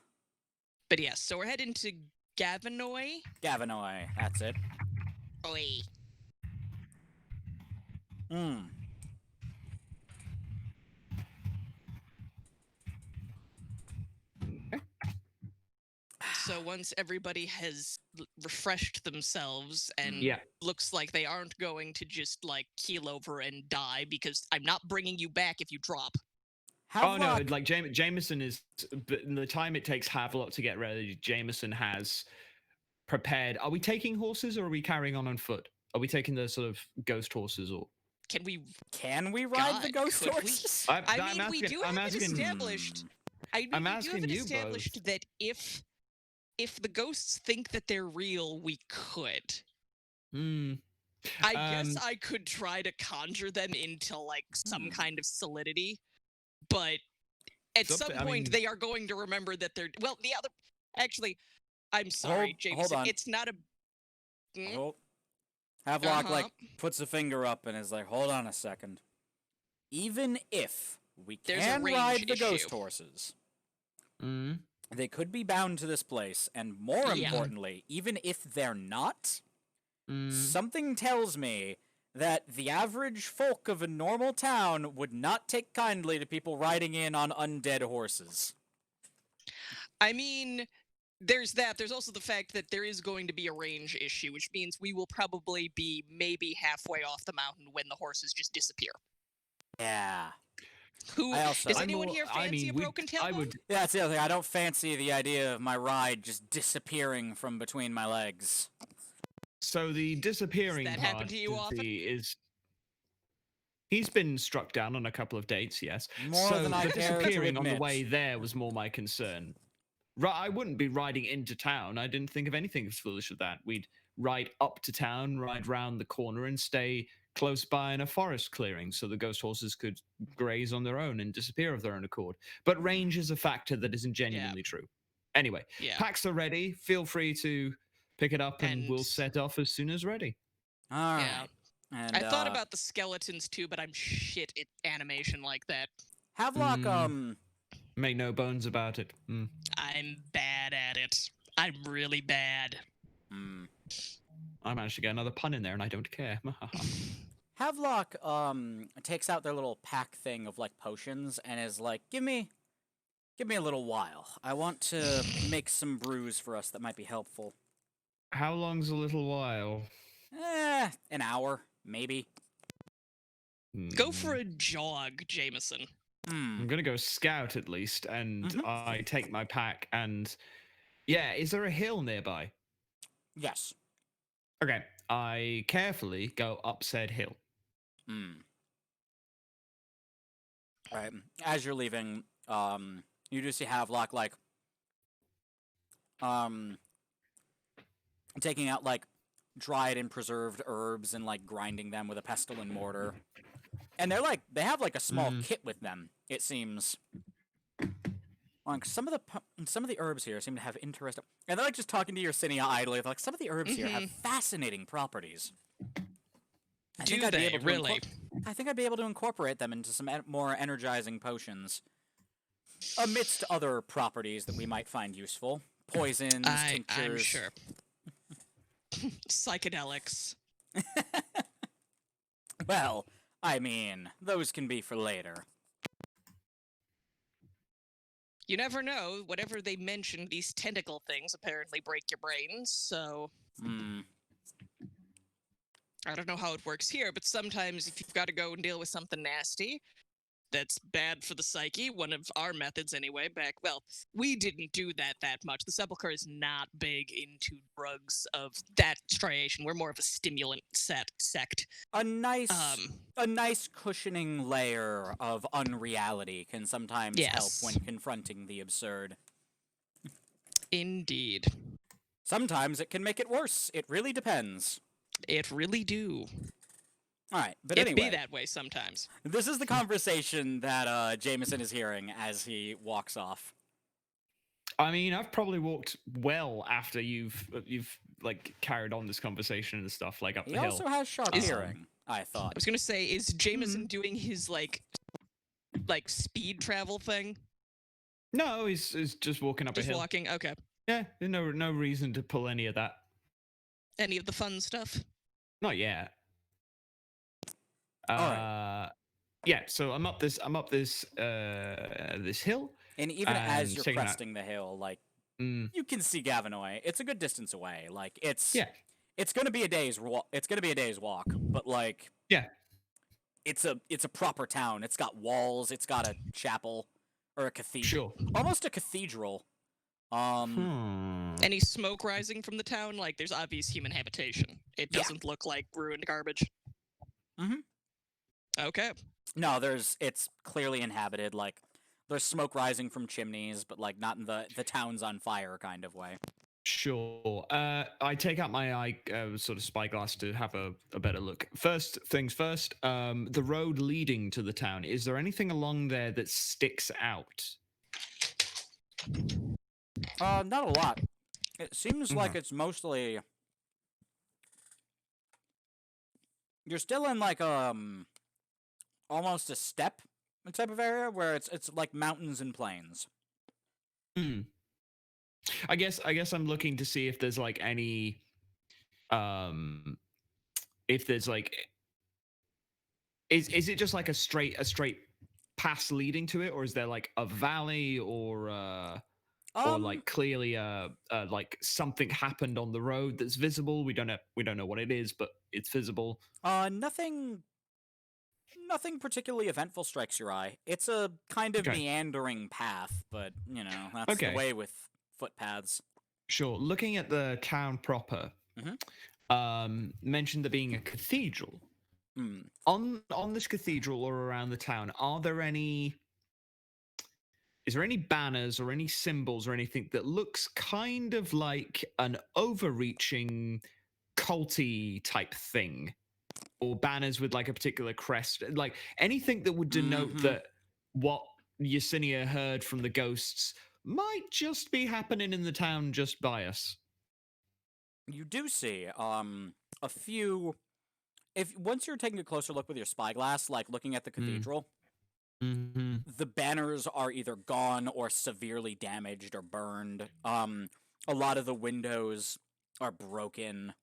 S2: But yes, so we're heading to Gavinoy.
S1: Gavinoy, that's it.
S2: Oi. So once everybody has refreshed themselves and
S3: Yeah.
S2: looks like they aren't going to just like keel over and die, because I'm not bringing you back if you drop.
S3: Oh no,
S1: Havelock,
S3: like Jameson is, but the time it takes Havelock to get ready, Jameson has prepared. Are we taking horses or are we carrying on foot? Are we taking the sort of ghost horses or?
S2: Can we?
S1: can we ride the
S2: God,
S1: ghost
S2: could we?
S1: horses?
S2: I
S3: I'm
S2: mean, we
S3: asking.
S2: do
S3: I'm
S2: have it
S3: asking.
S2: established. I mean,
S3: I'm
S2: we do have
S3: asking
S2: it
S3: you
S2: established
S3: both.
S2: that if the ghosts think that they're real, we could.
S3: Hmm.
S2: I guess
S3: Um,
S2: I could try to conjure them into like some
S1: Hmm.
S2: kind of solidity, but at
S3: It's up
S2: some
S3: to- I
S2: point
S3: mean-
S2: they are going to remember that they're well. The other, actually, I'm sorry,
S1: Hold
S2: Jameson.
S1: on.
S2: It's not a. Mm,
S1: Oh, Havelock
S2: Uh-huh.
S1: like puts a finger up and is like, "Hold on a second. Even if we
S2: There's a
S1: can
S2: range
S1: ride the
S2: issue.
S1: ghost horses,
S3: mm,
S1: they could be bound to this place, and more
S2: Yeah.
S1: importantly, even if they're not,
S3: mm.
S1: something tells me that the average folk of a normal town would not take kindly to people riding in on undead horses."
S2: I mean, there's that. There's also the fact that there is going to be a range issue, which means we will probably be maybe halfway off the mountain when the horses just disappear.
S1: Yeah.
S2: Who
S1: I also-
S2: does
S1: I'm
S2: anyone
S3: more-
S2: here
S3: I
S2: fancy
S3: mean,
S2: a
S3: we-
S2: broken
S3: I
S2: tailbone?
S3: would.
S1: Yeah, that's the other thing. I don't fancy the idea of my ride just disappearing from between my legs.
S3: So the disappearing
S2: that
S3: part
S2: happen to you often?
S3: is. He's been struck down on a couple of dates, yes.
S1: More
S3: so
S1: than I
S3: the
S1: care to
S3: disappearing on the
S1: admit.
S3: way there was more my concern. I wouldn't be riding into town. I didn't think of anything as foolish as that. We'd ride up to town, ride round the corner, and stay close by in a forest clearing so the ghost horses could graze on their own and disappear of their own accord. But range is a factor that isn't genuinely true. Anyway,
S2: Yeah.
S3: packs are ready. Feel free to pick it up and we'll
S2: And-
S3: set off as soon as ready.
S1: All
S2: Yeah.
S1: right. And
S2: I thought about the skeletons too, but I'm shit at animation like that.
S1: Havelock.
S3: Mm. Make no bones about it.
S2: I'm bad at it. I'm really bad.
S3: I managed to get another pun in there and I don't care.
S1: Havelock takes out their little pack thing of like potions and is like, give me a little while. I want to make some brews for us that might be helpful.
S3: How long's a little while?
S1: An hour, maybe.
S2: Go for a jog, Jameson.
S3: I'm gonna go scout at least, and
S1: Mhm.
S3: I take my pack and yeah, is there a hill nearby?
S1: Yes.
S3: Okay, I carefully go up said hill.
S1: Right. As you're leaving, you do see Havelock like taking out like dried and preserved herbs and like grinding them with a pestle and mortar. And they have like a small kit with them, it seems. Like some of the herbs here seem to have interesting, and they're like just talking to Yersinia idly. Like some of the herbs here have fascinating properties. I think I'd be able to
S2: really?
S1: I think I'd be able to incorporate them into some more energizing potions, amidst other properties that we might find useful. Poisons, tinctures.
S2: I'm sure. Psychedelics.
S1: Well, I mean, those can be for later.
S2: You never know. Whatever they mention, these tentacle things apparently break your brains, so... I don't know how it works here, but sometimes if you've got to go and deal with something nasty, that's bad for the psyche. One of our methods, anyway, we didn't do that much. The Sepulchre is not big into drugs of that striation. We're more of a stimulant sect.
S1: A nice cushioning layer of unreality can sometimes help
S2: Yes.
S1: when confronting the absurd.
S2: Indeed.
S1: Sometimes it can make it worse. It really depends.
S2: It really do.
S1: All right, but
S2: It
S1: anyway,
S2: be that way sometimes.
S1: this is the conversation that Jameson is hearing as he walks off.
S3: I mean, I've probably walked well after you've like carried on this conversation and stuff like up
S1: He
S3: the hill.
S1: also has sharp hearing, I
S2: I
S1: thought.
S2: was gonna say, is Jameson doing his like speed travel thing?
S3: No, he's just walking up
S2: Just
S3: a hill.
S2: walking? Okay.
S3: Yeah, there's no reason to pull any of that.
S2: Any of the fun stuff?
S3: Not yet.
S1: Alright.
S3: Yeah, so I'm up this this hill.
S1: And even as
S3: And
S1: you're
S3: checking out-
S1: cresting the hill, like
S3: Mm.
S1: you can see Gavinoy. It's a good distance away. Like
S3: Yeah.
S1: it's gonna be a day's walk, but like
S3: Yeah.
S1: it's a proper town. It's got walls. It's got a chapel or a cathedral,
S3: Sure.
S1: almost a cathedral.
S2: Any smoke rising from the town? Like, there's obvious human habitation. It
S1: Yeah.
S2: doesn't look like ruined garbage.
S1: Mhm.
S2: Okay.
S1: No, it's clearly inhabited. Like there's smoke rising from chimneys, but like not in the town's on fire kind of way.
S3: Sure. I take out my eye sort of spyglass to have a better look. First things first. The road leading to the town. Is there anything along there that sticks out?
S1: Not a lot. It seems like
S3: Okay.
S1: it's mostly you're still in like almost a steppe type of area where it's like mountains and plains.
S3: Hmm. I guess I'm looking to see if there's like any if there's like is it just like a straight pass leading to it, or is there like a valley or like clearly like something happened on the road that's visible? We don't know what it is, but it's visible.
S1: Nothing particularly eventful strikes your eye. It's a kind of
S3: Okay.
S1: meandering path, but you know, that's the
S3: Okay.
S1: way with footpaths.
S3: Sure. Looking at the town proper, mentioned there being a cathedral. On this cathedral or around the town, is there any banners or any symbols or anything that looks kind of like an overreaching culty type thing? Or banners with like a particular crest, like anything that would denote that what Yesenia heard from the ghosts might just be happening in the town just by us.
S1: You do see a few. If once you're taking a closer look with your spyglass, like looking at the cathedral, the banners are either gone or severely damaged or burned. A lot of the windows are broken.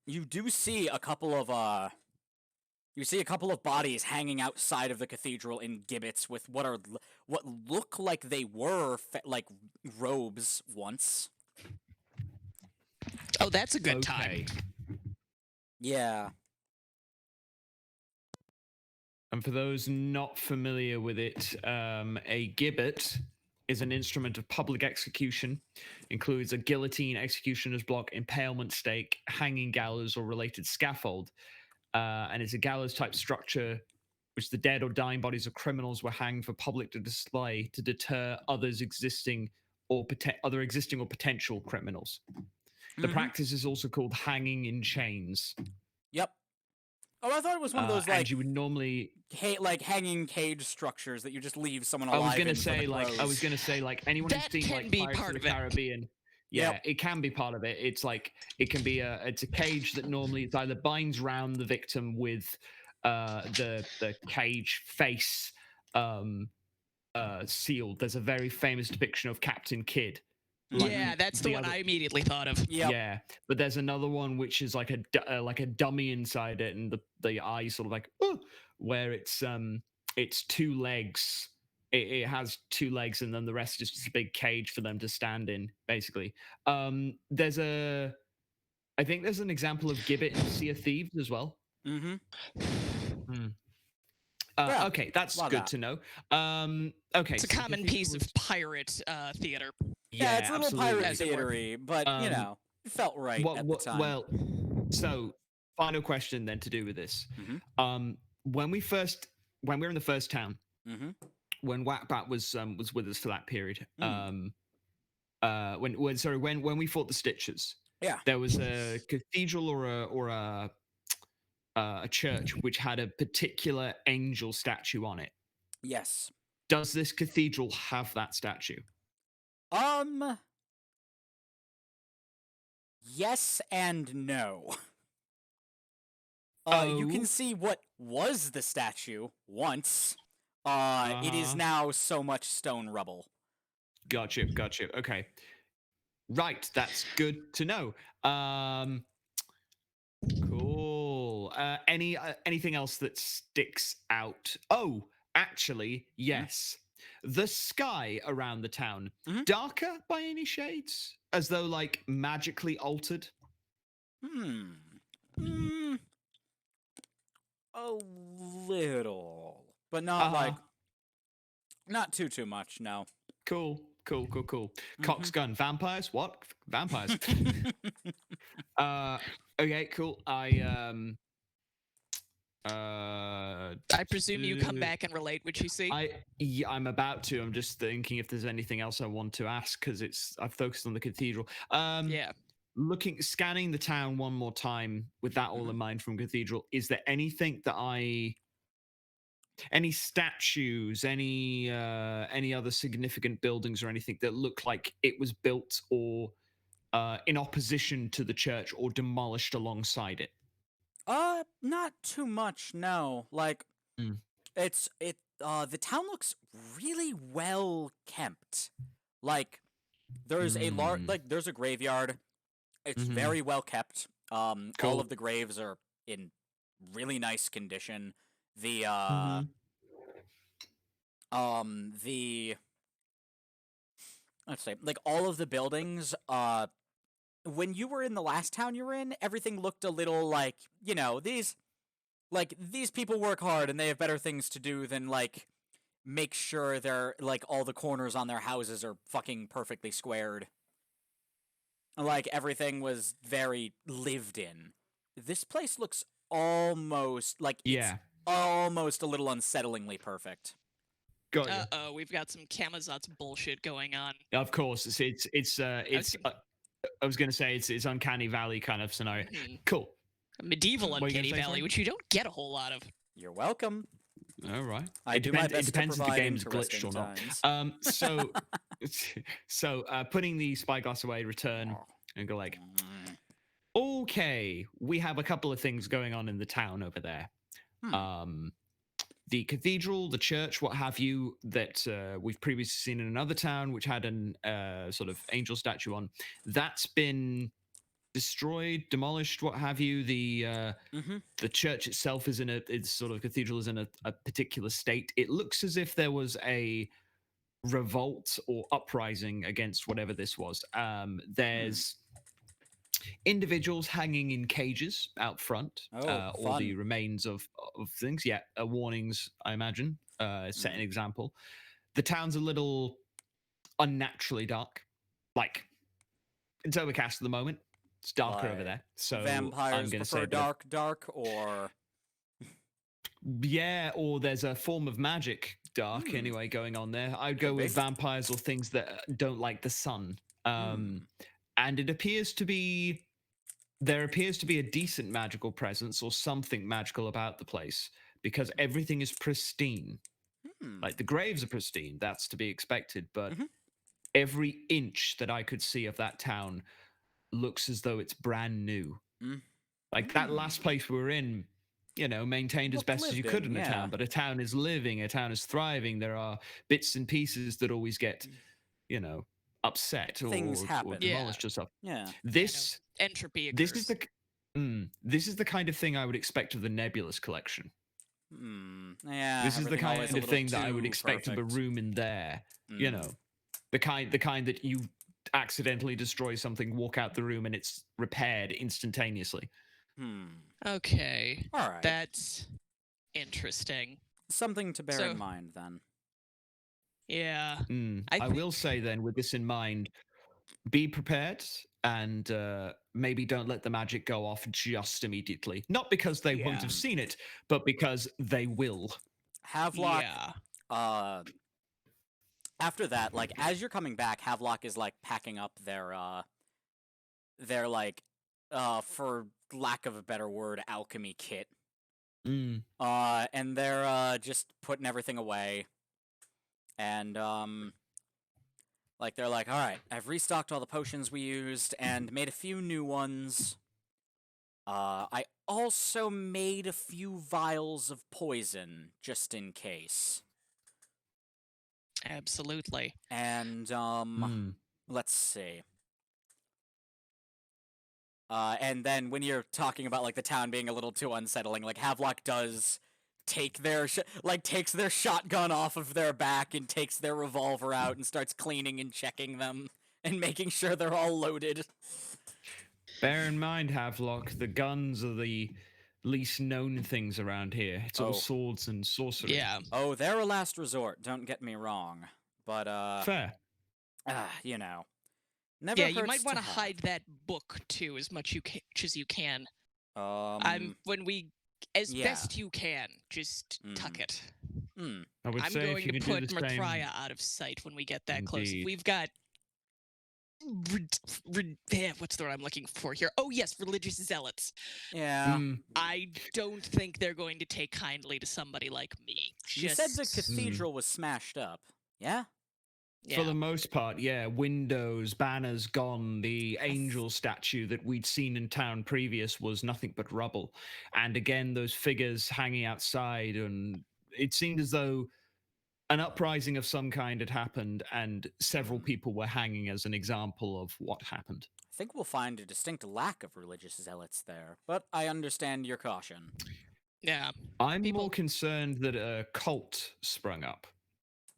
S1: You do see a couple of bodies hanging outside of the cathedral in gibbets with what look like they were like robes once.
S2: Oh, that's a good time.
S1: Yeah.
S3: And for those not familiar with it, a gibbet is an instrument of public execution, includes a guillotine, executioner's block, impalement stake, hanging gallows, or related scaffold. And it's a gallows type structure which the dead or dying bodies of criminals were hanged for public to display to deter others existing or potential criminals. The practice is also called hanging in chains.
S1: Yep. Oh, I thought it was one of those like
S3: and you would normally
S1: like hanging cage structures that you just leave someone alive.
S3: I was gonna say like anyone who's
S2: That
S3: seen
S2: can
S3: like
S2: be
S3: Pirates
S2: part
S3: of the
S2: of it.
S3: Caribbean. Yeah, it can be part of it. It's like it can be it's a cage that normally it's either binds round the victim with the cage face sealed. There's a very famous depiction of Captain Kidd.
S2: Like, yeah, that's the one I immediately thought of.
S1: Yep.
S3: Yeah, but there's another one which is like a dummy inside it, and the eye sort of like where it's two legs. It has two legs, and then the rest is just a big cage for them to stand in. Basically, there's I think there's an example of gibbet in Sea of Thieves as well. Okay, that's good to know. Okay,
S2: it's a common piece of pirate theater.
S1: Yeah, it's a little pirate theatery, but you know, it felt right at the time.
S3: Well, so final question then to do with this. When we were in the first town, when Whackbat was with us for that period, when we fought the Stitchers, there was a cathedral or a church which had a particular angel statue on it.
S1: Yes.
S3: Does this cathedral have that statue?
S1: Yes and no. You can see what was the statue once. It is now so much stone rubble.
S3: Gotcha. Okay. Right, that's good to know. Cool. Anything else that sticks out? Oh, actually, yes. The sky around the town,
S1: Mhm.
S3: darker by any shades? As though, like, magically altered?
S1: Hmm. Mm, a little, but not
S3: Uh-huh.
S1: like not too much. No.
S3: Cool.
S1: Hmm.
S3: Cox gun. Vampires? What? Vampires. uh, okay, cool.
S2: I presume you come back and relate what you see.
S3: I'm about to. I'm just thinking if there's anything else I want to ask because I've focused on the cathedral.
S2: Yeah.
S3: Scanning the town one more time with that all
S1: Mhm.
S3: in mind from cathedral. Is there anything that any statues, any other significant buildings or anything that look like it was built or in opposition to the church or demolished alongside it?
S1: Not too much. No. Like
S3: Mm.
S1: the town looks really well kept. Like
S3: Mm.
S1: there's a graveyard. It's
S3: Mm-hmm.
S1: very well kept. All
S3: Cool.
S1: of the graves are in really nice condition. The
S3: Mm-hmm.
S1: the let's say like all of the buildings when you were in the last town you were in, everything looked a little like, these people work hard and they have better things to do than like make sure they're like all the corners on their houses are fucking perfectly squared. Like everything was very lived in. This place looks almost like it's
S3: Yeah.
S1: almost a little unsettlingly perfect.
S3: Got you.
S2: Uh-oh, we've got some Camazotz bullshit going on.
S3: Of course, I was gonna say it's uncanny valley kind of scenario.
S2: Mhm.
S3: Cool.
S2: Medieval
S3: What were you gonna
S2: Uncanny
S3: say,
S2: Valley,
S3: sorry?
S2: which you don't get a whole lot of.
S1: You're welcome.
S3: All right.
S1: I do my best
S3: It depends
S1: to
S3: if the
S1: provide
S3: game's glitched
S1: interesting
S3: or not.
S1: times.
S3: Putting the spyglass away, return, and go like,
S1: Mm.
S3: okay, we have a couple of things going on in the town over there.
S1: Hmm.
S3: The cathedral, the church, what have you, that we've previously seen in another town, which had an sort of angel statue on, that's been destroyed, demolished, what have you.
S1: Mm-hmm.
S3: The church itself is in its sort of cathedral is in a particular state. It looks as if there was a revolt or uprising against whatever this was. There's individuals hanging in cages out front,
S1: Oh,
S3: or the
S1: fun.
S3: remains of things. Yeah, warnings, I imagine, set an
S1: Mm.
S3: example. The town's a little unnaturally dark. Like, it's overcast at the moment. It's darker over
S1: Like
S3: there. So I'm
S1: vampires
S3: going to say
S1: prefer
S3: a bit of,
S1: dark, or
S3: yeah, or there's a form of magic dark anyway going on there. I'd go
S1: could
S3: with
S1: be.
S3: vampires or things that don't like the sun.
S1: Hmm.
S3: And it appears to be there appears to be a decent magical presence or something magical about the place because everything is pristine.
S1: Hmm.
S3: Like the graves are pristine, that's to be expected, but
S1: Mhm.
S3: every inch that I could see of that town looks as though it's brand new.
S1: Mm.
S3: Like that last place we were in, maintained as
S1: Looked
S3: best as you
S1: lived
S3: could
S1: in,
S3: in a
S1: yeah.
S3: town, but a town is living, a town is thriving. There are bits and pieces that always get, you know, upset
S1: Things
S3: or
S1: happen.
S2: Yeah.
S3: demolished or stuff.
S1: Yeah.
S2: Yeah, no.
S3: This
S2: Entropy
S3: this is
S2: occurs.
S3: this is the kind of thing I would expect of the Nebulous collection.
S1: Yeah,
S3: This is the
S1: everything always
S3: kind
S1: a
S3: of
S1: little
S3: thing that I would
S1: too
S3: expect of a
S1: perfect.
S3: room in there. You
S1: Mm.
S3: know, the kind that you accidentally destroy something, walk out the room, and it's repaired instantaneously.
S2: Okay.
S1: All right.
S2: That's interesting.
S1: Something to bear
S2: So,
S1: in mind then.
S2: yeah.
S3: I will say then, with this in mind, be prepared and maybe don't let the magic go off just immediately. Not because they won't
S2: Yeah.
S3: have seen it, but because they will.
S1: Havelock,
S2: Yeah.
S1: after that, like as you're coming back, Havelock is like packing up their like for lack of a better word, alchemy kit.
S3: Mm.
S1: And they're just putting everything away. And like they're like, all right, I've restocked all the potions we used and made a few new ones. I also made a few vials of poison just in case.
S2: Absolutely.
S1: And let's see. And then when you're talking about like the town being a little too unsettling, like Havelock does takes their shotgun off of their back and takes their revolver out and starts cleaning and checking them and making sure they're all loaded.
S3: Bear in mind, Havelock, the guns are the least known things around here. It's all
S1: Oh.
S3: swords and sorcery.
S2: Yeah.
S1: Oh, they're a last resort, don't get me wrong. But,
S3: Fair.
S1: you know. Never
S2: Yeah, you
S1: hurts
S2: might want to
S1: have.
S2: hide that book too as much as you can. As
S1: yeah.
S2: best you can, just tuck it.
S3: I would
S2: I'm
S3: say
S2: going
S3: if you
S2: to
S3: could do
S2: put
S3: the same.
S2: Mathria out of sight when we get that close.
S3: Indeed.
S2: We've got what's the word I'm looking for here? Oh yes, religious zealots.
S1: Yeah.
S2: I don't think they're going to take kindly to somebody like me.
S1: You said the cathedral was smashed up. Yeah?
S3: For the most part, yeah. Windows, banners gone. The angel statue that we'd seen in town previous was nothing but rubble. And again, those figures hanging outside, and it seemed as though an uprising of some kind had happened, and several people were hanging as an example of what happened.
S1: I think we'll find a distinct lack of religious zealots there, but I understand your caution.
S2: Yeah.
S3: I'm more concerned that a cult sprung up.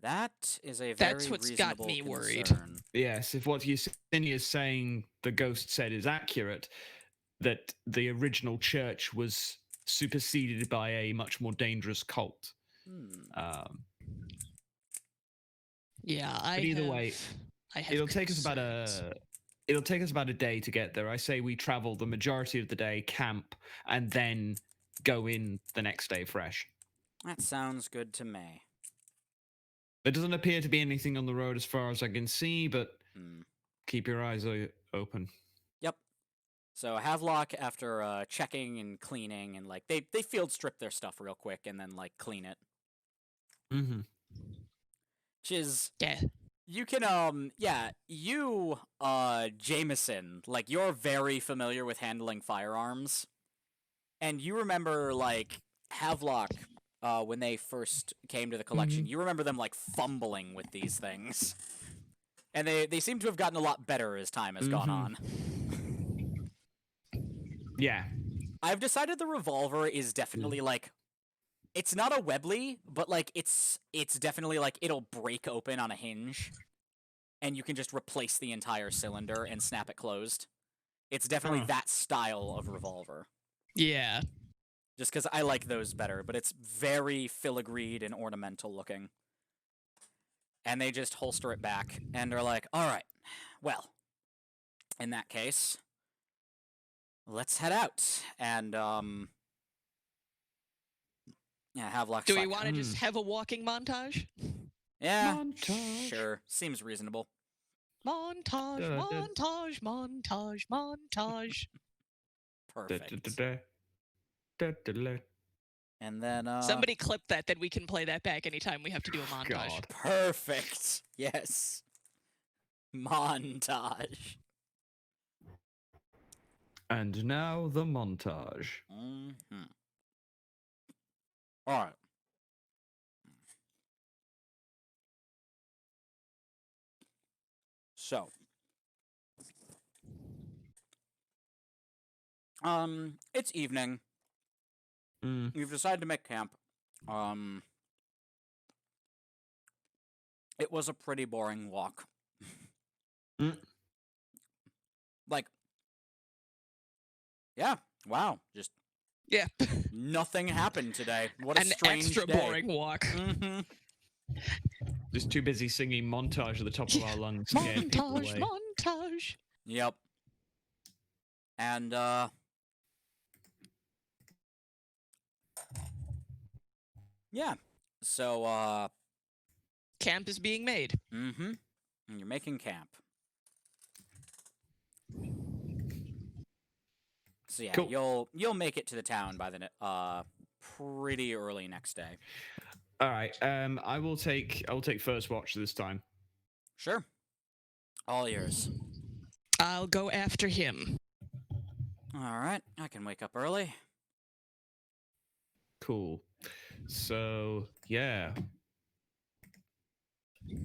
S1: That is a very
S2: That's what's got me
S1: concern.
S2: worried.
S3: Yes, if what Yesenia is saying, the ghost said, is accurate, that the original church was superseded by a much more dangerous cult.
S2: Yeah,
S3: either way, it'll take us about a day to get there. I say we travel the majority of the day, camp, and then go in the next day fresh.
S1: That sounds good to me.
S3: There doesn't appear to be anything on the road as far as I can see, but keep your eyes open.
S1: Yep. So Havelock, after checking and cleaning, and like they field strip their stuff real quick and then like clean it. Which is you can you Jameson, like you're very familiar with handling firearms, and you remember like Havelock. When they first came to the collection, you remember them like fumbling with these things, and they seem to have gotten a lot better as time has gone on.
S3: Yeah,
S1: I've decided the revolver is definitely like, it's not a Webley, but like it's definitely like it'll break open on a hinge, and you can just replace the entire cylinder and snap it closed. It's definitely that style of revolver.
S2: Yeah.
S1: Just because I like those better, but it's very filigreed and ornamental looking. And they just holster it back, and are like, alright, well, in that case, let's head out. And, Havelock's
S2: Do we
S1: like,
S2: want to just have a walking montage?
S1: Yeah,
S3: montage.
S1: Sure, seems reasonable.
S2: Montage, montage.
S1: Perfect. And then,
S2: somebody clip that, then we can play that back anytime we have to do a montage.
S3: God.
S1: Perfect. Yes. Montage.
S3: And now the montage.
S1: All right. So, it's evening. We've decided to make camp. It was a pretty boring walk. Like, yeah, wow, just nothing happened today. What a strange
S2: extra
S1: day.
S2: boring walk.
S3: Just too busy singing montage at the top of our lungs.
S2: Montage.
S1: Yep. And, yeah. So,
S2: camp is being made.
S1: And you're making camp. So yeah,
S3: cool.
S1: you'll make it to the town by the pretty early next day.
S3: All right. I'll take first watch this time.
S1: Sure. All yours.
S2: I'll go after him.
S1: All right. I can wake up early.
S3: Cool. So yeah.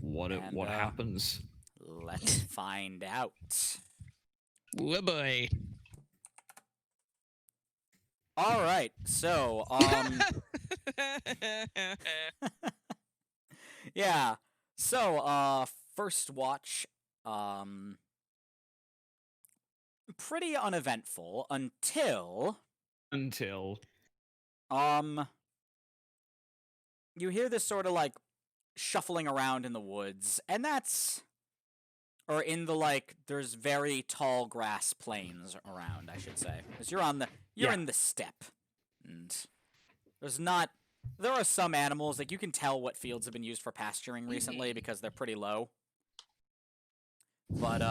S3: What happens?
S1: Let's find out.
S2: Oh boy.
S1: All right. So Yeah. So, first watch, um, pretty uneventful
S3: Until
S1: um, you hear this sort of like shuffling around in the woods, and or in the like, there's very tall grass plains around, I should say, because you're
S3: yeah.
S1: in the steppe, and there's not. There are some animals like you can tell what fields have been used for pasturing recently because they're pretty low. But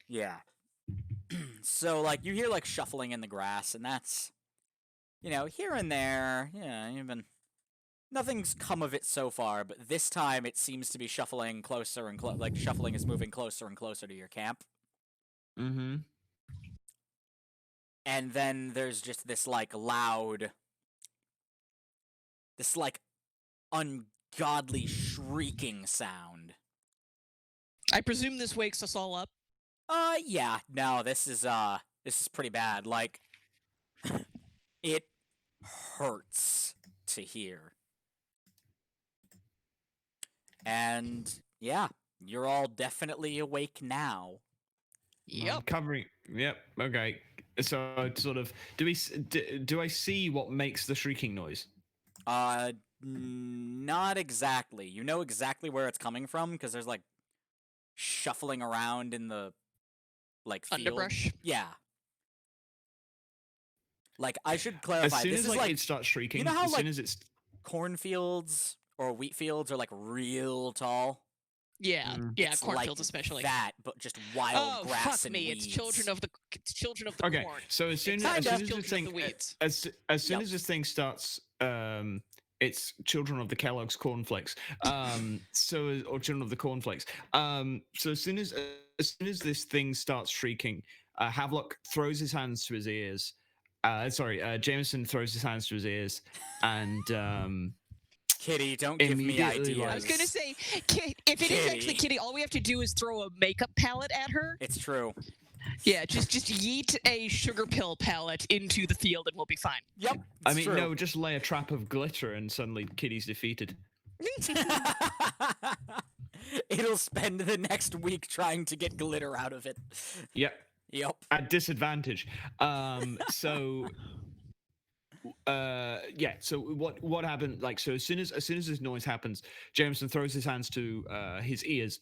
S1: yeah. So like you hear like shuffling in the grass, and that's here and there. Yeah, nothing's come of it so far, but this time it seems to be shuffling closer and like shuffling is moving closer and closer to your camp.
S3: Mm-hmm.
S1: And then there's just this like loud, this like ungodly shrieking sound.
S2: I presume this wakes us all up.
S1: Yeah, no, this is pretty bad. Like, it hurts to hear. And yeah, you're all definitely awake now.
S2: Yep.
S3: Covering. Yep. Okay. So it's sort of. Do I see what makes the shrieking noise?
S1: Not exactly. You know exactly where it's coming from because there's like shuffling around in the like field.
S2: Underbrush.
S1: Yeah. Like I should
S3: As
S1: clarify.
S3: soon
S1: This
S3: as
S1: is like
S3: it starts shrieking,
S1: you know how
S3: as
S1: like
S3: soon as it's
S1: cornfields or wheat fields are like real tall.
S2: Yeah, yeah,
S1: It's
S2: cornfields
S1: like
S2: especially.
S1: that, but just wild
S2: Oh
S1: grass
S2: fuck
S1: and
S2: me!
S1: weeds.
S2: It's children of the
S3: okay.
S2: corn.
S3: So as soon
S1: Kinda.
S3: as this
S2: Children
S3: thing
S2: of the weeds.
S3: as soon
S1: Yep.
S3: as this thing starts, it's children of the Kellogg's cornflakes. So or children of the cornflakes. So as soon as this thing starts shrieking, Havelock throws his hands to his ears. Jameson throws his hands to his ears, and
S1: Kitty, don't give me
S3: immediately,
S1: ideas.
S3: like-
S2: I was gonna say, if it is actually Kitty, all we have to do is throw a makeup palette at her.
S1: It's true.
S2: Yeah, just yeet a sugar pill palette into the field and we'll be fine.
S1: Yep.
S3: I mean,
S1: true.
S3: no, just lay a trap of glitter and suddenly Kitty's defeated.
S1: It'll spend the next week trying to get glitter out of it.
S3: Yep.
S1: Yep.
S3: At disadvantage. So so what happened, like, so as soon as this noise happens, Jameson throws his hands to his ears,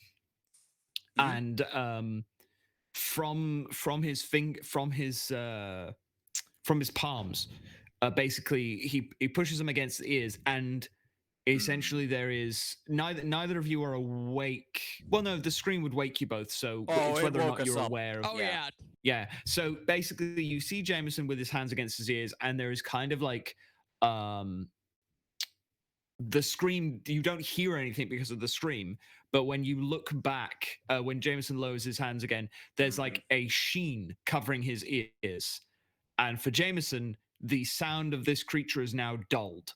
S3: and from his palms, basically he pushes them against the ears, and essentially there is neither of you are awake. Well, no, the scream would wake you both, so it's
S1: it
S3: whether or
S1: woke
S3: not
S1: us
S3: you're
S1: up.
S3: aware of.
S2: Oh yeah.
S3: Yeah. So basically, you see Jameson with his hands against his ears, and there is kind of like the scream. You don't hear anything because of the scream, but when you look back, when Jameson lowers his hands again, there's like a sheen covering his ears, and for Jameson, the sound of this creature is now dulled.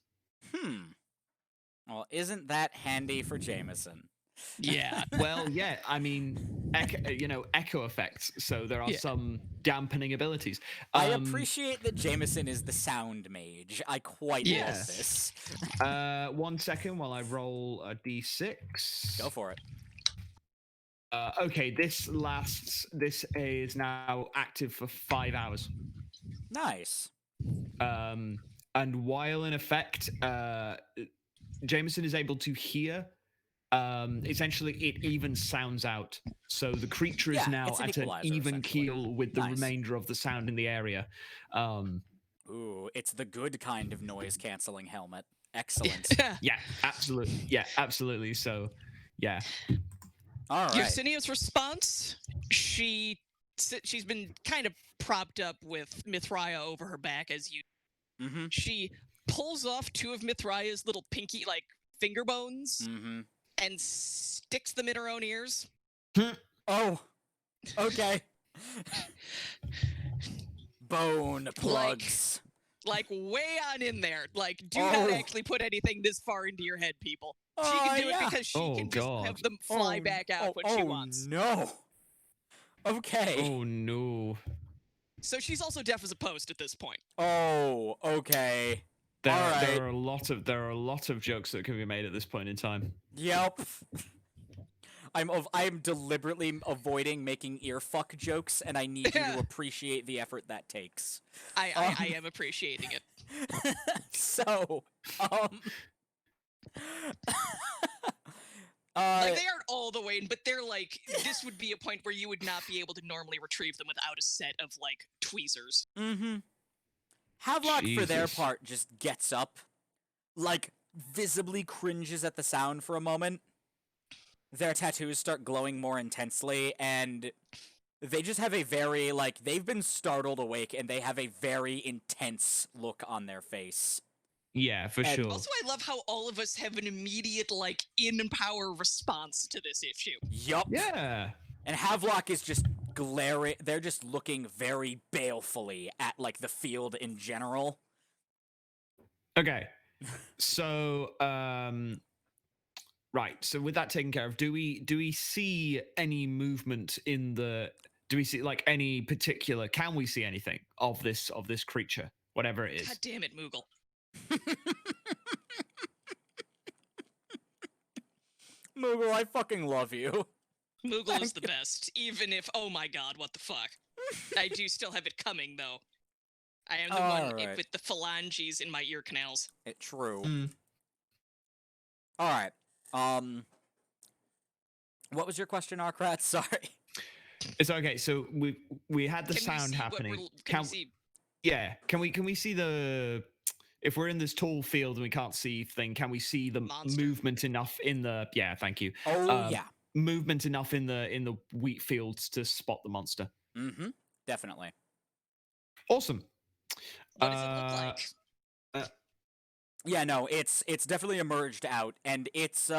S1: Well, isn't that handy for Jameson?
S2: Yeah.
S3: Well, yeah, I mean, echo effects. So there are some dampening abilities.
S1: I appreciate that Jameson is the sound mage. I quite love
S2: Yes.
S1: this.
S3: 1 second while I roll a d6.
S1: Go for it.
S3: Okay, this is now active for 5 hours.
S1: Nice.
S3: And while in effect, Jameson is able to hear. Essentially, it even sounds out. So the creature is now
S1: it's an
S3: at an
S1: equalizer,
S3: even
S1: essentially.
S3: keel with the
S1: Nice.
S3: remainder of the sound in the area.
S1: Ooh, it's the good kind of noise canceling helmet. Excellent.
S3: Yeah, absolutely. Yeah, absolutely. So, yeah.
S1: All right.
S2: Yersinea's response, she's been kind of propped up with Mithraia over her back as you.
S1: Mm-hmm.
S2: She pulls off two of Mithraia's little pinky like finger bones
S1: Mm-hmm.
S2: and sticks them in her own ears.
S1: Oh. Okay. Bone plugs.
S2: Like way on in there. Like, do not actually put anything this far into your head, people. She can do it because she can just have them fly back out when she wants.
S1: No. Okay.
S3: Oh no.
S2: So she's also deaf as a post at this point.
S1: Oh, okay.
S3: There,
S1: All right.
S3: there are a lot of jokes that can be made at this point in time.
S1: Yep. I'm deliberately avoiding making earfuck jokes, and I need you to appreciate the effort that takes.
S2: I am appreciating it.
S1: So,
S2: Like, they aren't all the way in, but they're like, this would be a point where you would not be able to normally retrieve them without a set of, like, tweezers.
S1: mm-hmm. Havelock, for their
S3: Jesus.
S1: part, just gets up, like, visibly cringes at the sound for a moment. Their tattoos start glowing more intensely, and they just have a very, like, they've been startled awake, and they have a very intense look on their face.
S3: Yeah, for
S1: And
S3: sure.
S2: Also, I love how all of us have an immediate, like, in-power response to this issue.
S1: Yup.
S3: Yeah.
S1: And Havelock is just glaring. They're just looking very balefully at, like, the field in general.
S3: Okay. So, right. So with that taken care of, do we see any movement in the? Do we see like any particular? Can we see anything of this creature, whatever it is?
S2: God damn it, Moogle.
S1: Moogle, I fucking love you.
S2: Moogle is the best, even if, oh my god, what the fuck. I do still have it coming, though. I am the one
S1: Alright.
S2: with the phalanges in my ear canals.
S1: True.
S3: Mm.
S1: All right. What was your question, Arkrat? Sorry.
S3: It's okay. So we had the
S2: Can we
S3: sound
S2: see what
S3: happening.
S2: we're- can we see?
S3: Yeah. Can we see the? If we're in this tall field and we can't see thing, can we see the
S2: Monster.
S3: movement enough in the? Yeah. Thank you.
S1: Oh yeah.
S3: Movement enough in the wheat fields to spot the monster.
S1: Mm-hmm. Definitely.
S3: Awesome.
S2: What does it look like?
S1: Yeah, no, it's definitely emerged out, and it's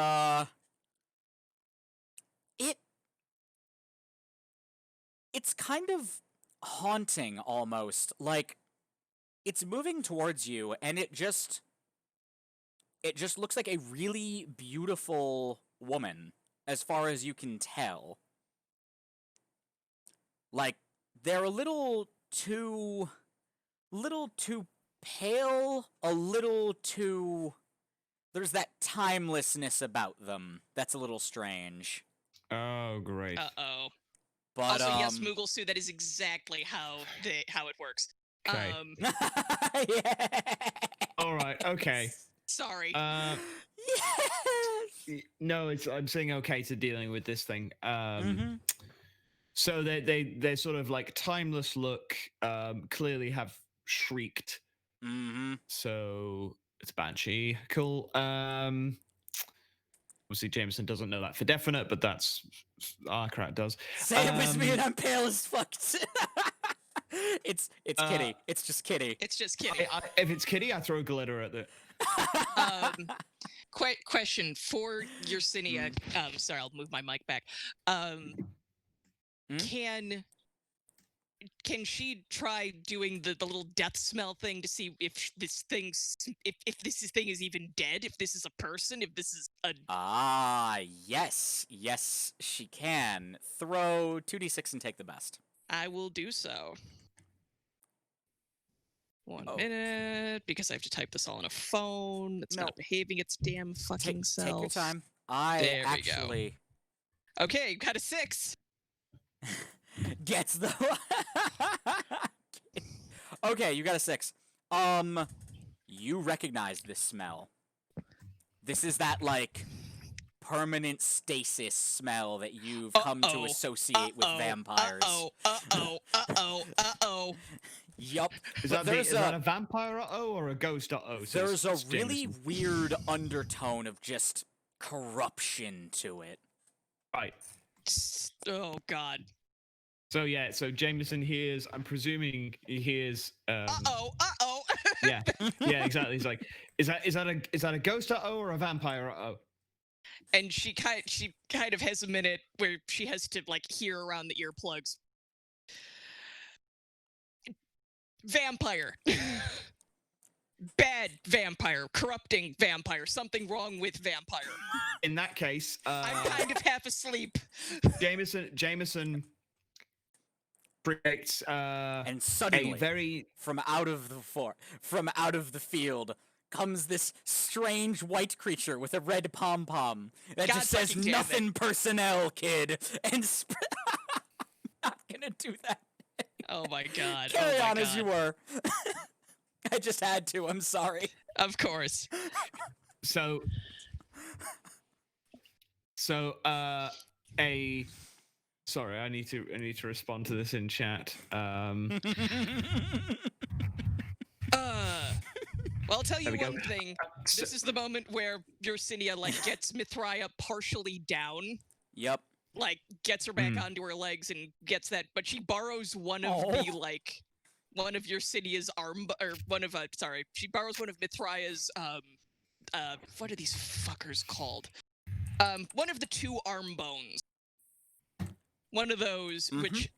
S1: it's kind of haunting almost. Like, it's moving towards you, and it just looks like a really beautiful woman, as far as you can tell. Like, they're a little too pale, a little too... There's that timelessness about them that's a little strange.
S3: Oh, great.
S2: Uh-oh.
S1: But,
S2: Also, yes, Moogle Sue, that is exactly how it works.
S3: Okay.
S1: yeah.
S3: All right. Okay.
S2: Sorry.
S1: Yes.
S3: No, I'm saying okay to dealing with this thing.
S1: Mhm.
S3: So they sort of like timeless look. Clearly have shrieked.
S1: Mm-hmm.
S3: So it's Banshee. Cool. Obviously Jameson doesn't know that for definite, but that's Arkrat does.
S1: Say it with me and I'm pale as fuck. It's Kitty. It's just Kitty.
S2: It's just kidding.
S3: If it's Kitty, I throw glitter at the.
S2: Question for Yersinia. Sorry, I'll move my mic back. Can she try doing the little death smell thing to see if this thing is even dead? If this is a person? If this is a
S1: Yes, she can. Throw 2d6 and take the best.
S2: I will do so. One
S1: Oh.
S2: minute, because I have to type this all on a phone. It's
S1: No.
S2: not behaving its damn fucking self.
S1: Take your time.
S2: There we go.
S1: Actually
S2: Okay, got a 6.
S1: gets the. Okay, you got a 6. You recognize this smell. This is that like permanent stasis smell that you've come to associate with vampires. Yup.
S3: Is that a vampire or a ghost?
S1: There's a really weird undertone of just corruption to it.
S3: Right.
S2: Oh god.
S3: So yeah, so Jameson hears. I'm presuming he hears.
S2: Uh-oh.
S3: Yeah, exactly. He's like, is that a ghost or a vampire?
S2: And she kind of has a minute where she has to like hear around the earplugs. Vampire. Bad vampire. Corrupting vampire. Something wrong with vampire.
S3: In that case,
S2: I'm kind of half asleep.
S3: Jameson creates
S1: And suddenly,
S3: a very
S1: from out of the field, comes this strange white creature with a red pom-pom that
S2: God
S1: just says,
S2: fucking damn it.
S1: "Nothing personnel, kid," and not gonna do that.
S2: Oh my god.
S1: Carry
S2: oh my
S1: on
S2: god.
S1: as you were. I just had to. I'm sorry.
S2: Of course.
S3: So, sorry, I need to respond to this in chat.
S2: Well, I'll tell you
S3: There we go.
S2: one thing.
S3: So-
S2: This is the moment where Yersinia, like, gets Mithraia partially down.
S1: Yep.
S2: Like, gets her back
S3: Hmm.
S2: onto her legs and gets that, but she borrows one of
S1: Oh.
S2: the, like, one of Yersinia's she borrows one of Mithraia's, what are these fuckers called? One of the 2 arm bones. One of those, which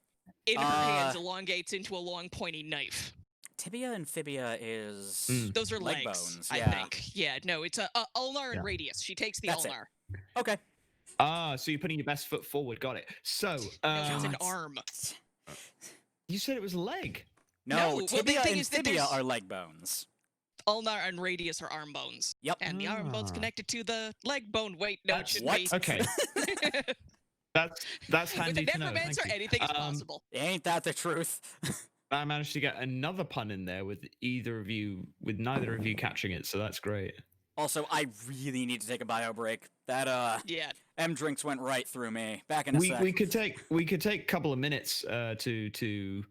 S2: in her hands elongates into a long pointy knife.
S1: Tibia and fibia is
S2: Those are
S1: leg
S2: legs,
S1: bones.
S2: I
S1: Yeah.
S2: think. Yeah, no, it's ulnar and radius. She takes the
S1: That's it.
S2: ulnar.
S1: Okay.
S3: So you're putting your best foot forward. Got it. So,
S2: No, it's an
S1: God.
S2: arm.
S3: you said it was a leg.
S1: No,
S2: No, well, the
S1: tibia
S2: thing
S1: and
S2: is that
S1: fibia
S2: there's-
S1: are leg bones.
S2: Ulnar and radius are arm bones.
S1: Yep.
S2: And the arm bone's
S3: Ah.
S2: connected to the leg bone. Wait, no, it
S3: That's-
S2: shouldn't
S1: what?
S2: be.
S3: Okay, that's
S2: With
S3: handy
S2: a
S3: to know.
S2: necromancer,
S3: Thank you.
S2: anything is possible.
S1: Ain't that the truth?
S3: I managed to get another pun in there with neither of you catching it, so that's great.
S1: Also, I really need to take a bio break. That
S2: Yeah.
S1: M drinks went right through me. Back in a sec.
S3: We could take a couple of minutes to do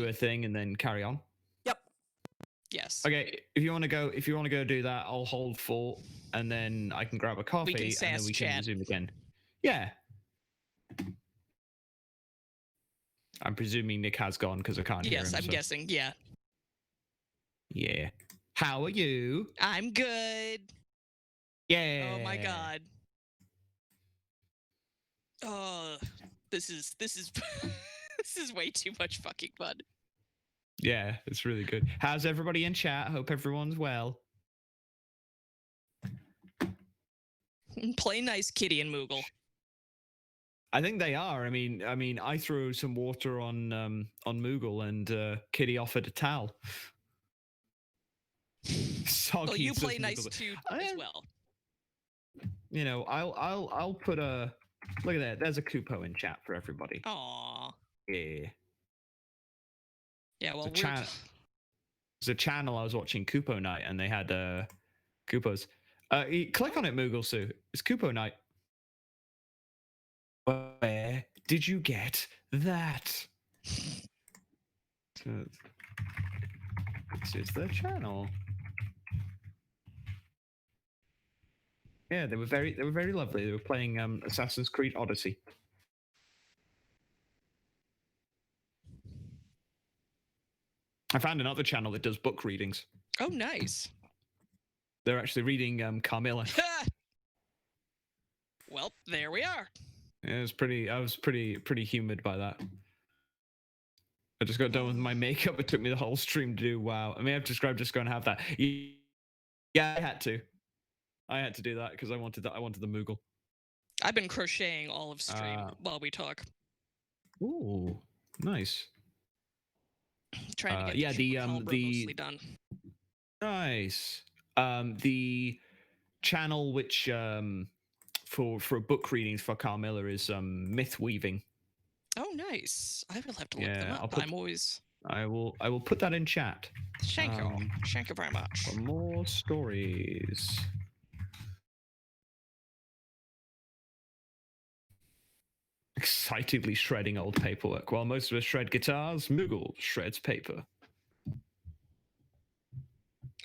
S3: a thing and then carry on.
S1: Yep.
S2: Yes.
S3: Okay, if you want to go do that, I'll hold fort and then I can grab a coffee and then
S2: sass
S3: we can
S2: chat.
S3: resume again. Yeah. I'm presuming Nick has gone because I can't hear him.
S2: Yes, I'm
S3: so-
S2: guessing. Yeah.
S3: Yeah. How are you?
S2: I'm good.
S3: Yeah.
S2: Oh my god. Oh, this is this is way too much fucking fun.
S3: Yeah, it's really good. How's everybody in chat? Hope everyone's well.
S2: Play nice, Kitty and Moogle.
S3: I think they are. I mean, I threw some water on Moogle and Kitty offered a towel. Soggy
S2: Well, you
S3: says
S2: play nice
S3: Moogle.
S2: too
S3: I
S2: as
S3: am-
S2: well.
S3: You know, I'll put a look at that. There's a Kupo in chat for everybody.
S2: Aw.
S3: Yeah.
S2: Yeah, well,
S3: It's a There's a channel I was watching, Kupo Night, and they had Kupos. Click on it, Moogle Sue. It's Kupo Night. Where did you get that? So, this is the channel. Yeah, they were very lovely. They were playing Assassin's Creed Odyssey. I found another channel that does book readings.
S2: Oh, nice.
S3: They're actually reading Carmilla.
S2: Well, there we are.
S3: I was pretty humoured by that. I just got done with my makeup. It took me the whole stream to do. Wow. I mean, I've described just going to have that. Yeah, I had to do that because I wanted the Moogle.
S2: I've been crocheting all of stream while we talk.
S3: Ooh, nice.
S2: Trying to get
S3: yeah,
S2: the mostly done.
S3: Nice. The channel which for book readings for Carmilla is myth weaving.
S2: Oh, nice. I will have to look them
S3: Yeah,
S2: up. I'm always.
S3: I will put that in chat.
S2: Thank you. Thank you very much.
S3: For more stories. Excitedly shredding old paperwork. While most of us shred guitars, Moogle shreds paper.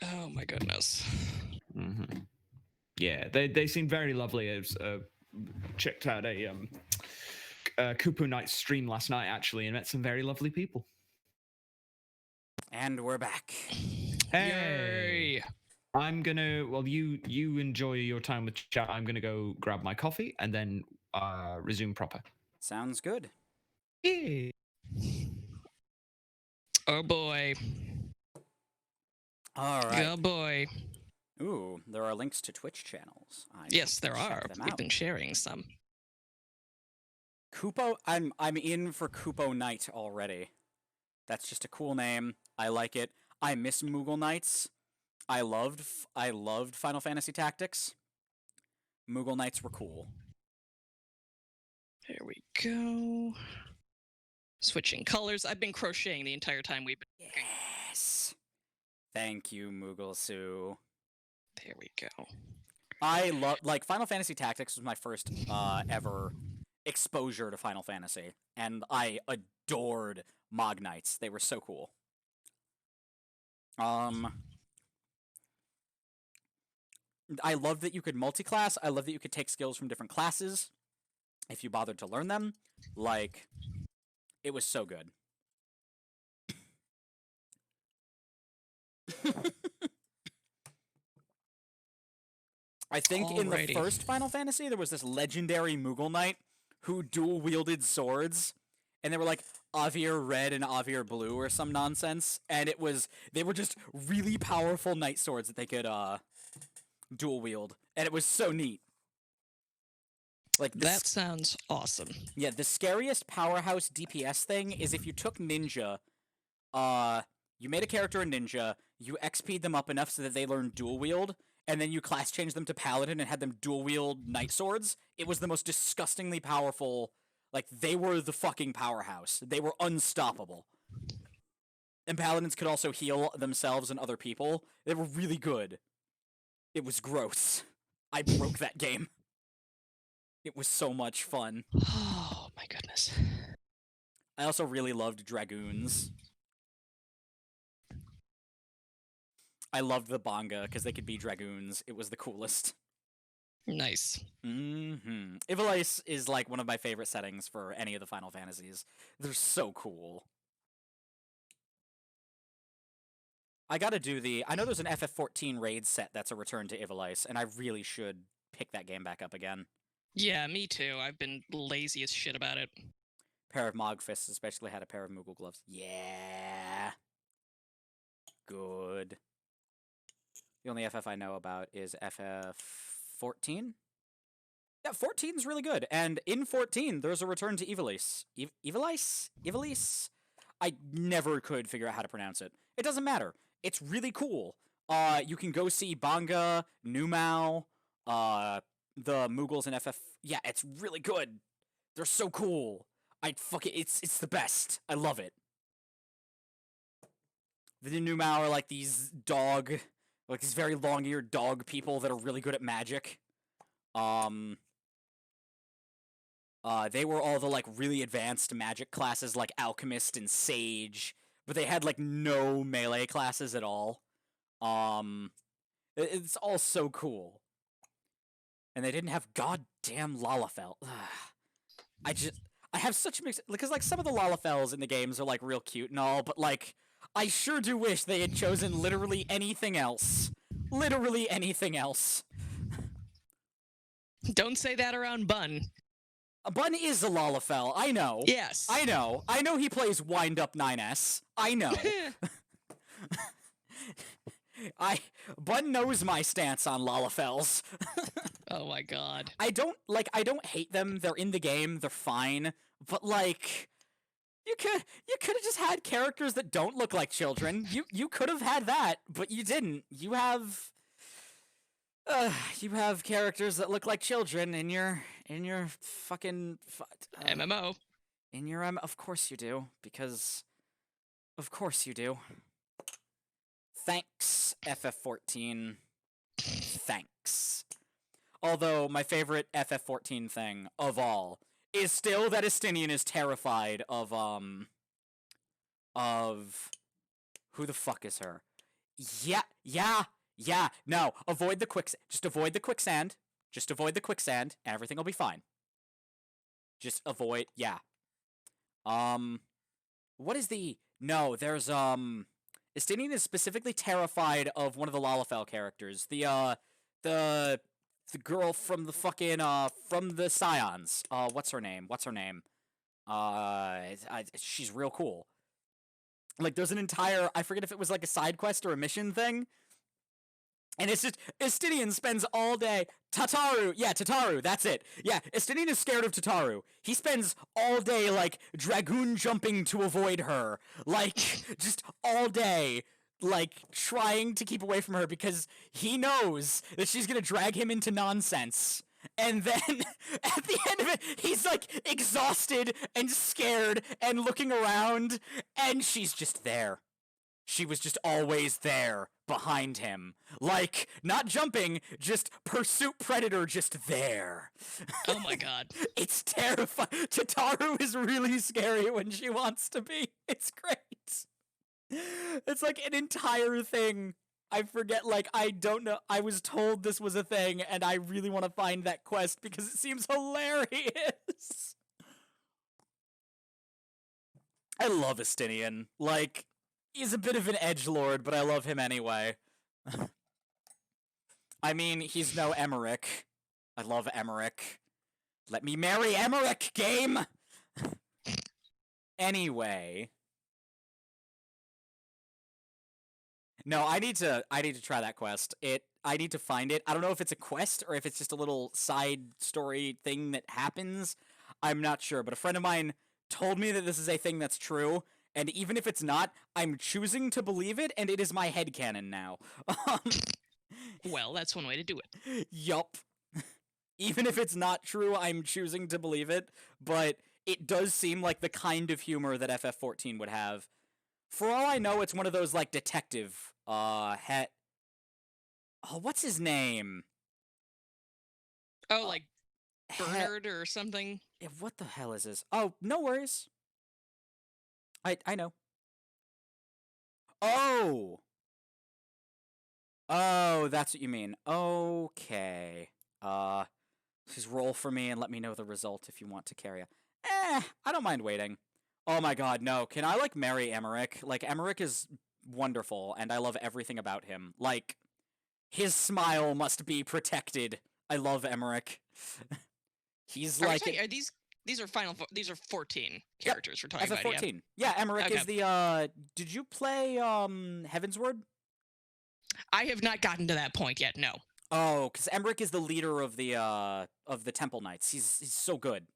S2: Oh my goodness.
S3: Mm-hmm. Yeah, they seem very lovely. I checked out a Kupu Night stream last night actually, and met some very lovely people.
S1: And we're back.
S3: Hey,
S2: Yay.
S3: I'm gonna. Well, you enjoy your time with chat. I'm gonna go grab my coffee and then resume proper.
S1: Sounds good.
S3: Yeah.
S2: Oh boy.
S1: All right.
S2: Oh boy.
S1: Ooh, there are links to Twitch channels. I
S2: Yes,
S1: should
S2: there
S1: check
S2: are.
S1: them
S2: We've
S1: out.
S2: been sharing some.
S1: Kupo, I'm in for Kupo Night already. That's just a cool name. I like it. I miss Moogle Nights. I loved Final Fantasy Tactics. Moogle Knights were cool.
S2: There we go. Switching colors. I've been crocheting the entire time we've been working.
S1: Yes. Thank you, Moogle Sue.
S2: There we go.
S1: I love Final Fantasy Tactics was my first ever exposure to Final Fantasy, and I adored Mog Knights. They were so cool. I love that you could multi-class. I love that you could take skills from different classes if you bothered to learn them. Like, it was so good. I think in the first Final Fantasy, there was this legendary Moogle Knight who dual-wielded swords, and they were like Avir Red and Avir Blue or some nonsense, and they were just really powerful knight swords that they could dual-wield, and it was so neat. Like
S2: that sounds awesome.
S1: Yeah, the scariest powerhouse DPS thing is if you took Ninja, you made a character a Ninja, you XP'd them up enough so that they learned dual-wield, and then you class changed them to Paladin and had them dual-wield knight swords. It was the most disgustingly powerful. Like, they were the fucking powerhouse. They were unstoppable. And Paladins could also heal themselves and other people. They were really good. It was gross. I broke that game. It was so much fun.
S2: Oh, my goodness.
S1: I also really loved Dragoons. I loved the Banga because they could be Dragoons. It was the coolest.
S2: Nice.
S1: Mm-hmm. Ivalice is like one of my favorite settings for any of the Final Fantasies. They're so cool. I gotta do I know there's an FF14 raid set that's a return to Ivalice, and I really should pick that game back up again.
S2: Yeah, me too. I've been lazy as shit about it.
S1: Pair of Mog Fists especially had a pair of Moogle gloves. Yeah. Good. The only FF I know about is FF14. Yeah, 14's really good. And in 14, there's a return to Ivalice. Ivalice? I never could figure out how to pronounce it. It doesn't matter. It's really cool. You can go see Banga, Numao, the Moogles in FF. Yeah, it's really good. They're so cool. It's the best. I love it. The Numao are like these these very long-eared dog people that are really good at magic. They were all the like really advanced magic classes like Alchemist and Sage, but they had like no melee classes at all. It's all so cool. And they didn't have goddamn Lalafell. I have such mixed, because like some of the Lalafells in the games are like real cute and all, but like I sure do wish they had chosen literally anything else. Literally anything else.
S2: Don't say that around Bun.
S1: Bun is a Lalafell, I know.
S2: Yes.
S1: I know. I know he plays Wind Up 9S. I know. Bun knows my stance on Lalafells.
S2: Oh my god.
S1: I don't hate them. They're in the game. They're fine. But like you could have just had characters that don't look like children. You could have had that, but you didn't. You have characters that look like children in your fucking
S2: MMO.
S1: In your of course you do, because of course you do. Thanks, FF14. Thanks. Although my favorite FF14 thing of all is still that Estinian is terrified of who the fuck is her? Yeah, no, avoid the quicksand. Just avoid the quicksand. Just avoid the quicksand, and everything will be fine. Just avoid, yeah. What is no, there's, Estinian is specifically terrified of one of the Lalafell characters. The girl from the fucking, from the Scions. What's her name? She's real cool. Like, there's an entire, I forget if it was like a side quest or a mission thing. And it's just, Estinian spends all day, Tataru, that's it. Yeah, Estinian is scared of Tataru. He spends all day, like, dragoon jumping to avoid her. Like, just all day. like trying to keep away from her because he knows that she's gonna drag him into nonsense. And then at the end of it, he's like exhausted and scared and looking around, and she's just there. She was just always there behind him. Like, not jumping, just pursuit predator just there.
S2: Oh my god.
S1: It's terrifying. Tataru is really scary when she wants to be. It's great. It's like an entire thing. I forget, like, I don't know. I was told this was a thing, and I really want to find that quest because it seems hilarious. I love Estinian. Like, he's a bit of an edgelord, but I love him anyway. I mean, he's no Emmerich. I love Emmerich. Let me marry Emmerich, game! Anyway. No, I need to try that quest. I need to find it. I don't know if it's a quest or if it's just a little side story thing that happens. I'm not sure, but a friend of mine told me that this is a thing that's true, and even if it's not, I'm choosing to believe it, and it is my headcanon now.
S2: Well, that's one way to do it.
S1: Yup. Even if it's not true, I'm choosing to believe it, but it does seem like the kind of humor that FF14 would have. For all I know, it's one of those, like, detective, what's his name?
S2: Oh, like Bernard or something?
S1: What the hell is this? Oh, no worries. I know. Oh! Oh, that's what you mean. Okay. Please roll for me and let me know the result if you want to carry a... I don't mind waiting. Oh my god, no. Can I, like, marry Emmerich? Like, Emmerich is wonderful, and I love everything about him. Like, his smile must be protected. I love Emmerich. He's like...
S2: Are these are these are 14 characters we're talking about,
S1: 14. Yeah, Emmerich is the, did you play, Heavensward?
S2: I have not gotten to that point yet, no.
S1: Oh, because Emmerich is the leader of the Temple Knights. He's so good.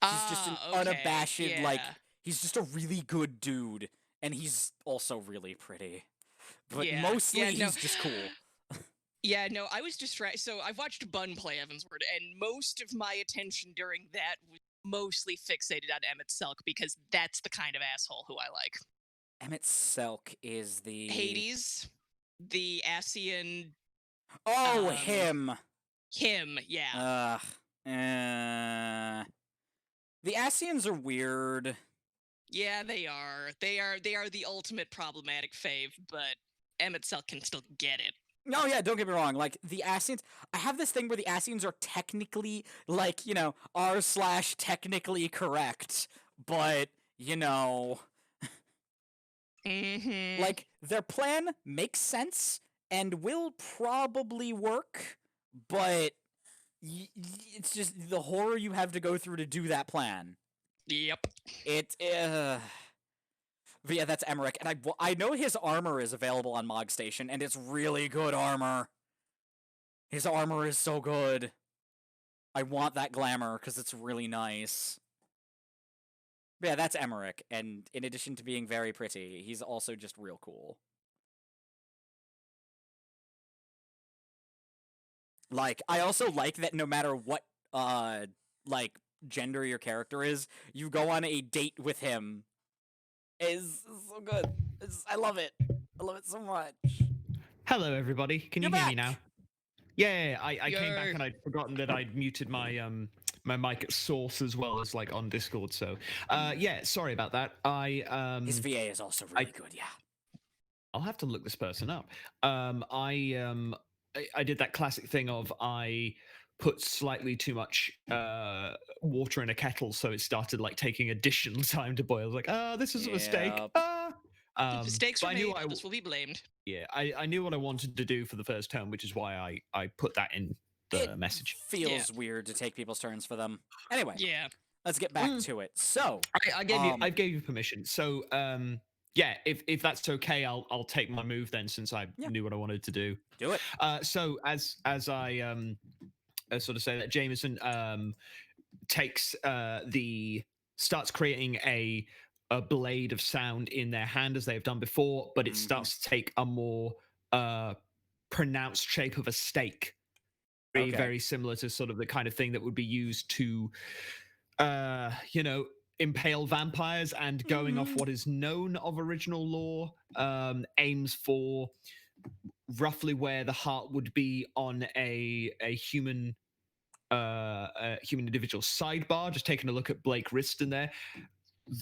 S1: He's just an unabashed, like, he's just a really good dude, and he's also really pretty. But mostly he's just cool.
S2: Yeah, no, I was distracted. So I've watched Bun play Evansward, and most of my attention during that was mostly fixated on Emmett Selk, because that's the kind of asshole who I like.
S1: Emmett Selk is the...
S2: Hades, the Asian...
S1: Oh, him!
S2: Him, yeah.
S1: The Asians are weird.
S2: Yeah, they are. They are the ultimate problematic fave, but Emmett Selk can still get it.
S1: No, yeah, don't get me wrong. Like, the Asians... I have this thing where the Asians are technically, like, you know, r/technically correct. But, you know... Like, their plan makes sense and will probably work, but it's just the horror you have to go through to do that plan.
S2: Yep.
S1: But yeah, that's Emmerich, and I know his armor is available on Mog Station, and it's really good armor. His armor is so good. I want that glamour, because it's really nice. But yeah, that's Emmerich, and in addition to being very pretty, he's also just real cool. Like, I also like that no matter what, like, gender your character is, you go on a date with him. It's so good. I love it. I love it so much.
S3: Hello, everybody. Can you hear me now? Yeah, I came back and I'd forgotten that I'd muted my my mic at source as well as like on Discord. So, yeah, sorry about that.
S1: His VA is also really good. Yeah.
S3: I'll have to look this person up. I did that classic thing of I put slightly too much water in a kettle, so it started like taking additional time to boil. I was like, this is a mistake.
S2: Mistakes were made. This will be blamed.
S3: Yeah, I knew what I wanted to do for the first turn, which is why I put that in the message.
S1: Feels weird to take people's turns for them. Anyway, let's get back to it. So
S3: I gave you permission. So yeah, if that's okay, I'll take my move then, since I knew what I wanted to do.
S1: Do it.
S3: So as I sort of say that, Jameson starts creating a a blade of sound in their hand as they have done before, but it starts to take a more pronounced shape of a stake. Very,
S1: Okay.
S3: very similar to sort of the kind of thing that would be used to, impale vampires, and going off what is known of original lore, aims for roughly where the heart would be on a human individual sidebar. Just taking a look at Blake Riston there.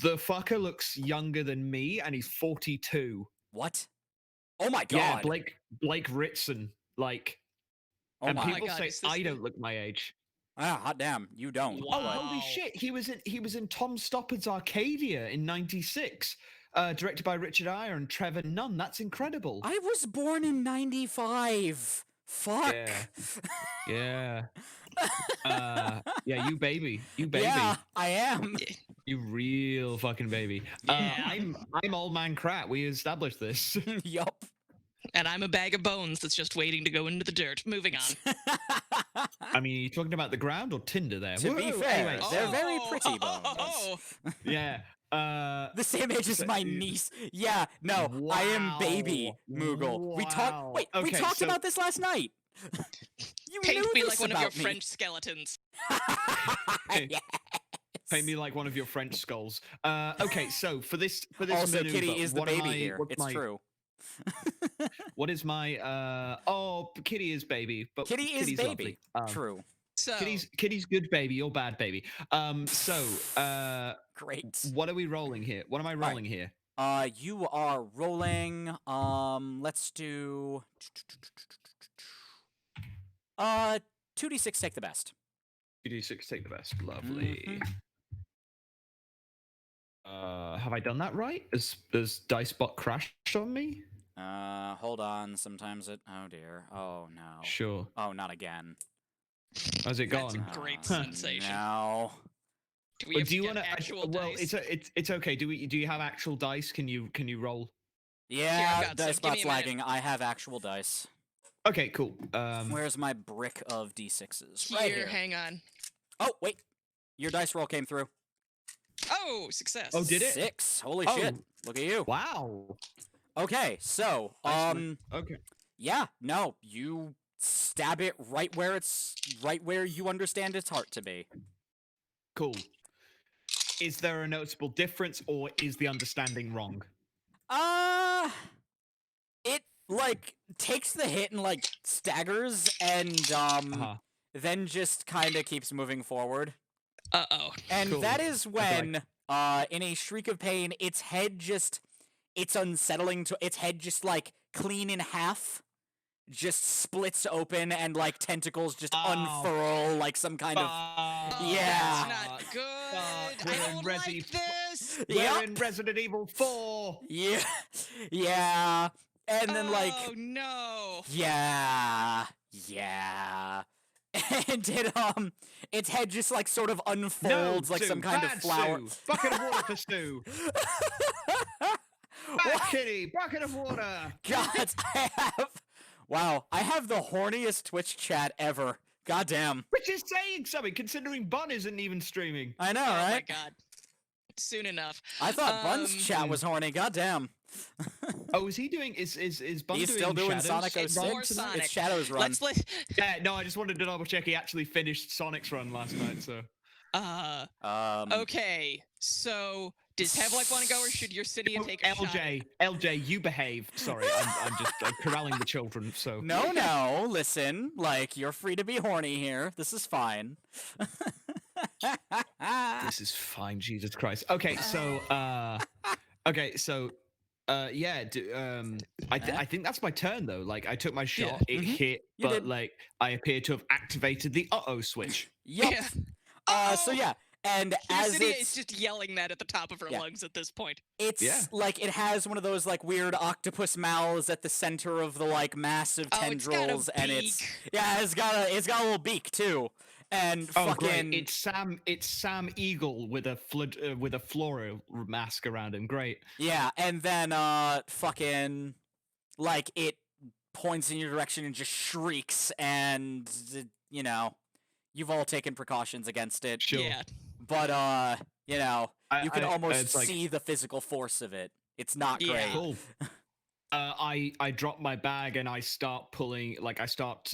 S3: The fucker looks younger than me, and he's 42.
S1: What? Oh my god.
S3: Yeah, Blake Ritson. Like,
S1: Oh
S3: and
S1: my.
S3: people
S2: God,
S3: say
S2: is this
S3: I
S2: the-
S3: don't look my age.
S1: Ah, hot damn. You don't.
S2: Wow.
S3: Oh, holy shit! He was in Tom Stoppard's Arcadia in '96, directed by Richard Eyre and Trevor Nunn. That's incredible.
S1: I was born in 95. Fuck.
S3: Yeah. Yeah, you baby.
S1: Yeah, I am.
S3: You real fucking baby.
S2: Yeah.
S3: I'm old man Krat. We established this.
S1: Yup.
S2: And I'm a bag of bones that's just waiting to go into the dirt. Moving on.
S3: I mean, are you talking about the ground or Tinder there?
S1: To be fair,
S3: anyway,
S1: they're very
S2: Oh.
S1: pretty bones.
S3: yeah.
S1: The same age as my niece. Yeah, no, I am baby Moogle. We talked. Wait, we
S3: Okay,
S1: talked
S3: so-
S1: about this last night. You
S2: Paint
S1: knew
S2: me
S1: this
S2: like one of your
S1: about me.
S2: French skeletons.
S1: Yes.
S3: Paint me like one of your French skulls. Okay, so for this
S1: Also,
S3: maneuver,
S1: Kitty is the
S3: what am
S1: baby
S3: I-
S1: here.
S3: what's
S1: It's
S3: my-
S1: true.
S3: What is my Kitty is baby, but
S1: Kitty is
S3: Kitty's
S1: baby.
S3: lovely.
S1: True.
S2: So
S3: Kitty's good baby, you're bad baby.
S1: Great.
S3: What are we rolling here? What am I rolling here?
S1: You are rolling. Let's do. 2d6. Take the best.
S3: 2d6, take the best. Lovely.
S1: Mhm.
S3: Have I done that right? Has Dicebot crashed on me?
S1: Hold on. Sometimes it. Oh dear. Oh no.
S3: Sure.
S1: Oh, not again.
S3: How's it
S2: That's
S3: gone?
S2: a great
S1: Oh,
S2: sensation.
S1: No.
S2: Do we have
S3: Do you
S2: to get
S3: want to?
S2: actual
S3: Well,
S2: dice?
S3: it's okay. Do you have actual dice? Can you roll?
S1: Yeah,
S2: got some.
S1: dice
S2: Give me
S1: bot's
S2: a minute.
S1: lagging. I have actual dice.
S3: Okay, cool.
S1: Where's my brick of d6s?
S2: Here,
S1: Right here.
S2: hang on.
S1: Oh, wait. Your dice roll came through.
S2: Oh, success.
S3: Oh, did it?
S1: 6. Holy
S3: Oh.
S1: shit. Look at you.
S3: Wow.
S1: Okay, so,
S3: Okay.
S1: yeah, no, you stab it right where you understand its heart to be.
S3: Cool. Is there a noticeable difference, or is the understanding wrong?
S1: It, like, takes the hit and, like, staggers, and,
S3: Uh-huh.
S1: then just kinda keeps moving forward.
S2: Uh-oh.
S1: And
S3: Cool.
S1: that is
S3: feel
S1: when, in a shriek of pain, its unsettling to its head just, like, clean in half, just splits open, and, like, tentacles just
S3: Oh.
S1: unfurl, like some kind of...
S2: Oh,
S1: Yeah.
S2: That's not good.
S3: we're
S2: I
S3: in
S2: don't
S3: Resi
S2: like this.
S3: We're
S1: Yep.
S3: in Resident Evil 4.
S1: Yeah. Yeah. And then, like...
S2: Oh, no.
S1: Yeah. Yeah. And its head just, like, sort of unfolds like
S3: Sue,
S1: some kind of
S3: bad
S1: flower.
S3: Sue. Bucket of water for Sue. Bad kitty, bucket of water.
S1: God, I have the horniest Twitch chat ever. Goddamn.
S3: Which is saying something, considering Bun isn't even streaming.
S1: I know,
S2: Oh my
S1: right?
S2: god. Soon enough.
S1: I thought Bun's chat was horny. Goddamn.
S3: Oh, is he doing? Is Bun
S1: He's
S3: doing
S1: still doing
S3: Shadows
S1: Sonic
S2: It's
S1: 06.
S2: more Sonic.
S1: It's Shadows run.
S2: Let's
S3: Yeah, no, I just wanted to double check he actually finished Sonic's run last night. So
S2: okay. So does Hevlock want to go, or should your city take a shot?
S3: LJ, you behave. Sorry, I'm just corralling the children. So
S1: No, listen. Like, you're free to be horny here. This is fine.
S3: this is fine. Jesus Christ. Okay, so yeah. I think that's my turn though. Like, I took my shot, it hit,
S1: You
S3: but
S1: did.
S3: like I appear to have activated the switch.
S1: Yup.
S2: Yeah.
S1: So yeah, and as
S2: Yesenia
S1: it's
S2: is just yelling that at the top of her
S1: Yeah.
S2: lungs at this point.
S1: It's
S3: Yeah.
S1: like it has one of those like weird octopus mouths at the center of the like massive
S2: Oh, it's got a
S1: tendrils, and it's
S2: beak.
S1: it's got a little beak too, and
S3: Oh,
S1: fucking
S3: great! It's Sam Eagle with a floral mask around him. Great.
S1: yeah, and then fucking like it points in your direction and just shrieks, and you know you've all taken precautions against it,
S3: Sure.
S2: Yeah.
S1: but You can almost
S3: it's like,
S1: see the physical force of it. It's not
S2: Yeah.
S1: great.
S3: cool. I drop my bag and I start pulling. Like I start.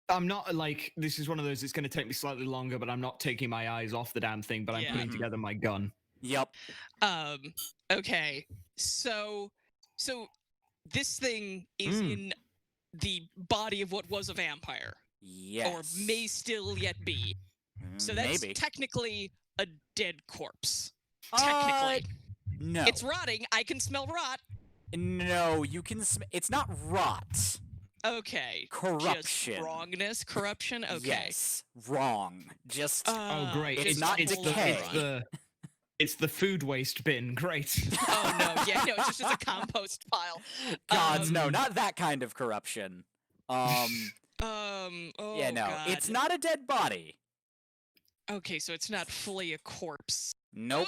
S3: I'm not like this is one of those. It's going to take me slightly longer, but I'm not taking my eyes off the damn thing. But I'm
S2: Yeah.
S3: putting
S1: Mhm.
S3: together my gun.
S1: Yep.
S2: Okay. So this thing is in the body of what was a vampire,
S1: Yes.
S2: or may still yet be. So that's
S1: Maybe.
S2: technically a dead corpse. Technically.
S1: No.
S2: It's rotting. I can smell rot.
S1: No, you can. It's not rot.
S2: Okay.
S1: Corruption.
S2: Just wrongness, corruption. Okay.
S1: Yes. Wrong. Just.
S3: Oh, great!
S1: It's
S2: just
S1: not
S3: it's
S1: decay.
S3: it's the food waste bin. Great.
S2: Oh no! Yeah, no. It's just a compost pile.
S1: Gods, no, not that kind of corruption.
S2: Oh,
S1: Yeah, no,
S2: God.
S1: it's not a dead body.
S2: Okay, so it's not fully a corpse.
S1: Nope.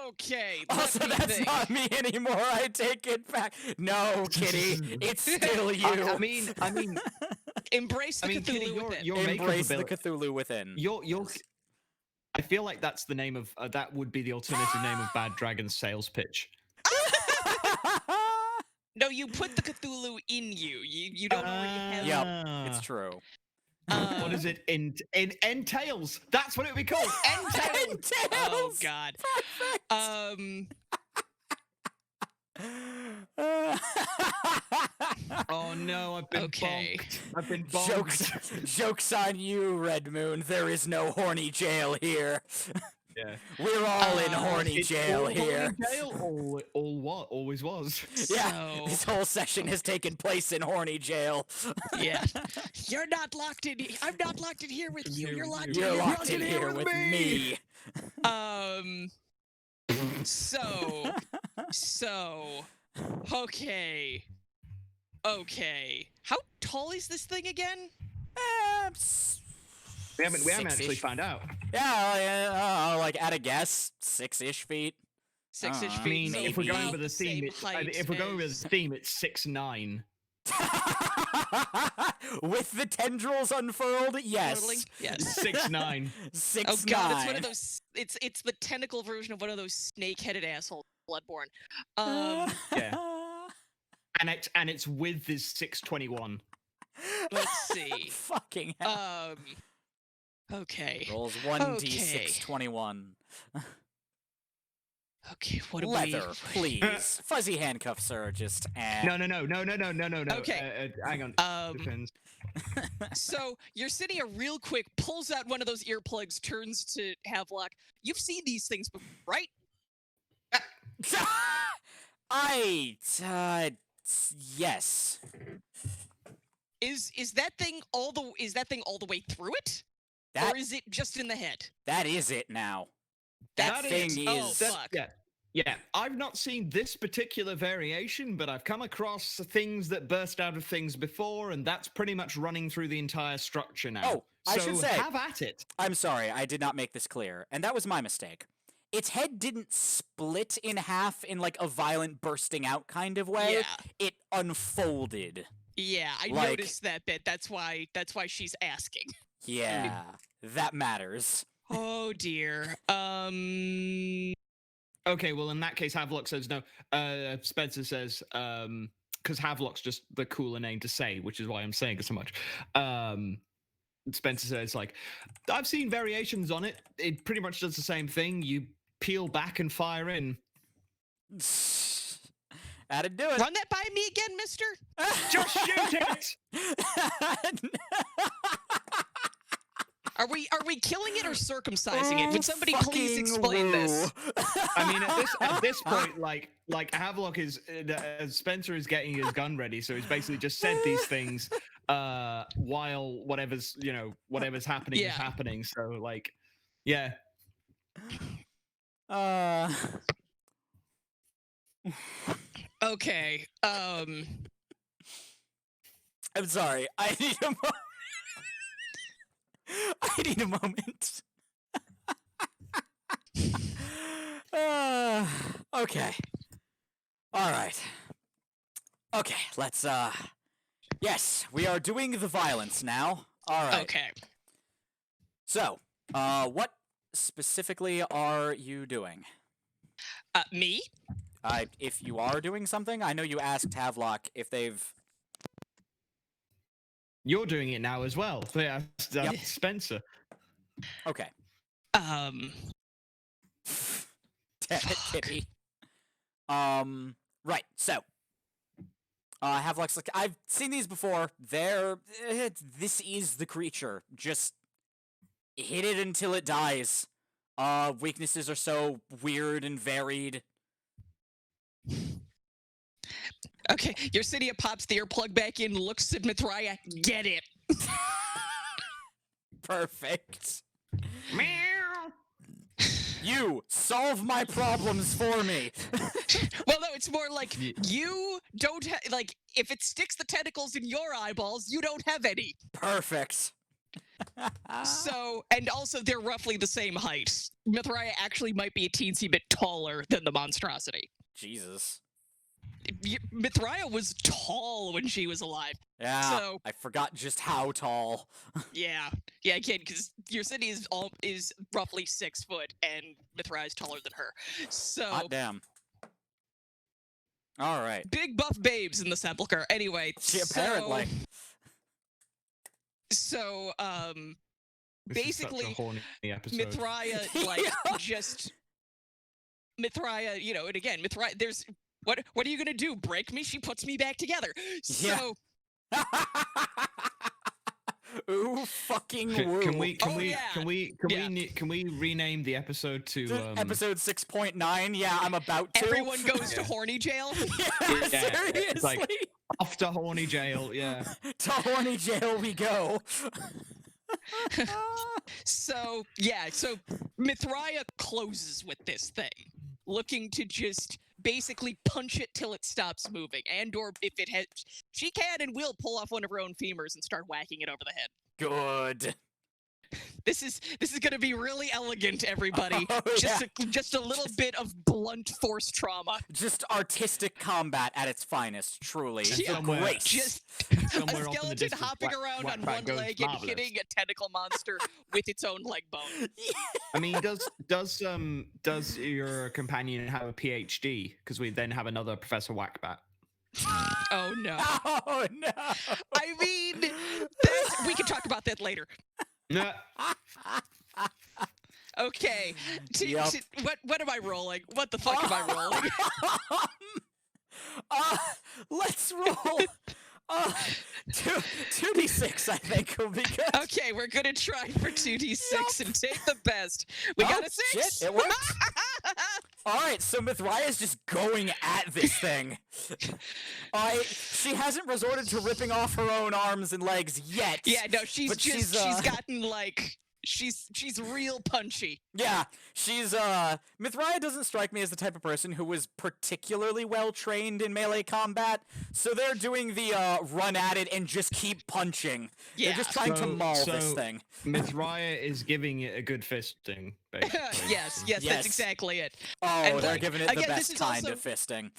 S2: Okay.
S1: Also,
S2: let me
S1: that's
S2: think.
S1: not me anymore. I take it back. No, Kitty, it's still you.
S3: I mean,
S2: Embrace the
S3: I mean,
S2: Cthulhu
S3: Kitty,
S2: within.
S3: your
S1: Embrace the
S3: makeup
S1: Cthulhu within.
S3: You're. I feel like that's the name of that would be the alternative name of Bad Dragon's sales pitch.
S2: No, you put the Cthulhu in you. You don't already have.
S1: Yep, it's true.
S3: What is it in entails? That's what it would be called. Entails.
S2: Oh God.
S3: Oh no, I've been
S2: Okay.
S3: bonked. I've been bonked.
S1: Jokes on you, Red Moon. There is no horny jail here.
S3: Yeah.
S1: We're all in horny
S3: It's
S1: jail
S3: all
S1: here.
S3: horny jail. All what? Always was.
S1: Yeah,
S2: So-
S1: this whole session has taken place in horny jail.
S2: Yeah. You're not locked in. I'm not locked in here with you. You're locked in
S1: You're
S2: here.
S1: locked in here with me.
S2: So. Okay. How tall is this thing again?
S3: We haven't actually
S1: Six-ish.
S3: found out.
S1: Yeah, like at a guess, 6-ish feet.
S2: 6-ish
S1: I
S2: feet.
S3: I mean,
S2: so
S3: if we're going
S2: about
S3: with the
S2: same
S3: theme,
S2: height
S3: if we're going with
S2: as-
S3: the theme, it's 6'9".
S1: With the tendrils unfurled, yes.
S2: Totally? Yes.
S3: 6'9".
S1: 6'9".
S2: Oh God, it's one of those. It's the tentacle version of one of those snake-headed assholes, Bloodborne.
S3: Yeah. And it's with this 621.
S2: Let's see.
S1: Fucking hell.
S2: Okay.
S1: Rolls
S2: okay.
S1: 1d621.
S2: Okay. What do
S1: Leather,
S2: we?
S1: please. Fuzzy handcuffs are just.
S3: No.
S2: Okay.
S3: Hang on. Depends.
S2: So you're sitting here real quick, pulls out one of those earplugs, turns to Havelock. You've seen these things before, right?
S1: Yes.
S2: Is that thing all the way through it,
S1: That
S2: or is it just in the head?
S1: that is it now. That
S2: That
S1: thing
S2: is-
S1: is.
S2: oh, fuck.
S3: Yeah. I've not seen this particular variation, but I've come across things that burst out of things before, and that's pretty much running through the entire structure now.
S1: Oh, I
S3: so
S1: should say-
S3: have at it.
S1: I'm sorry, I did not make this clear, and that was my mistake. Its head didn't split in half in like a violent bursting out kind of way.
S2: Yeah.
S1: It unfolded.
S2: Yeah, I
S1: Like-
S2: noticed that bit. That's why she's asking.
S1: Yeah, that matters.
S2: Oh dear.
S3: Okay, well, in that case, Havelock says no. Spencer says, because Havelock's just the cooler name to say, which is why I'm saying it so much. Spencer says, like, I've seen variations on it. It pretty much does the same thing. You peel back and fire in.
S1: That'd do it.
S2: Run that by me again, mister?
S3: Just shoot it!
S2: Are we killing it or circumcising it? Would somebody please
S1: Fucking
S2: explain this?
S1: woo.
S3: I mean, at this point, like Havelock is Spencer is getting his gun ready, so he's basically just said these things while whatever's happening
S2: Yeah.
S3: is happening. So like, yeah.
S2: Okay.
S1: I'm sorry. I need a moment. I need a moment. Okay. All right. Okay, let's yes, we are doing the violence now. All right.
S2: Okay.
S1: So, what specifically are you doing?
S2: Me?
S1: If you are doing something, I know you asked Havelock if they've.
S3: You're doing it now as well. So yeah,
S1: Yep.
S3: Spencer.
S1: Okay.
S2: Um.
S1: Damn it, Kitty. Right. So, Havelock's like, I've seen these before. This is the creature. Just hit it until it dies. Weaknesses are so weird and varied.
S2: Okay, Yersinia pops the earplug back in, looks at Mithraea. Get it.
S1: Perfect.
S3: Meow.
S1: You solve my problems for me.
S2: Well, no, it's more like you don't have, like, if it sticks the tentacles in your eyeballs, you don't have any.
S1: Perfect.
S2: So, and also they're roughly the same height. Mithraea actually might be a teensy bit taller than the monstrosity.
S1: Jesus.
S2: Mithraea was tall when she was alive.
S1: Yeah,
S2: So,
S1: I forgot just how tall.
S2: yeah, I can't, because Yersinia is roughly 6 foot, and Mithraea is taller than her. So,
S1: Hot damn. All right.
S2: big buff babes in the sepulcher. Anyway,
S1: Apparently.
S2: So,
S3: This
S2: basically,
S3: is such a horny episode.
S2: Mithraea, like, just Mithraea, you know, and again, Mithraea, there's what are you gonna do? Break me? She puts me back together. So,
S1: Ooh, fucking
S3: Can
S1: woo.
S3: we rename the episode to
S1: episode 6.9? Yeah, I'm about to.
S2: everyone goes to horny jail.
S1: Yeah, seriously.
S3: It's like off to horny jail. Yeah.
S1: To horny jail we go.
S2: So, yeah, so Mithraea closes with this thing, looking to just basically punch it till it stops moving, and or if it has, she can and will pull off one of her own femurs and start whacking it over the head.
S1: Good.
S2: This is going to be really elegant, everybody.
S1: Oh,
S2: Just a little bit of blunt force trauma.
S1: Just artistic combat at its finest, truly. It's
S2: Yeah,
S1: a grace.
S2: Just
S3: Somewhere
S2: a
S3: off in the
S2: skeleton
S3: distance,
S2: hopping around on one
S3: goes
S2: leg
S3: marvelous.
S2: and hitting a tentacle monster with its own leg bone.
S3: I mean, does your companion have a PhD? Because we then have another Professor Whackbat.
S2: Oh no.
S1: Oh no.
S2: I mean, we can talk about that later.
S3: Yeah.
S2: Okay.
S1: Yup.
S2: What am I rolling? What the fuck am I rolling?
S1: Let's roll. 2d6, I think, will be good.
S2: Okay, we're gonna try for 2d6 and take the best. We got a 6.
S1: Shit, it worked. All right, so Mithraea's just going at this thing. She hasn't resorted to ripping off her own arms and legs yet.
S2: Yeah, no, she's
S1: but
S2: just she's gotten like she's real punchy.
S1: Yeah, she's Mithraea doesn't strike me as the type of person who was particularly well trained in melee combat, so they're doing the run at it and just keep punching.
S2: Yeah.
S1: They're just trying to maul this thing.
S3: Mithraea is giving it a good fisting, basically.
S2: Yes, that's exactly it.
S1: Oh,
S2: And,
S1: they're
S2: like,
S1: giving it the
S2: again,
S1: best
S2: this is
S1: kind
S2: also-
S1: of fisting.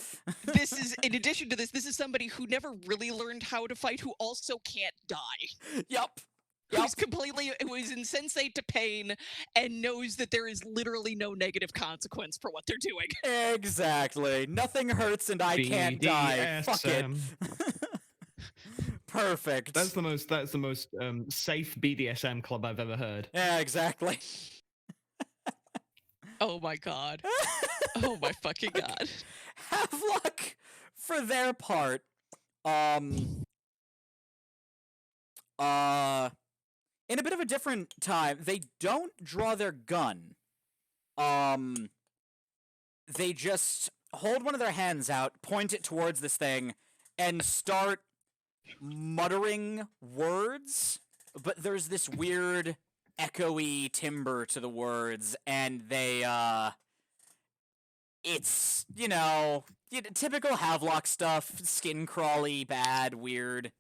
S2: This is, in addition to this is somebody who never really learned how to fight, who also can't die.
S1: Yup.
S2: Who is insensate to pain and knows that there is literally no negative consequence for what they're doing.
S1: Exactly. Nothing hurts and I can't die. Fuck it. Perfect.
S3: That's the most safe BDSM club I've ever heard.
S1: Yeah, exactly.
S2: Oh my god. Oh my fucking god.
S1: Havelock, for their part, in a bit of a different time, they don't draw their gun. They just hold one of their hands out, point it towards this thing, and start muttering words, but there's this weird echoey timbre to the words, and they, it's, typical Havelock stuff, skin crawly, bad, weird.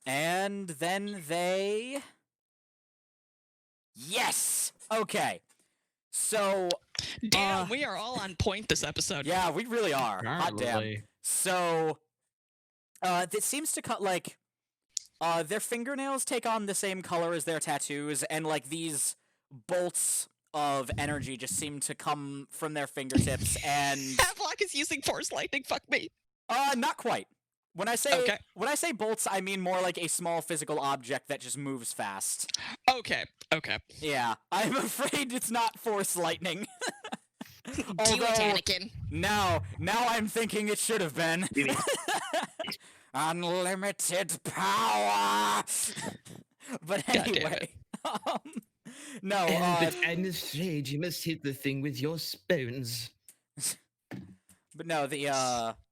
S1: And then they... Yes! Okay. So...
S2: Damn, we are all on point this episode.
S1: Yeah, we really are. Hot damn.
S3: Apparently.
S1: So... it seems to cut, like... their fingernails take on the same color as their tattoos, and, like, these bolts of energy just seem to come from their fingertips, and
S2: Havelock is using force lightning. Fuck me.
S1: not quite. When I
S2: Okay.
S1: say bolts, I mean more like a small physical object that just moves fast.
S2: Okay.
S1: Yeah, I'm afraid it's not force lightning.
S2: Do it, Anakin.
S1: Now I'm thinking it should have been. Unlimited power. But anyway, no.
S3: But I'm afraid you must hit the thing with your spoons.
S1: But no,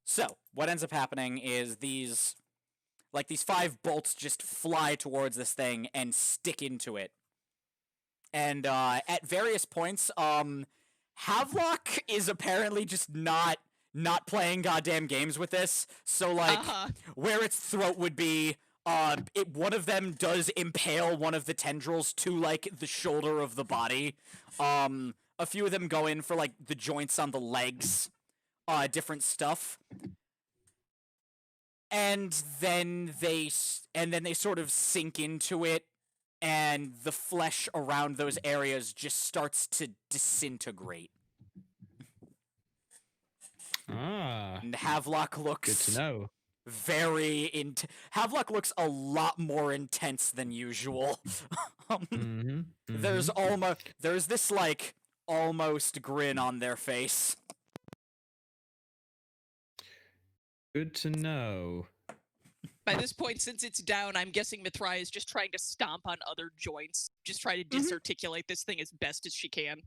S1: so what ends up happening is these 5 bolts just fly towards this thing and stick into it. And at various points, Havelock is apparently just not playing goddamn games with this. So like where its throat would be, one of them does impale one of the tendrils to like the shoulder of the body. A few of them go in for like the joints on the legs. Different stuff, and then they sort of sink into it, and the flesh around those areas just starts to disintegrate. And Havelock looks
S3: good to know.
S1: Havelock looks a lot more intense than usual. There's this like almost grin on their face.
S3: Good to know.
S2: By this point, since it's down, I'm guessing Mithrai is just trying to stomp on other joints, just try to disarticulate this thing as best as she can.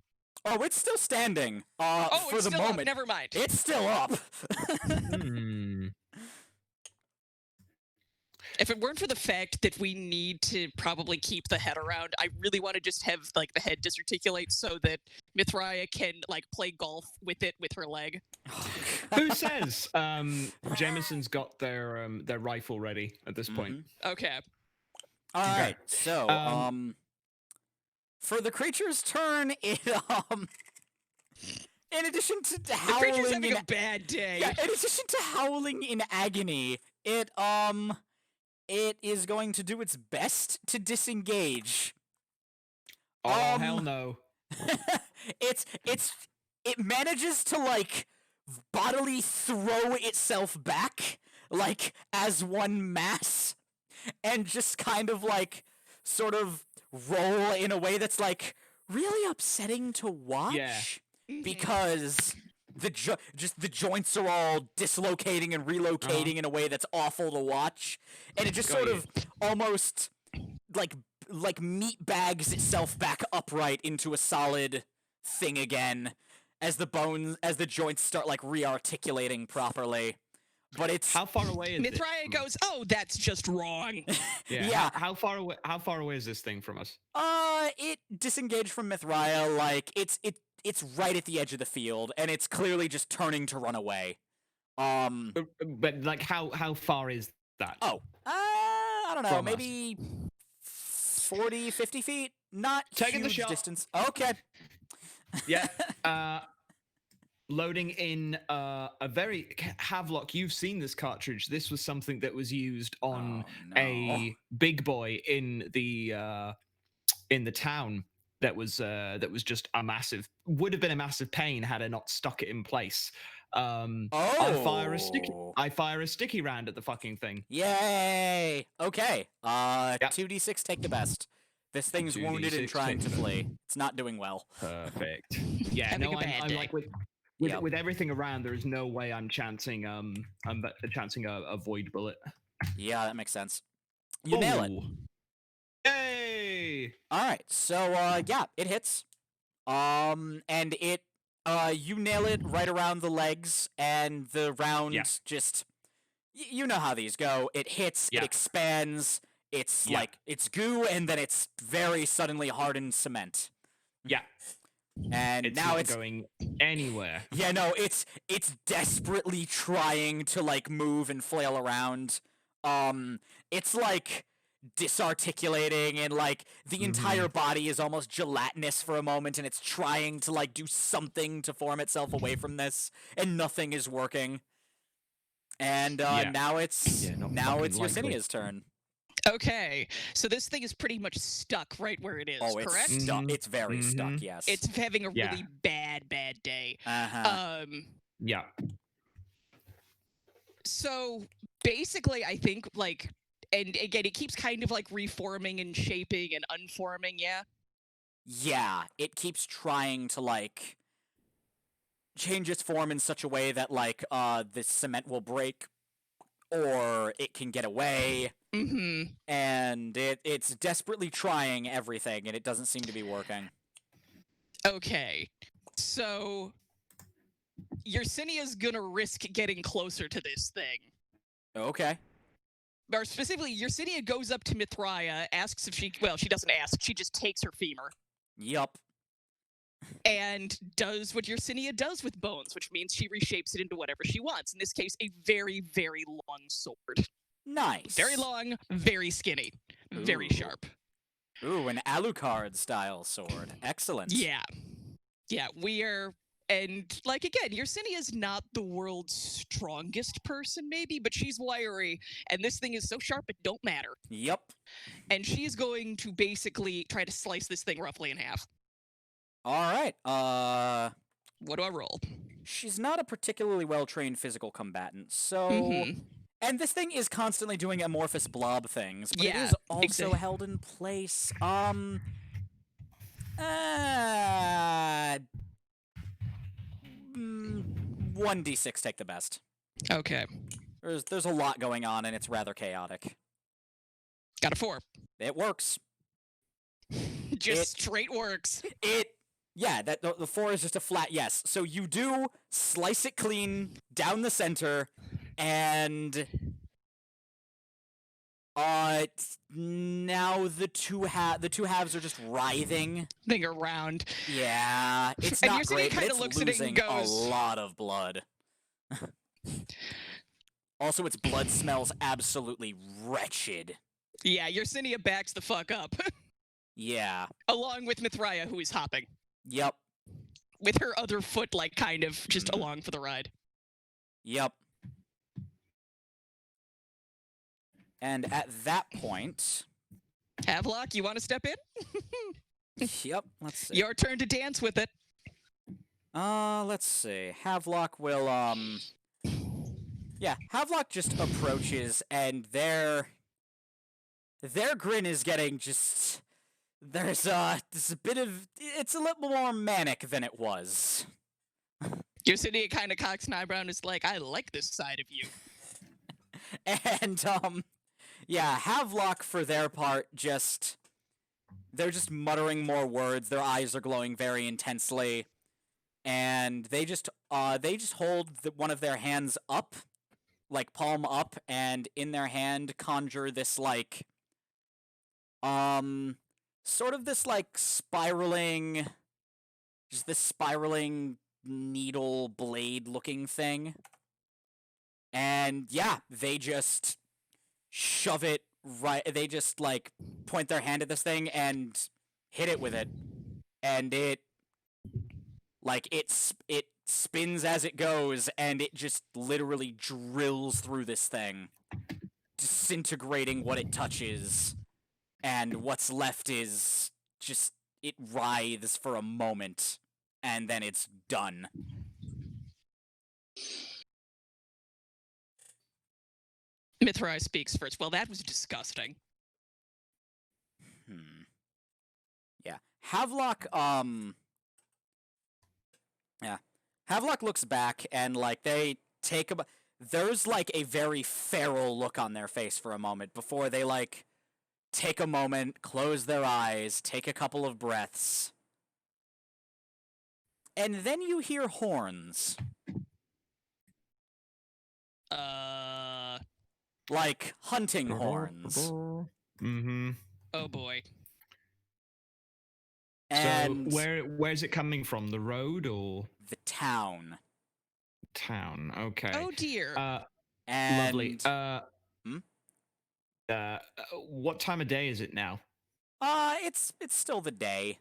S1: Oh, it's still standing. For
S2: it's
S1: the
S2: still
S1: moment,
S2: up. Never mind.
S1: It's still up.
S2: If it weren't for the fact that we need to probably keep the head around, I really want to just have like the head disarticulate so that Mithraia can like play golf with it with her leg.
S3: Who says? Jameson's got their rifle ready at this point.
S2: Okay.
S1: All right. So, for the creature's turn, it in addition to howling,
S2: the creature's having a bad day.
S1: Yeah, in addition to howling in agony, it is going to do its best to disengage.
S3: Oh hell no!
S1: It manages to like bodily throw itself back like as one mass, and just kind of like sort of roll in a way that's like really upsetting to watch.
S3: Yeah.
S1: Because the joints are all dislocating and relocating in a way that's awful to watch, and it just sort of almost like meat bags itself back upright into a solid thing again as the joints start like rearticulating properly. But it's
S3: how far away is
S2: Mithraia goes, "Oh, that's just wrong."
S1: Yeah.
S3: How far away is this thing from us?
S1: It disengaged from Mithraia, like it's right at the edge of the field, and it's clearly just turning to run away.
S3: But like how far is that?
S1: Oh, I don't know,
S3: From
S1: maybe 40, 50 feet. Not
S3: taking the
S1: huge
S3: shot.
S1: distance. Okay.
S3: Yeah. Loading in a very Havelock. You've seen this cartridge. This was something that was used on a big boy in the town. That was just would have been a massive pain had I not stuck it in place. I fire a sticky round at the fucking thing.
S1: Yay! Okay. 2d6, take the best. This thing's wounded and trying to flee. It's not doing well.
S3: Perfect. Yeah,
S2: I'm
S3: like with everything around, there is no way I'm chancing a void bullet.
S1: Yeah, that makes sense. You nail it.
S3: Yay!
S1: All right, so yeah, it hits, and it you nail it right around the legs, and the round just you know how these go. It hits, it expands, it's like it's goo, and then it's very suddenly hardened cement.
S3: Yeah,
S1: and
S3: it's
S1: now
S3: not
S1: it's
S3: going anywhere.
S1: Yeah, no, it's desperately trying to like move and flail around. It's like disarticulating, and like the entire body is almost gelatinous for a moment, and it's trying to like do something to form itself away from this, and nothing is working. And now it's Yesenia's turn.
S2: Okay, so this thing is pretty much stuck right where it is,
S1: Oh, it's
S2: correct?
S1: stuck.
S3: Mhm.
S1: It's very stuck.
S3: Mhm.
S1: Yes.
S2: It's having a
S3: Yeah.
S2: really bad day.
S1: Uh-huh.
S3: Yeah.
S2: So basically, I think like, and again, it keeps kind of like reforming and shaping and unforming. Yeah.
S1: Yeah, it keeps trying to like change its form in such a way that like the cement will break or it can get away,
S2: Mm-hmm.
S1: and it's desperately trying everything and it doesn't seem to be working.
S2: Okay, so Yersinia's gonna risk getting closer to this thing.
S1: Okay.
S2: Or specifically, Yersinia goes up to Mithraia, asks if she doesn't ask, she just takes her femur.
S1: Yup.
S2: And does what Yersinia does with bones, which means she reshapes it into whatever she wants. In this case, a very, very long sword.
S1: Nice.
S2: Very long, very skinny, very
S1: Ooh.
S2: sharp.
S1: Ooh, an Alucard style sword. Excellent.
S2: Yeah. Yeah, we are. And, like, again, Yersinia's not the world's strongest person, maybe, but she's wiry, and this thing is so sharp it don't matter.
S1: Yep.
S2: And she's going to basically try to slice this thing roughly in half.
S1: All right.
S2: What do I roll?
S1: She's not a particularly well-trained physical combatant, so
S2: Mhm.
S1: and this thing is constantly doing amorphous blob things, but it
S2: Yeah,
S1: is also
S2: exactly.
S1: held in place. 1d6 take the best.
S2: Okay.
S1: There's a lot going on and it's rather chaotic.
S2: Got a 4.
S1: It works.
S2: Just straight works.
S1: Yeah, that the 4 is just a flat yes. So you do slice it clean down the center, and now the two halves are just writhing.
S2: Thing around.
S1: Yeah, it's
S2: And
S1: not
S2: Yersinia
S1: great, but
S2: kinda
S1: it's
S2: looks at it and
S1: losing a
S2: goes-
S1: lot of blood. Also, its blood smells absolutely wretched.
S2: Yeah, Yersinia backs the fuck up.
S1: Yeah.
S2: Along with Mithraia, who is hopping.
S1: Yep.
S2: With her other foot, like, kind of just along for the ride.
S1: Yep. And at that point...
S2: Havelock, you want to step in?
S1: Yep, let's see.
S2: Your turn to dance with it.
S1: Let's see. Havelock will, yeah, Havelock just approaches, and their grin is getting just... There's a bit of... It's a little more manic than it was.
S2: Yersinia kind of cocks an eyebrow and is like, I like this side of you.
S1: And, yeah, Havelock, for their part, they're just muttering more words. Their eyes are glowing very intensely. And they just hold one of their hands up, like palm up, and in their hand conjure this, like, sort of this, like, spiraling needle blade looking thing. And yeah, they just shove it right, they just, like, point their hand at this thing and hit it with it. And it spins as it goes, and it just literally drills through this thing, disintegrating what it touches. And what's left is just, it writhes for a moment, and then it's done.
S2: Mithraia speaks first. Well, that was disgusting.
S1: Yeah. Havelock, yeah. Havelock looks back, and, like, they take there's, like, a very feral look on their face for a moment before they, like, take a moment, close their eyes, take a couple of breaths. And then you hear horns. Like hunting horns.
S3: Mm-hmm.
S2: Oh boy.
S1: And
S3: so where's it coming from? The road or
S1: the town?
S3: Town. Okay.
S2: Oh dear.
S1: And
S3: lovely. What time of day is it now?
S1: It's still the day.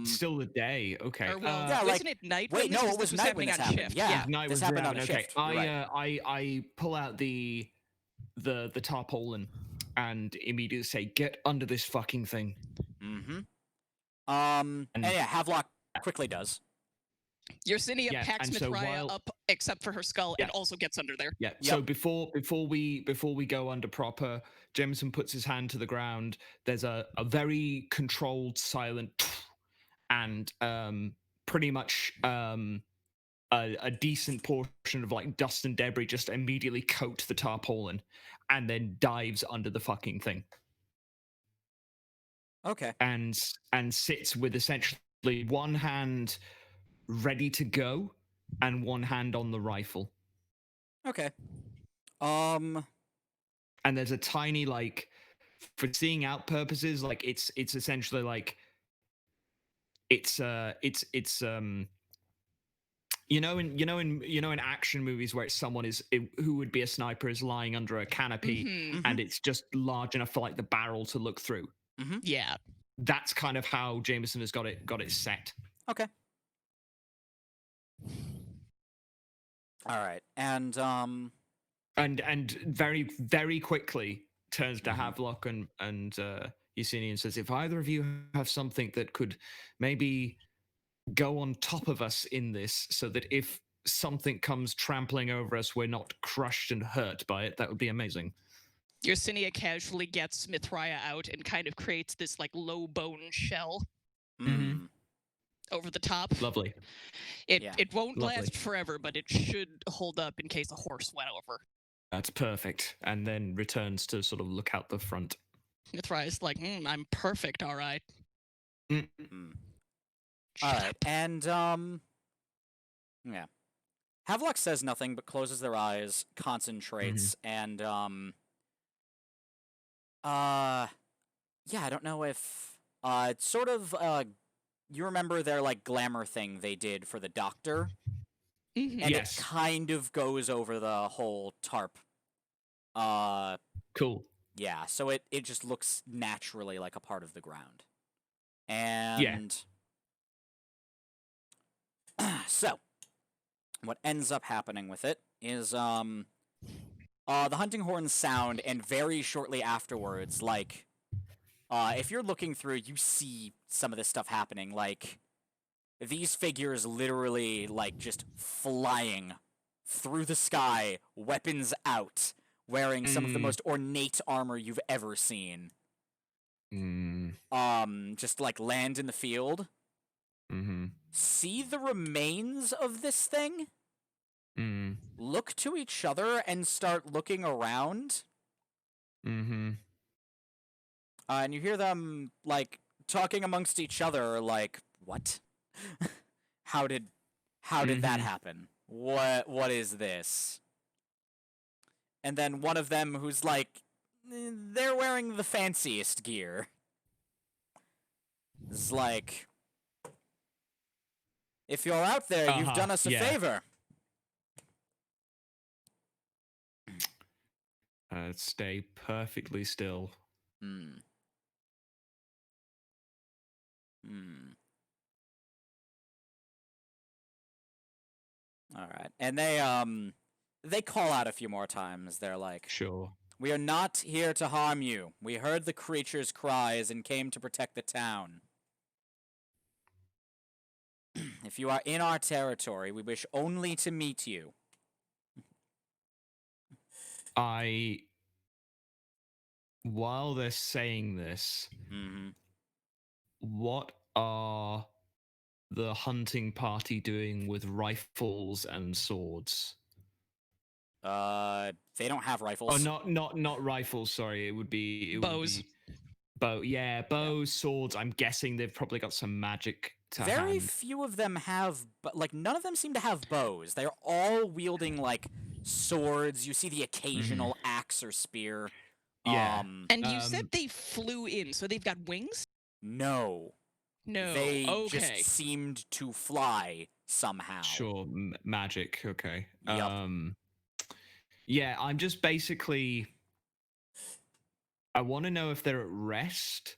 S3: Still the day. Okay.
S2: Or, well,
S1: yeah,
S2: wasn't it night?
S1: Wait,
S2: when this
S1: no,
S2: was,
S1: it was
S2: this
S1: night when
S2: happening
S1: this
S2: on
S1: happened.
S2: shift.
S1: Yeah.
S3: Night
S1: this
S3: was
S1: happened
S3: around.
S1: on a
S3: Okay.
S1: shift. Right.
S3: I pull out the tarpaulin, and immediately say, "Get under this fucking thing."
S1: Mm-hmm. And yeah, Havelock quickly does.
S2: Yersinia
S3: Yeah,
S2: packs
S3: and so
S2: Mithraya
S3: while-
S2: up, except for her skull,
S3: Yeah.
S2: and also gets under there.
S3: Yeah.
S1: Yep.
S3: So before we go under proper, Jameson puts his hand to the ground. There's a very controlled, silent, and pretty much a decent portion of like dust and debris just immediately coat the tarpaulin, and then dives under the fucking thing.
S1: Okay.
S3: And sits with essentially one hand ready to go and one hand on the rifle.
S1: Okay.
S3: And there's a tiny, like, for seeing out purposes, like it's essentially like it's in action movies where it's someone who would be a sniper is lying under a canopy,
S2: Mhm.
S3: and it's just large enough for like the barrel to look through.
S2: Yeah.
S3: That's kind of how Jameson has got it set.
S1: Okay. All right. And
S3: very, very quickly turns to
S1: Mhm.
S3: Havelock and Yesenia and says, "If either of you have something that could maybe go on top of us in this, so that if something comes trampling over us, we're not crushed and hurt by it, that would be amazing."
S2: Yersinia casually gets Mithraya out and kind of creates this like low bone shell over the top.
S3: Lovely.
S2: It won't
S3: Lovely.
S2: last forever, but it should hold up in case a horse went over.
S3: That's perfect. And then returns to sort of look out the front.
S2: Mithraya's like, I'm perfect, all right.
S1: All right. And yeah. Havelock says nothing but closes their eyes, concentrates, and yeah, I don't know if it's sort of you remember their like glamour thing they did for the doctor?
S2: Mhm.
S1: And
S3: Yes.
S1: it kind of goes over the whole tarp.
S3: Cool.
S1: Yeah, so it just looks naturally like a part of the ground. And so what ends up happening with it is the hunting horns sound, and very shortly afterwards, like if you're looking through, you see some of this stuff happening, like these figures literally like just flying through the sky, weapons out, wearing some of the most ornate armor you've ever seen. Just like land in the field. See the remains of this thing? Look to each other and start looking around. And you hear them like talking amongst each other, like, what? How did that happen? What is this? And then one of them who's like, they're wearing the fanciest gear. It's like, if you're out there, you've done us a favor.
S3: Stay perfectly still.
S1: All right. And they call out a few more times. They're like,
S3: Sure.
S1: "We are not here to harm you. We heard the creature's cries and came to protect the town. If you are in our territory, we wish only to meet you."
S3: While they're saying this, what are the hunting party doing with rifles and swords?
S1: They don't have rifles.
S3: Oh, not rifles. Sorry, it would be
S2: bows.
S3: Bows, swords. I'm guessing they've probably got some magic to
S1: Very
S3: hand.
S1: few of them have, but like none of them seem to have bows. They're all wielding like swords. You see the occasional axe or spear.
S3: Yeah.
S2: And you said they flew in, so they've got wings?
S1: No.
S2: No.
S1: They
S2: okay.
S1: just seemed to fly somehow.
S3: Sure, magic. Okay.
S1: Yup.
S3: Yeah, I'm just basically. I want to know if they're at rest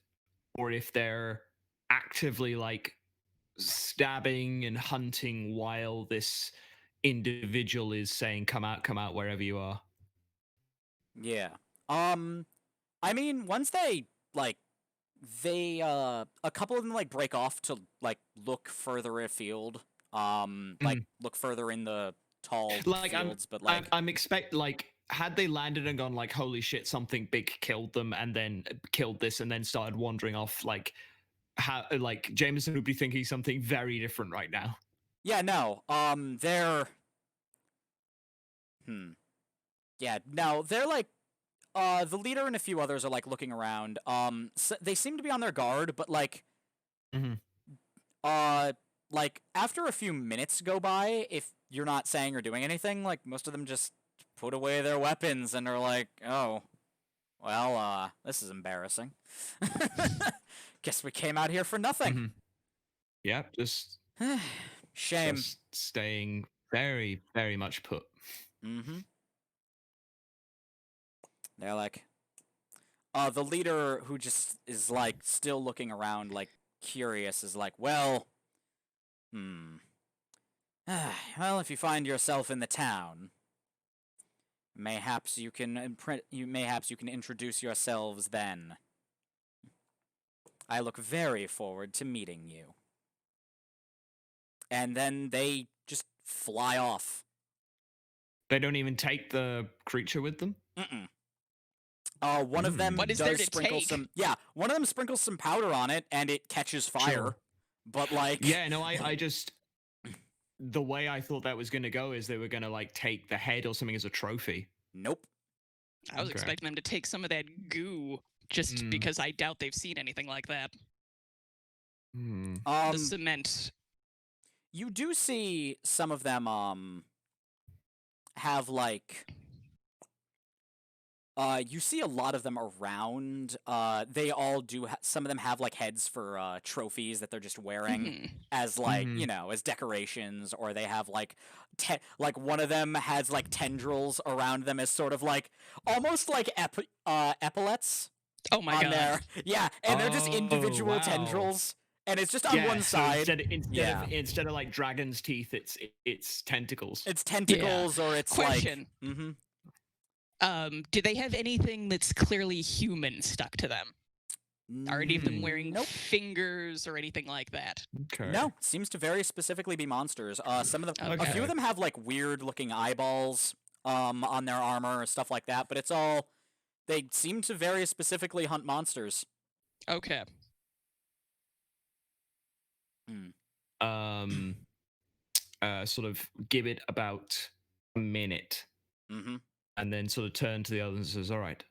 S3: or if they're actively like stabbing and hunting while this individual is saying, come out, wherever you are."
S1: Yeah. I mean, once they like a couple of them like break off to like look further afield, like
S3: Mhm.
S1: look further in the tall
S3: Like
S1: fields, but
S3: I'm expect like had they landed and gone like holy shit something big killed them and then killed this and then started wandering off like how like Jameson would be thinking something very different right now.
S1: yeah, no, they're yeah, no, they're like the leader and a few others are like looking around. They seem to be on their guard, but
S3: Mm-hmm.
S1: uh, like after a few minutes go by, if you're not saying or doing anything, like most of them just put away their weapons and are like, "Oh, well, this is embarrassing. Guess we came out here for nothing."
S3: Mm-hmm. Yeah,
S1: Shame.
S3: just staying very, very much put.
S1: Mm-hmm. They're like, the leader who just is like still looking around, like curious, is like, well, well, if you find yourself in the town, mayhaps you can introduce yourselves then. I look very forward to meeting you. And then they just fly off.
S3: They don't even take the creature with them.
S1: Mm-mm. One of
S3: Mm.
S1: them
S2: What is there
S1: does
S2: to
S1: sprinkle
S2: take?
S1: some. Yeah, one of them sprinkles some powder on it, and it catches fire.
S3: Sure.
S1: But like,
S3: Yeah, no, I just the way I thought that was going to go is they were going to like take the head or something as a trophy.
S1: nope.
S2: I was
S3: Okay.
S2: expecting them to take some of that goo, just because I doubt they've seen anything like that. The cement.
S1: You do see some of them have like you see a lot of them around. They all do. Some of them have like heads for trophies that they're just wearing as like
S3: Mhm.
S1: as decorations, or they have like like one of them has like tendrils around them as sort of like almost like epaulets
S2: Oh my
S1: on
S2: god.
S1: there. Yeah, and they're just
S3: Oh,
S1: individual
S3: wow.
S1: tendrils, and it's just on
S3: Yeah,
S1: one
S3: so
S1: side.
S3: instead of like dragon's teeth, it's tentacles.
S1: It's tentacles, or it's
S2: Question.
S1: like. Mm-hmm.
S2: Do they have anything that's clearly human stuck to them? Are any of them wearing
S1: Nope.
S2: fingers or anything like that?
S3: Okay.
S1: No, seems to very specifically be monsters. Some of them, a
S2: Okay.
S1: few of them have like weird looking eyeballs on their armor or stuff like that, but it's all they seem to very specifically hunt monsters.
S2: Okay.
S3: Sort of give it about a minute,
S1: Mm-hmm.
S3: and then sort of turn to the others and says, "All right,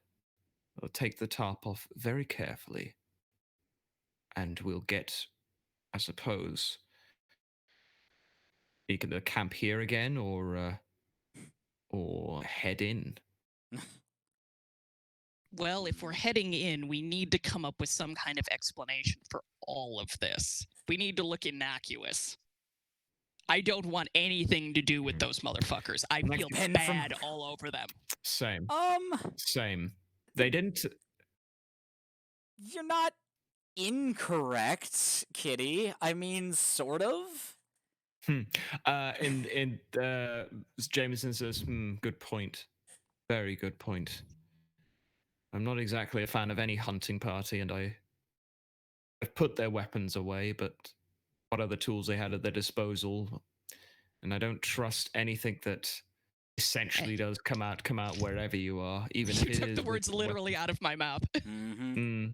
S3: I'll take the top off very carefully, and we'll get, I suppose, you can camp here again, or head in."
S2: Well, if we're heading in, we need to come up with some kind of explanation for all of this. We need to look innocuous. I don't want anything to do with those motherfuckers. I feel bad all over them.
S3: Same. Same. They didn't.
S1: You're not incorrect, Kitty. I mean, sort of.
S3: And Jameson says, good point. Very good point. I'm not exactly a fan of any hunting party, and I've put their weapons away, but what other tools they had at their disposal, and I don't trust anything that essentially does come out wherever you are, even if
S2: You
S3: it
S2: took
S3: is
S2: the words literally out of my mouth.
S1: Mm-hmm.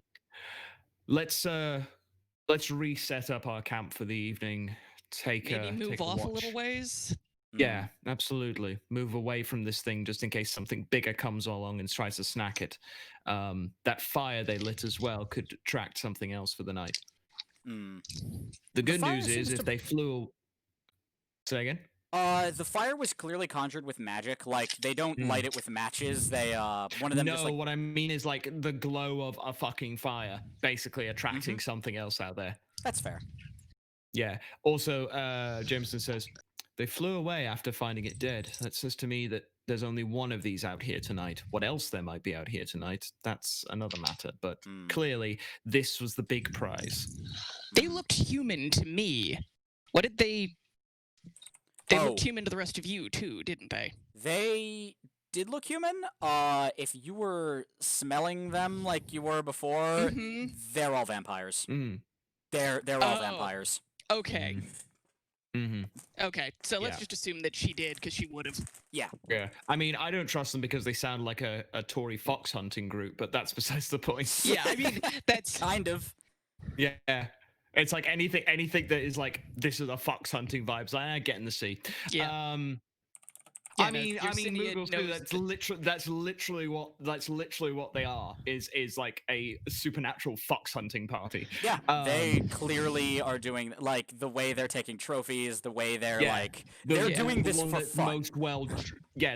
S3: Let's reset up our camp for the evening.
S2: Maybe move off a little ways.
S3: Yeah, absolutely. Move away from this thing just in case something bigger comes along and tries to snack it. That fire they lit as well could attract something else for the night. The good news is if they flew. Say again?
S1: The fire was clearly conjured with magic. Like, they don't light it with matches. They, one of them just like...
S3: what I mean is like the glow of a fucking fire basically attracting something else out there.
S1: That's fair.
S3: Yeah. Also, Jameson says, they flew away after finding it dead. That says to me that there's only one of these out here tonight. What else there might be out here tonight, that's another matter. But clearly, this was the big prize.
S2: They looked human to me. What did they... They looked human to the rest of you, too, didn't they?
S1: They did look human. If you were smelling them like you were before,
S2: Mm-hmm.
S1: they're all vampires.
S3: Mm.
S1: They're all
S2: Oh.
S1: vampires.
S2: Okay.
S3: Mm-hmm.
S2: Okay. So let's
S3: Yeah.
S2: just assume that she did, because she would have.
S1: Yeah.
S3: Yeah. I mean, I don't trust them because they sound like a Tory fox hunting group, but that's besides the point.
S2: Yeah, I mean, that's.
S1: Kind of.
S3: Yeah. It's like anything that is like, this is a fox hunting vibes. I get in the sea.
S2: Yeah.
S3: I
S2: Yeah, no,
S3: mean,
S2: Yersinia
S3: Moogles too.
S2: knows
S3: That's literally what they are. Is like a supernatural fox hunting party.
S1: Yeah, they clearly are doing like the way they're taking trophies, the way they're
S3: Yeah.
S1: like they're doing this
S3: one
S1: for
S3: that's
S1: fun.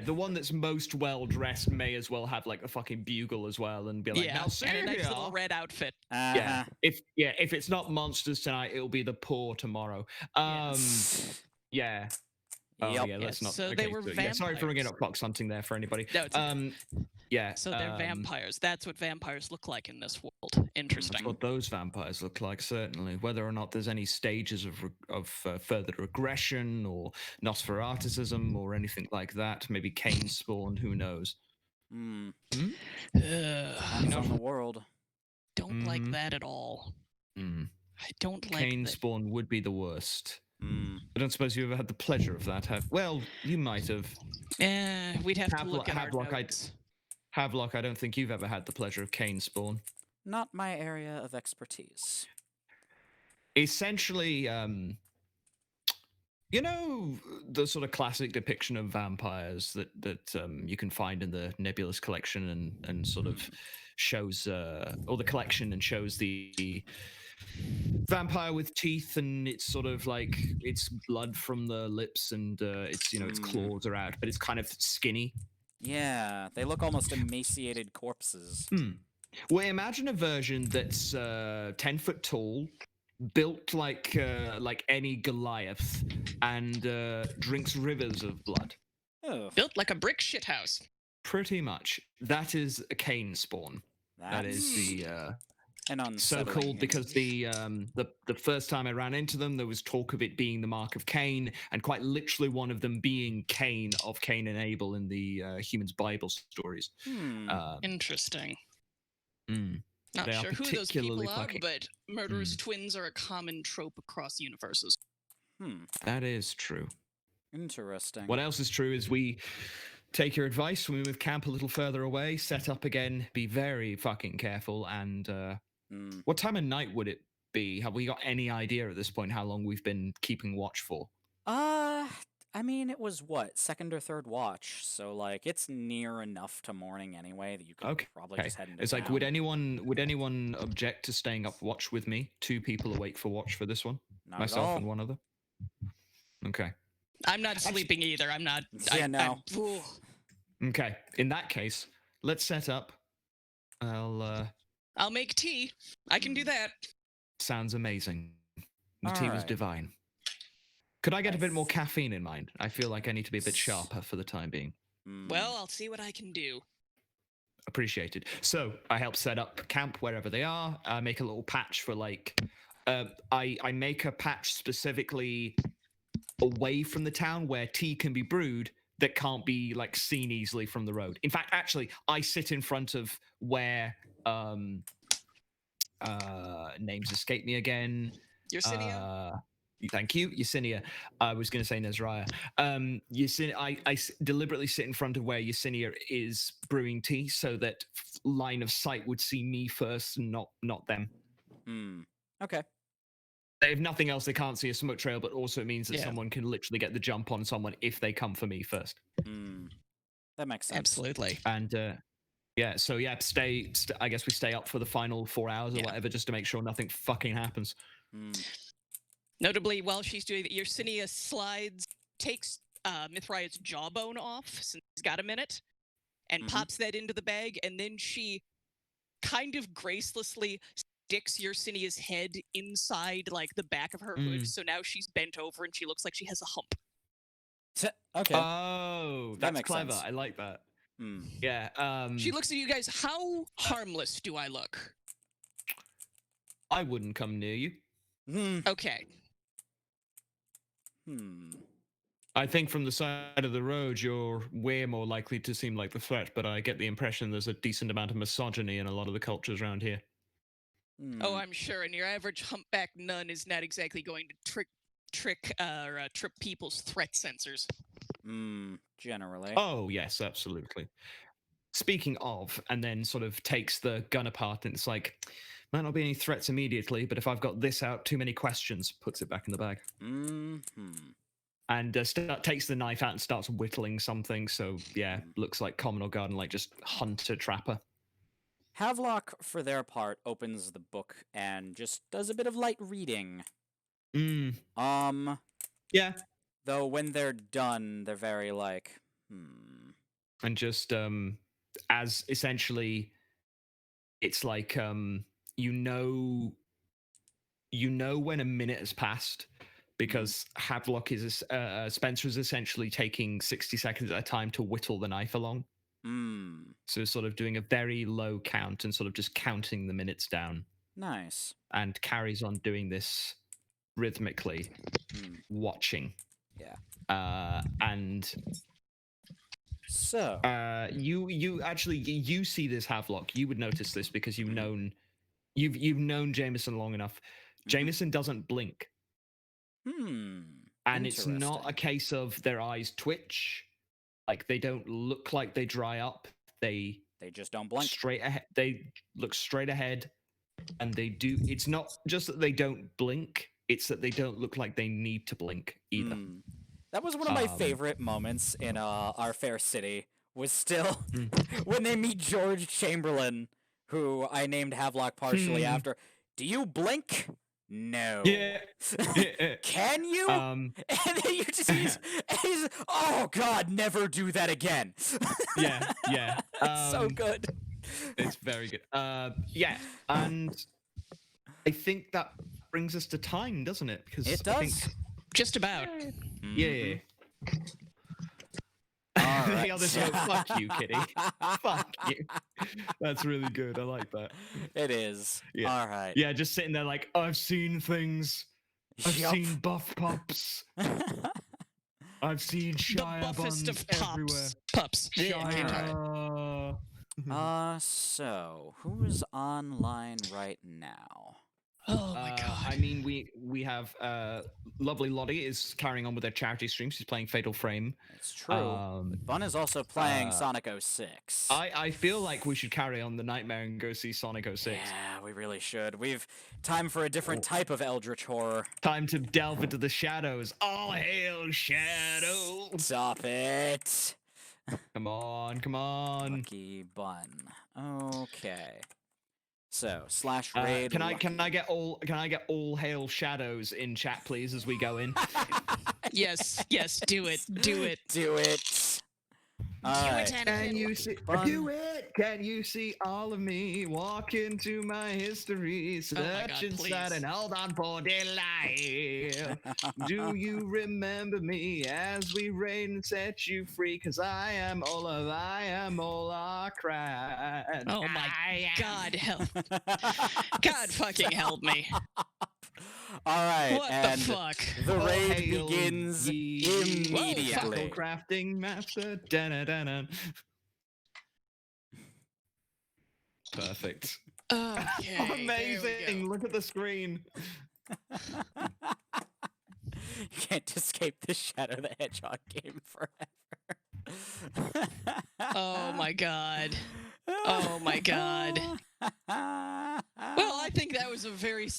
S3: the one that's most well dressed may as well have like a fucking bugle as well and be like,
S2: yeah,
S3: now see
S2: and a nice
S3: here."
S2: little red outfit.
S3: Yeah. If it's not monsters tonight, it'll be the poor tomorrow. Yeah. Oh
S1: Yep.
S3: yeah, let's not.
S2: So
S3: okay,
S2: they were
S3: yeah, sorry for bringing
S2: vampires.
S3: up fox hunting there for anybody.
S2: No, it's okay.
S3: Yeah.
S2: So they're vampires. That's what vampires look like in this world.
S3: That's
S2: Interesting.
S3: what those vampires look like, certainly. Whether or not there's any stages of further regression or Nosferatuism or anything like that, maybe Cain spawn, who knows?
S1: Depends on the world.
S2: Don't like that at all. I don't like
S3: Cain
S2: that.
S3: spawn would be the worst. I don't suppose you ever had the pleasure of that. Well, you might have.
S2: We'd have to look at our
S3: Havelock,
S2: notes.
S3: Havelock, I don't think you've ever had the pleasure of Cain spawn.
S1: Not my area of expertise.
S3: Essentially, you know, the sort of classic depiction of vampires that you can find in the Nebulous collection and sort of shows, or the collection and shows the vampire with teeth, and it's sort of like it's blood from the lips, and it's its claws are out, but it's kind of skinny.
S1: Yeah, they look almost emaciated corpses.
S3: Well, imagine a version that's 10 foot tall, built like any Goliath, and drinks rivers of blood.
S1: Ugh,
S2: Built like a brick shithouse.
S3: Pretty much. That is a Cain spawn. That is the
S1: an
S3: so
S1: unsettling
S3: called because
S1: image.
S3: the first time I ran into them, there was talk of it being the mark of Cain, and quite literally one of them being Cain of Cain and Abel in the humans' Bible stories.
S2: Interesting. Not
S3: They are
S2: sure who those people
S3: particularly
S2: are,
S3: fucking-
S2: but murderous twins are a common trope across universes.
S3: That is true.
S1: Interesting.
S3: What else is true is we take your advice when we move camp a little further away, set up again, be very fucking careful, and what time of night would it be? Have we got any idea at this point how long we've been keeping watch for?
S1: I mean, it was what, second or third watch, so like it's near enough to morning anyway that you could probably just head into
S3: It's
S1: town.
S3: like, would anyone object to staying up watch with me? 2 people awake for watch for this one?
S1: Not
S3: Myself
S1: at all.
S3: and one other. Okay.
S2: I'm not sleeping either. I'm not.
S1: Yeah, no.
S3: Okay. In that case, let's set up.
S2: I'll make tea. I can do that.
S3: Sounds amazing. The tea was
S1: Alright.
S3: divine. Could I get a bit more caffeine in mind? I feel like I need to be a bit sharper for the time being.
S2: Well, I'll see what I can do.
S3: Appreciated. So I help set up camp wherever they are. I make a little patch for like, I make a patch specifically away from the town where tea can be brewed that can't be like seen easily from the road. In fact, actually, I sit in front of where names escape me again.
S2: Yersinia?
S3: Thank you, Yersinia. I was going to say Nezariah. Yersinia, I deliberately sit in front of where Yersinia is brewing tea so that line of sight would see me first and not them.
S1: Okay.
S3: If nothing else, they can't see a smoke trail, but also it means that someone can literally get the jump on someone if they come for me first.
S1: That makes sense.
S2: Absolutely.
S3: And I guess we stay up for the final 4 hours or whatever just to make sure nothing fucking happens.
S2: Notably, while she's doing that, Yersinia takes Mithrai's jawbone off since he's got a minute, and pops that into the bag, and then she kind of gracelessly sticks Yersinia's head inside like the back of her hood, so now she's bent over and she looks like she has a hump.
S1: Okay.
S3: Oh,
S1: That
S3: that's
S1: makes
S3: clever.
S1: sense.
S3: I like that. Yeah.
S2: She looks at you guys. How harmless do I look?
S3: I wouldn't come near you.
S2: Okay.
S3: I think from the side of the road, you're way more likely to seem like the threat, but I get the impression there's a decent amount of misogyny in a lot of the cultures around here.
S2: Oh,
S1: Hmm.
S2: I'm sure. And your average humpback nun is not exactly going to trip people's threat sensors.
S1: Generally.
S3: Oh, yes, absolutely. Speaking of, and then sort of takes the gun apart, and it's like, might not be any threats immediately, but if I've got this out, too many questions, puts it back in the bag. And takes the knife out and starts whittling something. So, yeah, looks like common or garden, like just hunter-trapper.
S1: Havelock, for their part, opens the book and just does a bit of light reading.
S3: Yeah.
S1: Though when they're done, they're very like,
S3: And just as essentially, it's like you know when a minute has passed because Havelock is Spencer is essentially taking 60 seconds at a time to whittle the knife along. So sort of doing a very low count and sort of just counting the minutes down.
S1: Nice.
S3: And carries on doing this rhythmically, watching.
S1: Yeah.
S3: And
S1: so
S3: you actually you see this Havelock. You would notice this because you've known Jameson long enough. Jameson doesn't blink. And it's not a case of their eyes twitch. Like they don't look like they dry up. They
S1: just don't blink.
S3: Straight ahead. They look straight ahead, and they do. It's not just that they don't blink. It's that they don't look like they need to blink either.
S1: That was one of my favorite moments in Our Fair City. Was still when they meet George Chamberlain, who I named Havelock partially after. Do you blink? No.
S3: Yeah.
S1: Can you? And then you just he's oh god, never do that again.
S3: Yeah.
S1: It's so good.
S3: It's very good. Yeah, and I think that brings us to time, doesn't it? Because
S1: it does.
S3: I think,
S2: just about.
S3: Yeah.
S1: Right.
S3: The others go, fuck you, kitty. Fuck you. That's really good. I like that.
S1: It is.
S3: Yeah.
S1: All right.
S3: Yeah, just sitting there like, I've seen things. I've seen buff pups. I've seen Shire
S2: the buffest
S3: buns
S2: of
S3: everywhere.
S2: Pups.
S3: Shire.
S1: So who's online right now?
S2: Oh my god.
S3: I mean, we have lovely Lottie is carrying on with their charity stream. She's playing Fatal Frame.
S1: It's true. Bun is also playing Sonic 06.
S3: I feel like we should carry on the nightmare and go see Sonic 06.
S1: Yeah, we really should. We've time for a different type of eldritch horror.
S3: Time to delve into the shadows. All hail shadow.
S1: Stop it.
S3: Come on.
S1: Lucky Bun. Okay. So /raid.
S3: Can I get all hail shadows in chat, please, as we go in?
S2: Yes, do it.
S1: Do it.
S3: Can you see? Do it. Can you see all of me walk into my history, search inside and hold on for dear life? Do you remember me as we raid and set you free? 'Cause I am all I cried.
S2: Oh my god, help! God fucking help me!
S1: All right,
S2: what
S1: and
S2: the fuck?
S1: The raid begins immediately.
S3: Crafting master. Da-na-da-na. Perfect.
S2: Okay.
S3: Amazing! Look at the screen.
S1: You can't escape the Shadow the Hedgehog game forever.
S2: Oh my god. Oh my god. Well, I think that was a very